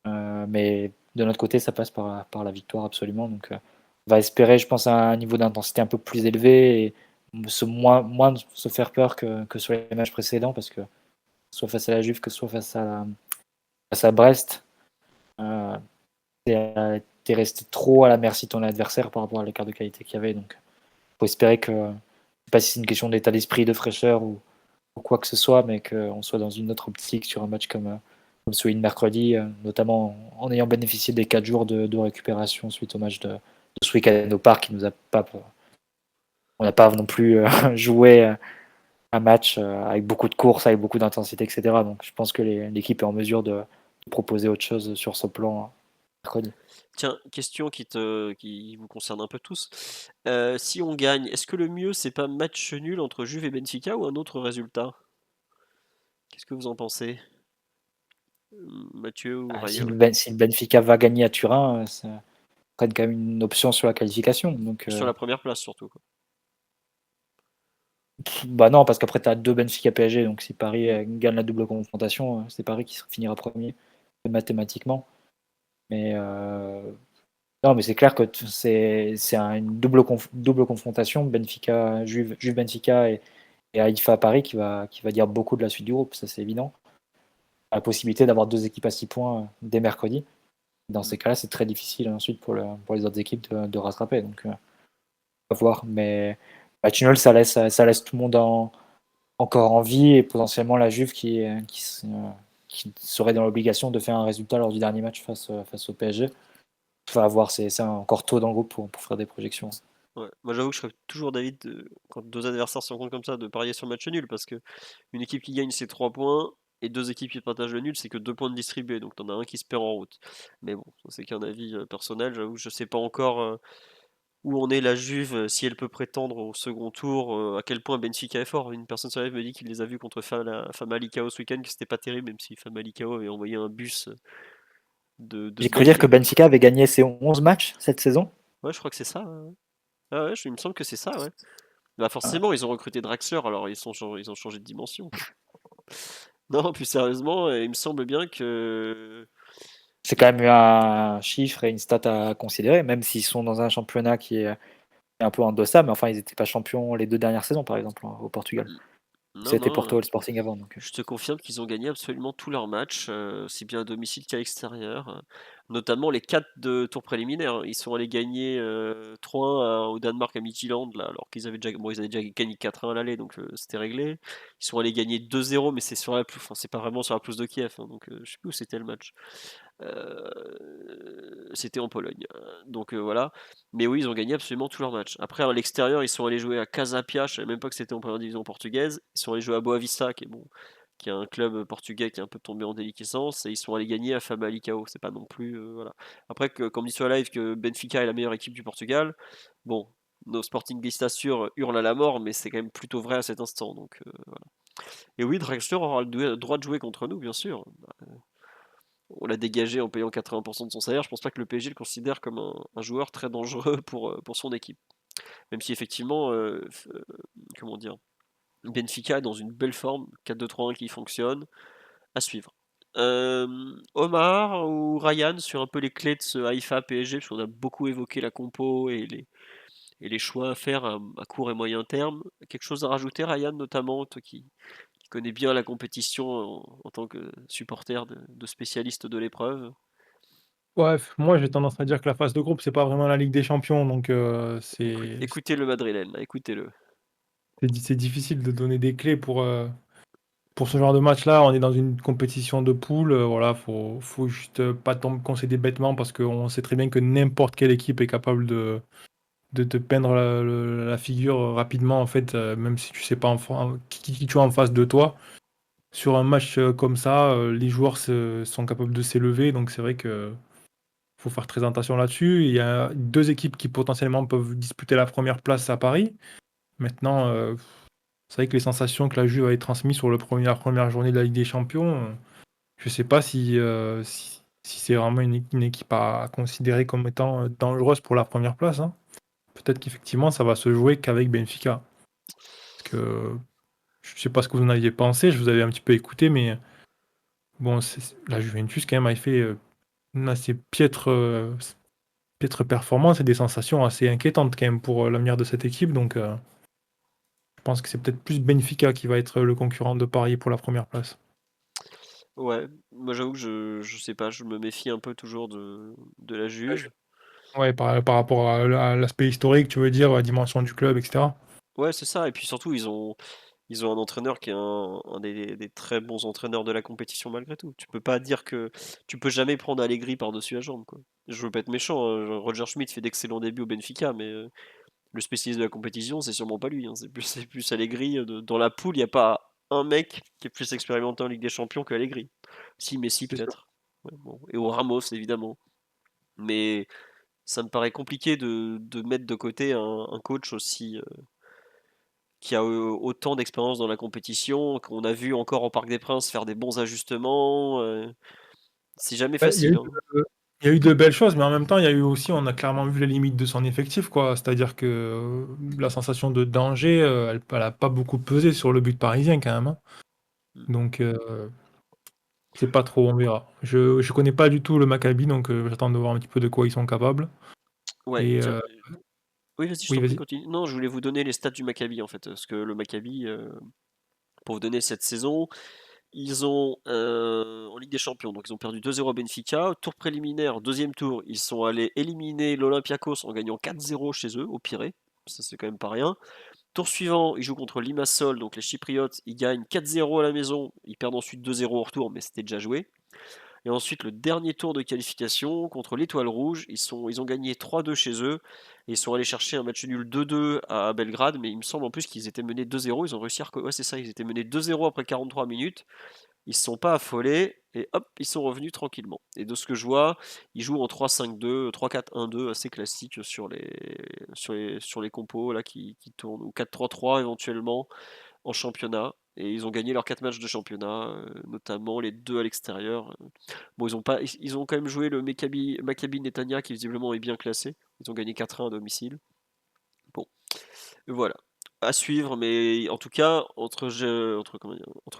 Mais de notre côté, ça passe par la victoire absolument. Donc, on va espérer, je pense, un niveau d'intensité un peu plus élevé et moins se faire peur que sur les matchs précédents, parce que soit face à la Juve, que ce soit face à Brest, t'es resté trop à la merci de ton adversaire par rapport à l'écart de qualité qu'il y avait. Donc, faut espérer que, je sais pas si c'est une question d'état d'esprit, de fraîcheur ou quoi que ce soit, mais qu'on soit dans une autre optique sur un match comme celui de mercredi, notamment en ayant bénéficié des 4 jours de récupération suite au match de ce week-end au parc, qui nous a pas, on n'a pas non plus joué un match avec beaucoup de courses, avec beaucoup d'intensité, etc. Donc je pense que l'équipe est en mesure de proposer autre chose sur ce plan mercredi. Tiens, question qui vous concerne un peu tous. Si on gagne, est-ce que le mieux c'est pas match nul entre Juve et Benfica ou un autre résultat? Qu'est-ce que vous en pensez? Mathieu ou Si Ryan? le Benfica va gagner à Turin, ça prenne quand même une option sur la qualification. Donc, Sur la première place surtout, quoi. bah non, parce qu'après, tu as 2 Benfica PSG. Donc, si Paris gagne la double confrontation, c'est Paris qui finira premier mathématiquement. Mais non, mais c'est clair que c'est une double confrontation, Benfica, Juve Benfica et Haïfa Paris qui va dire beaucoup de la suite du groupe, ça c'est évident. La possibilité d'avoir 2 équipes à 6 points dès mercredi. Dans ces cas-là, c'est très difficile ensuite pour les autres équipes de rattraper. Donc, on va voir. Mais match nul, ça laisse tout le monde encore en vie, et potentiellement la Juve qui serait dans l'obligation de faire un résultat lors du dernier match face au PSG. Enfin, à voir, c'est encore tôt dans le groupe pour faire des projections. Ouais. Moi j'avoue que je serais toujours d'avis, quand 2 adversaires se rencontrent comme ça, de parier sur le match nul, parce que une équipe qui gagne c'est 3 points, et 2 équipes qui partagent le nul c'est que 2 points de distribués, donc t'en as un qui se perd en route. Mais bon, ça, c'est qu'un avis personnel, j'avoue que je sais pas encore où en est la Juve, si elle peut prétendre au second tour, à quel point Benfica est fort. Une personne sur live me dit qu'il les a vus contre Famalicão ce week-end, que c'était pas terrible, même si Famalicão avait envoyé un bus de J'ai cru dire que Benfica. Benfica avait gagné ses 11 matchs cette saison. Ouais, je crois que c'est ça. Ouais. Ah ouais, il me semble que c'est ça, ouais. Bah forcément, ils ont recruté Draxler, alors ils ont changé de dimension. Non, plus sérieusement, il me semble bien que C'est quand même un chiffre et une stat à considérer, même s'ils sont dans un championnat qui est un peu en deçà, mais enfin, ils n'étaient pas champions les 2 dernières saisons, par exemple, au Portugal. non, C'était non, Porto et le Sporting avant, donc je te confirme qu'ils ont gagné absolument tous leurs matchs, aussi bien à domicile qu'à l'extérieur, notamment les 4 de tour préliminaire, hein. Ils sont allés gagner 3-1 au Danemark à Midtjylland, là, alors qu'ils avaient déjà, bon, ils avaient déjà gagné 4-1 à l'aller, donc c'était réglé. Ils sont allés gagner 2-0, mais c'est sur la enfin, c'est pas vraiment sur la pelouse de Kiev, hein, donc je sais plus où c'était le match. C'était en Pologne. Donc voilà. Mais oui, ils ont gagné absolument tous leurs matchs. Après, à l'extérieur, ils sont allés jouer à Casapia. Je savais même pas que c'était en première division portugaise. Ils sont allés jouer à Boa Vista, qui est bon, qui est un club portugais qui est un peu tombé en déliquescence. Et ils sont allés gagner à Famalicão. C'est pas non plus voilà. Après, comme dit sur la live que Benfica est la meilleure équipe du Portugal. Bon, nos Sportingistas sûrs hurlent à la mort, mais c'est quand même plutôt vrai à cet instant. Donc voilà. Et oui, Dragster aura le droit de jouer contre nous, bien sûr. On l'a dégagé en payant 80% de son salaire. Je pense pas que le PSG le considère comme un joueur très dangereux pour son équipe. Même si effectivement, comment dire, Benfica est dans une belle forme, 4-2-3-1 qui fonctionne, à suivre. Omar ou Ryan sur un peu les clés de ce Haïfa PSG, parce qu'on a beaucoup évoqué la compo et les choix à faire à court et moyen terme. Quelque chose à rajouter, Ryan, notamment, toi qui connais bien la compétition en tant que supporter de spécialiste de l'épreuve. Ouais, moi j'ai tendance à dire que la phase de groupe, c'est pas vraiment la Ligue des Champions, donc c'est Écoutez le Madrilène, là, écoutez-le. c'est difficile de donner des clés pour ce genre de match-là. On est dans une compétition de poule, voilà, faut juste pas concéder bêtement parce qu'on sait très bien que n'importe quelle équipe est capable de te peindre la figure rapidement, en fait, même si tu sais pas qui tu as en face de toi. Sur un match comme ça, les joueurs sont capables de s'élever, donc c'est vrai que faut faire très attention là-dessus. Il y a deux équipes qui potentiellement peuvent disputer la première place à Paris. Maintenant, c'est vrai que les sensations que la Juve avait transmises sur la première journée de la Ligue des Champions, je sais pas si c'est vraiment une équipe à considérer comme étant dangereuse pour la première place, hein. Peut-être qu'effectivement, ça va se jouer qu'avec Benfica. Parce que je sais pas ce que vous en aviez pensé, je vous avais un petit peu écouté, mais bon, la Juventus, quand même, a fait une assez piètre performance et des sensations assez inquiétantes, quand même, pour l'avenir de cette équipe. Donc, je pense que c'est peut-être plus Benfica qui va être le concurrent de Paris pour la première place. Ouais, moi j'avoue que je sais pas, je me méfie un peu toujours de la Juve. Ouais, par rapport à l'aspect historique, tu veux dire, à la dimension du club, etc. Ouais, c'est ça, et puis surtout ils ont un entraîneur qui est un des très bons entraîneurs de la compétition malgré tout. Tu peux pas dire que tu peux jamais prendre Allegri par-dessus la jambe, quoi. Je veux pas être méchant, hein, Roger Schmidt fait d'excellents débuts au Benfica, mais le spécialiste de la compétition, c'est sûrement pas lui, hein. C'est plus Allegri. Dans la poule, il n'y a pas un mec qui est plus expérimenté en Ligue des Champions que Allegri. Si, Messi C'est sûr. peut-être. Ouais, bon. Et au Ramos, évidemment. Mais ça me paraît compliqué de mettre de côté un coach aussi qui a autant d'expérience dans la compétition, qu'on a vu encore au Parc des Princes faire des bons ajustements. C'est jamais Ouais, facile, hein. il y a eu de belles choses, mais en même temps, il y a eu aussi, on a clairement vu les limites de son effectif, quoi. C'est-à-dire que la sensation de danger, elle a pas beaucoup pesé sur le but parisien, quand même, hein. Donc, c'est pas trop, on verra. Je connais pas du tout le Maccabi, donc j'attends de voir un petit peu de quoi ils sont capables. Ouais, Et tiens. Oui, vas-y, je oui, t'en prie, vas-y. continue. Non, je voulais vous donner les stats du Maccabi en fait, parce que le Maccabi, pour vous donner cette saison, ils ont en Ligue des Champions, donc ils ont perdu 2-0 à Benfica. Tour préliminaire, deuxième tour, ils sont allés éliminer l'Olympiakos en gagnant 4-0 chez eux, au Pirée. Ça, c'est quand même pas rien. Tour suivant, ils jouent contre Limassol, donc les Chypriotes. Ils gagnent 4-0 à la maison. Ils perdent ensuite 2-0 au retour, mais c'était déjà joué. Et ensuite, le dernier tour de qualification contre l'Étoile Rouge. Ils ont gagné 3-2 chez eux. Et ils sont allés chercher un match nul 2-2 à Belgrade. Mais il me semble en plus qu'ils étaient menés 2-0. Ils ont réussi à. Ouais, c'est ça, ils étaient menés 2-0 après 43 minutes. Ils se sont pas affolés et hop, ils sont revenus tranquillement. Et de ce que je vois, ils jouent en 3-5-2, 3-4-1-2, assez classique sur les compos là, qui tournent, ou 4-3-3 éventuellement en championnat. Et ils ont gagné leurs 4 matchs de championnat, notamment les 2 à l'extérieur. Bon, ils ont quand même joué le Maccabi Netanya qui visiblement est bien classé. Ils ont gagné 4-1 à domicile. Bon, voilà. À suivre, mais en tout cas, entre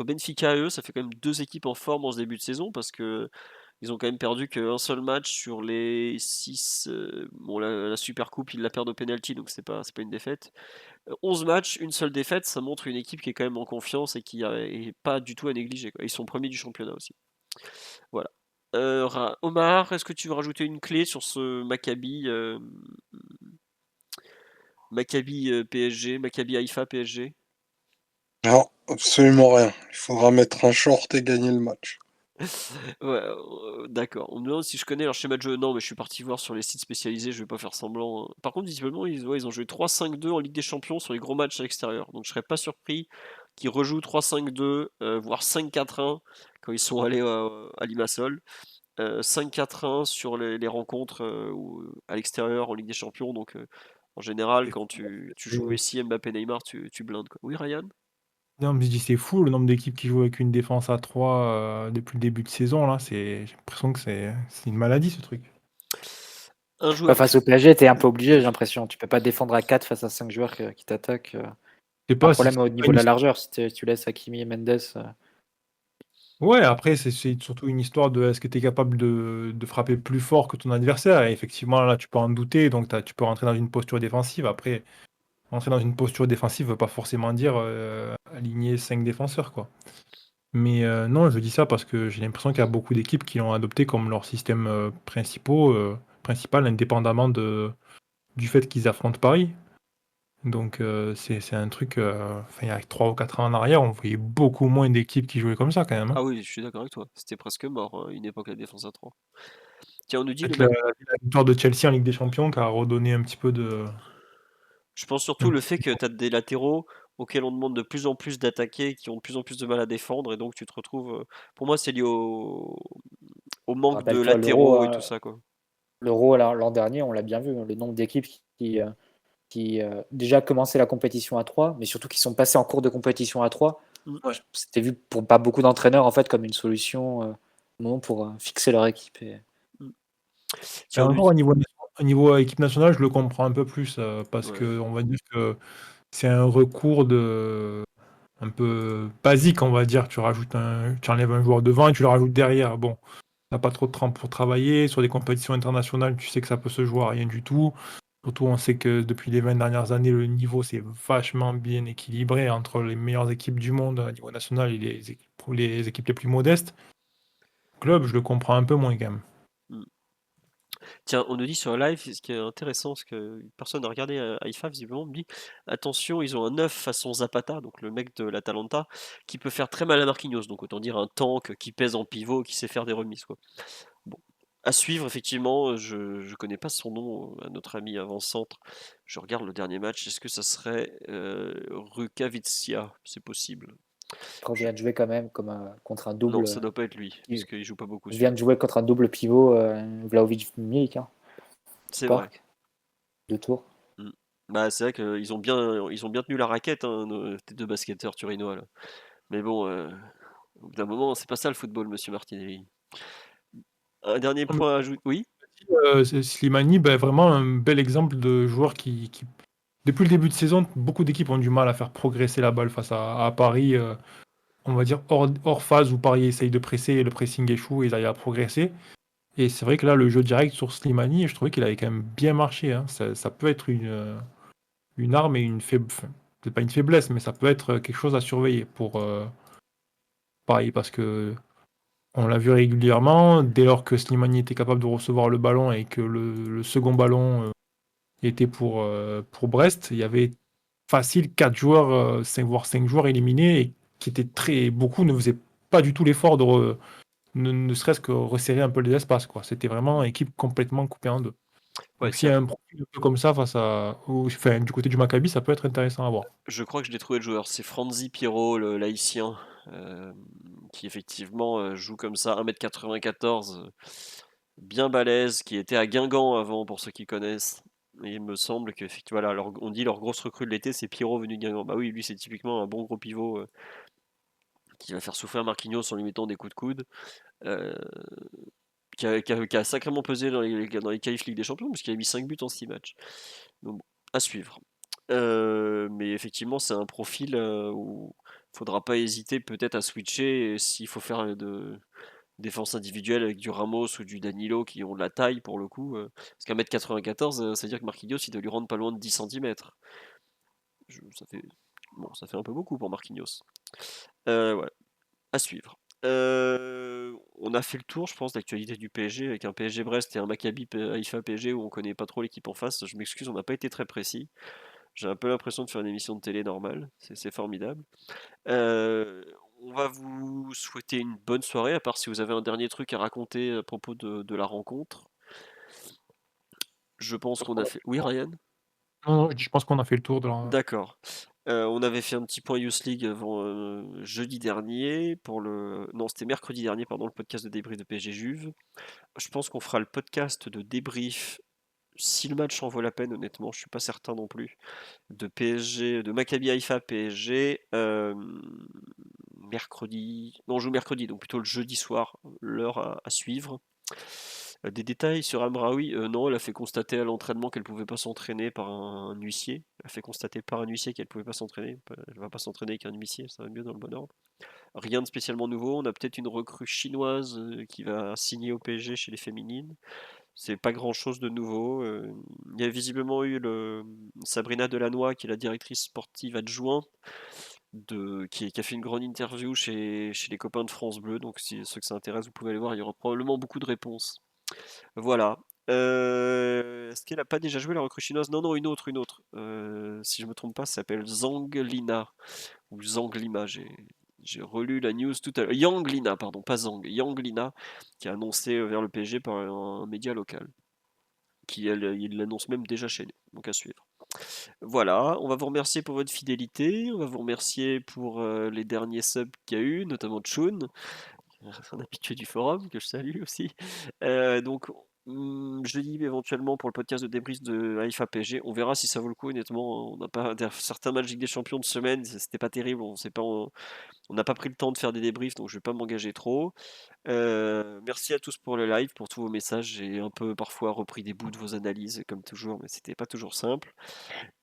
Benfica et eux, ça fait quand même 2 équipes en forme en ce début de saison parce qu'ils ont quand même perdu qu'un seul match sur les 6. Bon, la Super Coupe, ils la perdent au penalty, donc c'est pas une défaite. 11 matchs, une seule défaite, ça montre une équipe qui est quand même en confiance et qui est pas du tout à négliger, quoi. Ils sont premiers du championnat aussi. Voilà. Omar, est-ce que tu veux rajouter une clé sur ce Maccabi PSG, Maccabi Haïfa PSG? Non, absolument rien. Il faudra mettre un short et gagner le match. Ouais, d'accord. On me demande si je connais leur schéma de jeu. Non, mais je suis parti voir sur les sites spécialisés, je vais pas faire semblant, hein. Par contre, visiblement, ils ont joué 3-5-2 en Ligue des Champions sur les gros matchs à l'extérieur. Donc je serais pas surpris qu'ils rejouent 3-5-2, voire 5-4-1 quand ils sont allés à Limassol. 5-4-1 sur les rencontres à l'extérieur en Ligue des Champions. Donc en général, quand tu joues Messi, Mbappé, Neymar, tu blindes, quoi. Oui, Ryan? Non, mais je dis c'est fou le nombre d'équipes qui jouent avec une défense à 3 depuis le début de saison là, j'ai l'impression que c'est une maladie ce truc. Un Bah, joueur face au PSG, tu es un peu obligé, j'ai l'impression. Tu peux pas défendre à 4 face à 5 joueurs qui t'attaquent. Je sais Un pas si problème au c'est pas niveau de la largeur, si tu laisses Hakimi et Mendes. ouais, après c'est surtout une histoire de est-ce que tu es capable de frapper plus fort que ton adversaire et effectivement là tu peux en douter donc tu peux rentrer dans une posture défensive. Après, rentrer dans une posture défensive veut pas forcément dire, aligner 5 défenseurs quoi. Mais non, je dis ça parce que j'ai l'impression qu'il y a beaucoup d'équipes qui l'ont adopté comme leur système, principal indépendamment du fait qu'ils affrontent Paris. Donc c'est un truc, enfin il y a 3 ou 4 ans en arrière, on voyait beaucoup moins d'équipes qui jouaient comme ça quand même, hein. Ah oui, je suis d'accord avec toi. C'était presque mort, une époque, la défense à 3. Tiens, on nous dit le Peut-être match. la victoire de Chelsea en Ligue des Champions qui a redonné un petit peu de Je pense surtout un le peu fait que tu as des latéraux auxquels on demande de plus en plus d'attaquer, qui ont de plus en plus de mal à défendre, et donc tu te retrouves. Pour moi, c'est lié au manque de Rappelle-toi l'Euro, latéraux et tout hein, ça, quoi. l'Euro l'an dernier, on l'a bien vu, hein, le nombre d'équipes qui déjà commençaient la compétition à 3, mais surtout qui sont passées en cours de compétition à 3. Mm. C'était vu pour pas beaucoup d'entraîneurs en fait comme une solution au moment pour fixer leur équipe. Mm. et Tiens, on nous encore dit. au niveau équipe nationale, je le comprends un peu plus, parce Ouais. qu'on va dire que c'est un recours un peu basique, on va dire. Tu enlèves un joueur devant et tu le rajoutes derrière. Bon, tu pas trop de temps pour travailler. Sur des compétitions internationales, tu sais que ça peut se jouer à rien du tout. Surtout, on sait que depuis les 20 dernières années, le niveau s'est vachement bien équilibré entre les meilleures équipes du monde au niveau national et les équipes les plus modestes. Club, je le comprends un peu moins quand même. Mm. Tiens, on nous dit sur live, ce qui est intéressant, parce que personne n'a regardé Haïfa, visiblement, on me dit attention, ils ont un 9 façon Zapata, donc le mec de l'Atalanta, qui peut faire très mal à Marquinhos. Donc autant dire un tank qui pèse en pivot, qui sait faire des remises, quoi. Bon. À suivre, effectivement, je connais pas son nom, à notre ami avant-centre. Je regarde le dernier match, est-ce que ça serait Rukavitzia? C'est possible. Quand je viens de jouer quand même comme contre un Non, double, ça doit pas être lui, parce il qu'il joue pas beaucoup vient celui-là. de jouer contre un double pivot Vlahovic-Milik, hein, C'est pas vrai. 2 tours. Mm. Bah, c'est vrai qu'ils ont bien tenu la raquette, hein, tes deux basketteurs turinois là. Mais bon, au bout d'un moment, c'est pas ça le football, monsieur Martinelli. Un dernier Non, mais point à ajouter. Oui? Slimani, ben, vraiment un bel exemple de joueur depuis le début de saison, beaucoup d'équipes ont du mal à faire progresser la balle face à Paris, on va dire hors phase où Paris essaye de presser et le pressing échoue et ils arrivent à progresser. Et c'est vrai que là, le jeu direct sur Slimani, je trouvais qu'il avait quand même bien marché, hein. Ça peut être une arme et une faible, enfin, c'est pas une faiblesse, mais ça peut être quelque chose à surveiller pour Paris parce que on l'a vu régulièrement, dès lors que Slimani était capable de recevoir le ballon et que le second ballon était pour Brest, il y avait facile 4 joueurs, 5, voire 5 joueurs éliminés et qui étaient beaucoup ne faisaient pas du tout l'effort ne serait-ce que resserrer un peu les espaces, quoi. C'était vraiment une équipe complètement coupée en deux. Ouais, Donc s'il y tiens, a un profil un peu comme ça enfin, du côté du Maccabi, ça peut être intéressant à voir. je crois que je l'ai trouvé le joueur. C'est Franzi Pierrot, le l'haïtien, euh, qui effectivement joue comme ça, 1m94, bien balèze, qui était à Guingamp avant, pour ceux qui connaissent. Et il me semble que, effectivement, voilà, on dit leur grosse recrue de l'été, c'est Pierrot venu de Guingamp. Bah oui, lui, c'est typiquement un bon gros pivot qui va faire souffrir Marquinhos en lui mettant des coups de coude. euh, qui a sacrément pesé dans les qualifs Ligue des Champions, parce qu'il a mis 5 buts en 6 matchs. Donc, bon, à suivre. Mais effectivement, c'est un profil où il faudra pas hésiter peut-être à switcher s'il faut faire de défense individuelle avec du Ramos ou du Danilo qui ont de la taille pour le coup. Parce qu'à 1m94, ça veut dire que Marquinhos, il doit lui rendre pas loin de 10 cm. Ça fait... Bon, ça fait un peu beaucoup pour Marquinhos. Ouais, à suivre. On a fait le tour, je pense, d'actualité du PSG avec un PSG Brest et un Maccabi Haïfa PSG où on connaît pas trop l'équipe en face. Je m'excuse, on n'a pas été très précis. J'ai un peu l'impression de faire une émission de télé normale. C'est formidable. Euh, on va vous souhaiter une bonne soirée, à part si vous avez un dernier truc à raconter à propos de la rencontre. Je pense qu'on a fait. Oui, Ryan? Non, non, je pense qu'on a fait le tour de la. D'accord. On avait fait un petit point Youth League avant jeudi dernier pour le. Non, c'était mercredi dernier, pardon, le podcast de débrief de PSG Juve. Je pense qu'on fera le podcast de débrief si le match en vaut la peine, honnêtement, je suis pas certain non plus. De PSG, de Maccabi Haïfa PSG, mercredi. Non, on joue mercredi, donc plutôt le jeudi soir, l'heure à suivre. Des détails sur Amraoui, non, elle a fait constater à l'entraînement qu'elle pouvait pas s'entraîner par un huissier. Elle a fait constater par un huissier qu'elle pouvait pas s'entraîner. Elle va pas s'entraîner avec un huissier, ça va mieux dans le bon ordre. Rien de spécialement nouveau. On a peut-être une recrue chinoise qui va signer au PSG chez les féminines. C'est pas grand chose de nouveau. Il y a visiblement eu Sabrina Delannoy, qui est la directrice sportive adjointe, qui a fait une grande interview chez les copains de France Bleu. Donc, si ceux que ça intéresse, vous pouvez aller voir. Il y aura probablement beaucoup de réponses. Voilà. Est-ce qu'elle a pas déjà joué la recrue chinoise? Non, non, une autre, une autre. Si je me trompe pas, ça s'appelle Zhang Lina ou Zhang Lima. J'ai relu la news tout à l'heure. Yang Lina, pardon, pas Zhang. Yang Lina, qui a annoncé vers le PSG par un média local. Il l'annonce même déjà chez nous. Donc à suivre. Voilà, on va vous remercier pour votre fidélité. On va vous remercier pour les derniers subs qu'il y a eu, notamment Chun, un habitué du forum, que je salue aussi. Donc, jeudi, éventuellement, pour le podcast de débrief de Haïfa PSG, on verra si ça vaut le coup. Honnêtement, on n'a pas certains matchs Ligue des Champions de semaine, c'était pas terrible. On n'a pas pris le temps de faire des débriefs, donc je vais pas m'engager trop. Merci à tous pour le live, pour tous vos messages. J'ai un peu parfois repris des bouts de vos analyses, comme toujours, mais c'était pas toujours simple.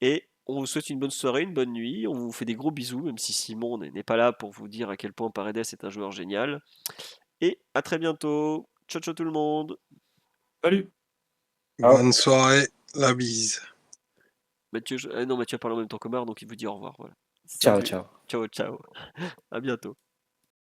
Et on vous souhaite une bonne soirée, une bonne nuit. On vous fait des gros bisous, même si Simon n'est pas là pour vous dire à quel point Paredes est un joueur génial. Et à très bientôt. Ciao, ciao tout le monde. Salut! Bonne soirée, la bise. Mathieu, non, Mathieu a parlé en même temps qu'Omar, donc il vous dit au revoir. Voilà. Ciao, Salut. ciao. Ciao, ciao. À bientôt.